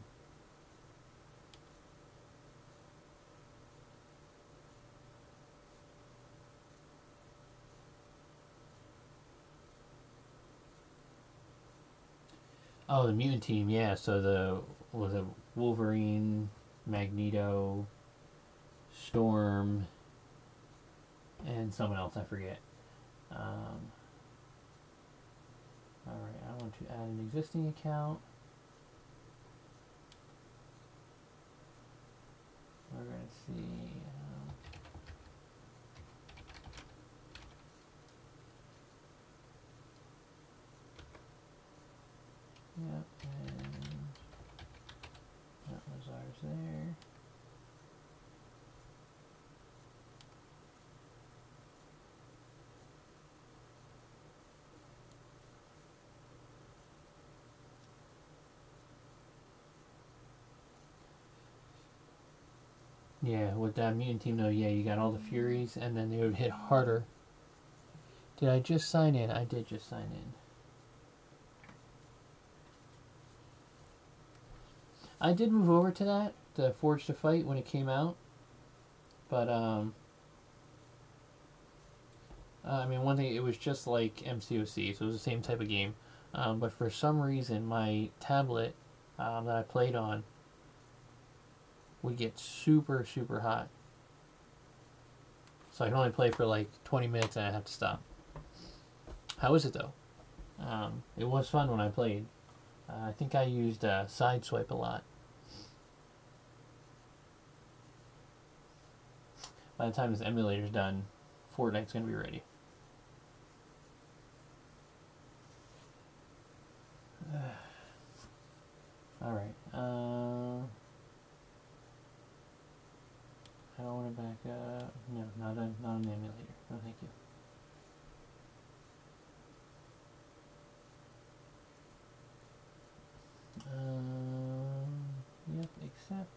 A: Oh, the mutant team, yeah. So was it Wolverine, Magneto, Storm, and someone else, I forget. Alright, I want to add an existing account. We're going to see... yep, and that was ours there. Yeah, with that mutant team though, yeah, you got all the Furies, and then they would hit harder. Did I just sign in? I did just sign in. I did move over to that, the Forge to Fight, when it came out. But, I mean, one thing, it was just like MCOC, so it was the same type of game. But for some reason, my tablet that I played on would get super, super hot. So I can only play for like 20 minutes and I have to stop. How is it though? It was fun when I played. I think I used Sideswipe a lot. By the time this emulator's done, Fortnite's gonna be ready. Alright, I don't want to back up. No, not on the emulator. No, thank you. Yep, accept.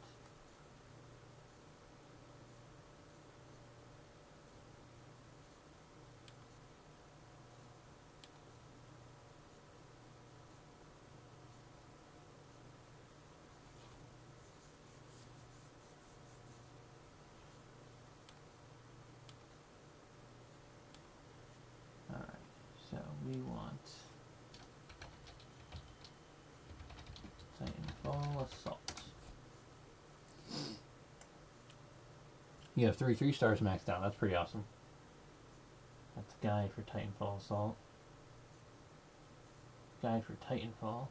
A: So we want Titanfall Assault. You have 3 stars maxed out. That's pretty awesome. That's guide for Titanfall Assault. Guide for Titanfall.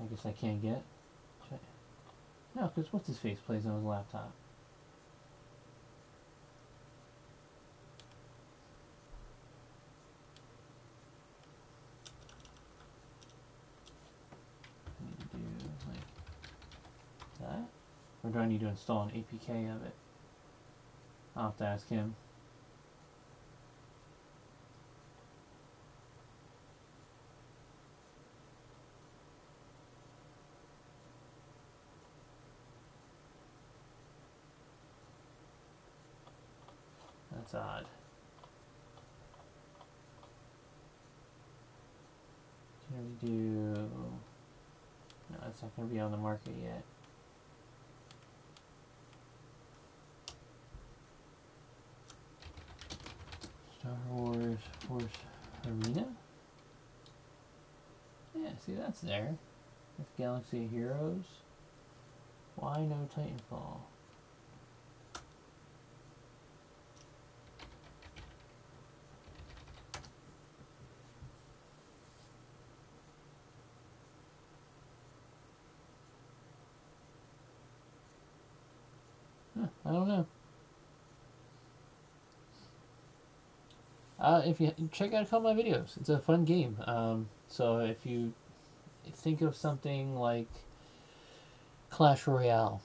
A: I guess I can't get. No, because what's his face plays on his laptop. I need to do like that, or do I need to install an APK of it? I'll have to ask him. That's odd. Can we do... No, it's not going to be on the market yet. Star Wars Force Arena? Yeah, see, that's there. That's Galaxy of Heroes. Why no Titanfall? I don't know. If you check out a couple of my videos, it's a fun game. So if you think of something like Clash Royale,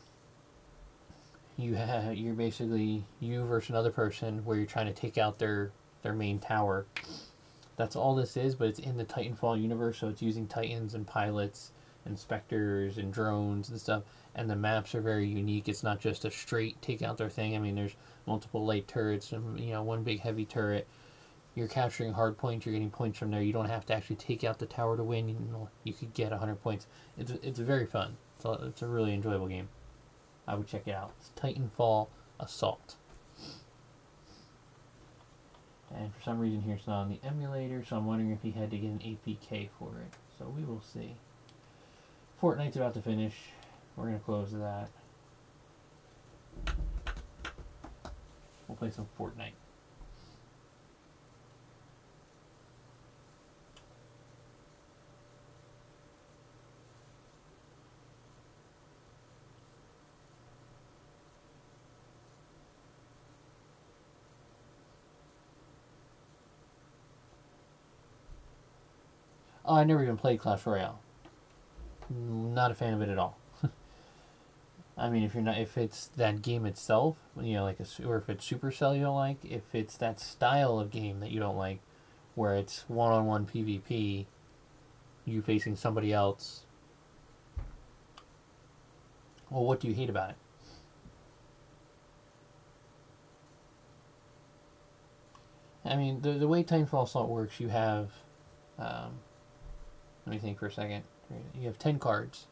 A: you're basically you versus another person where you're trying to take out their main tower. That's all this is, but it's in the Titanfall universe, so it's using Titans and pilots and specters and drones and stuff, and the maps are very unique. It's not just a straight take out their thing. I mean, there's multiple light turrets and, you know, one big heavy turret. You're capturing hard points, you're getting points from there. You don't have to actually take out the tower to win. You could get 100 points. It's very fun. It's a really enjoyable game. I would check it out. It's Titanfall Assault. And for some reason here it's not on the emulator, so I'm wondering if he had to get an APK for it. So we will see. Fortnite's about to finish. We're going to close that. We'll play some Fortnite. Oh, I never even played Clash Royale. Not a fan of it at all. I mean, if it's that game itself, you know, or if it's Supercell you don't like, if it's that style of game that you don't like, where it's one-on-one PvP, you facing somebody else, well, what do you hate about it? I mean, the way Titanfall Assault works, you have, let me think for a second. You have 10 cards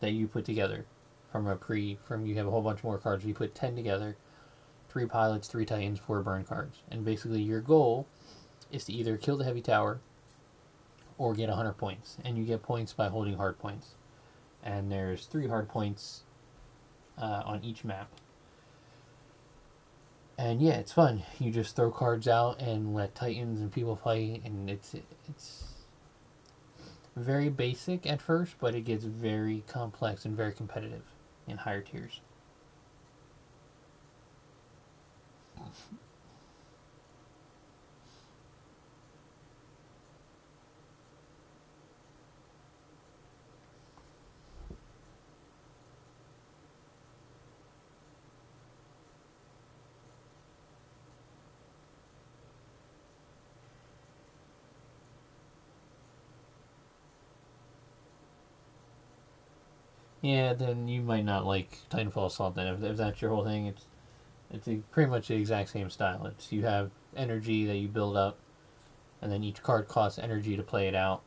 A: that you put together you have a whole bunch more cards. You put 10 together, 3 pilots, 3 titans, 4 burn cards. And basically your goal is to either kill the heavy tower or get 100 points. And you get points by holding hard points. And there's 3 hard points on each map. And yeah, it's fun. You just throw cards out and let titans and people fight, and it's very basic at first, but it gets very complex and very competitive in higher tiers. Yeah, then you might not like Titanfall Assault. Then, if that's your whole thing, it's pretty much the exact same style. You have energy that you build up, and then each card costs energy to play it out.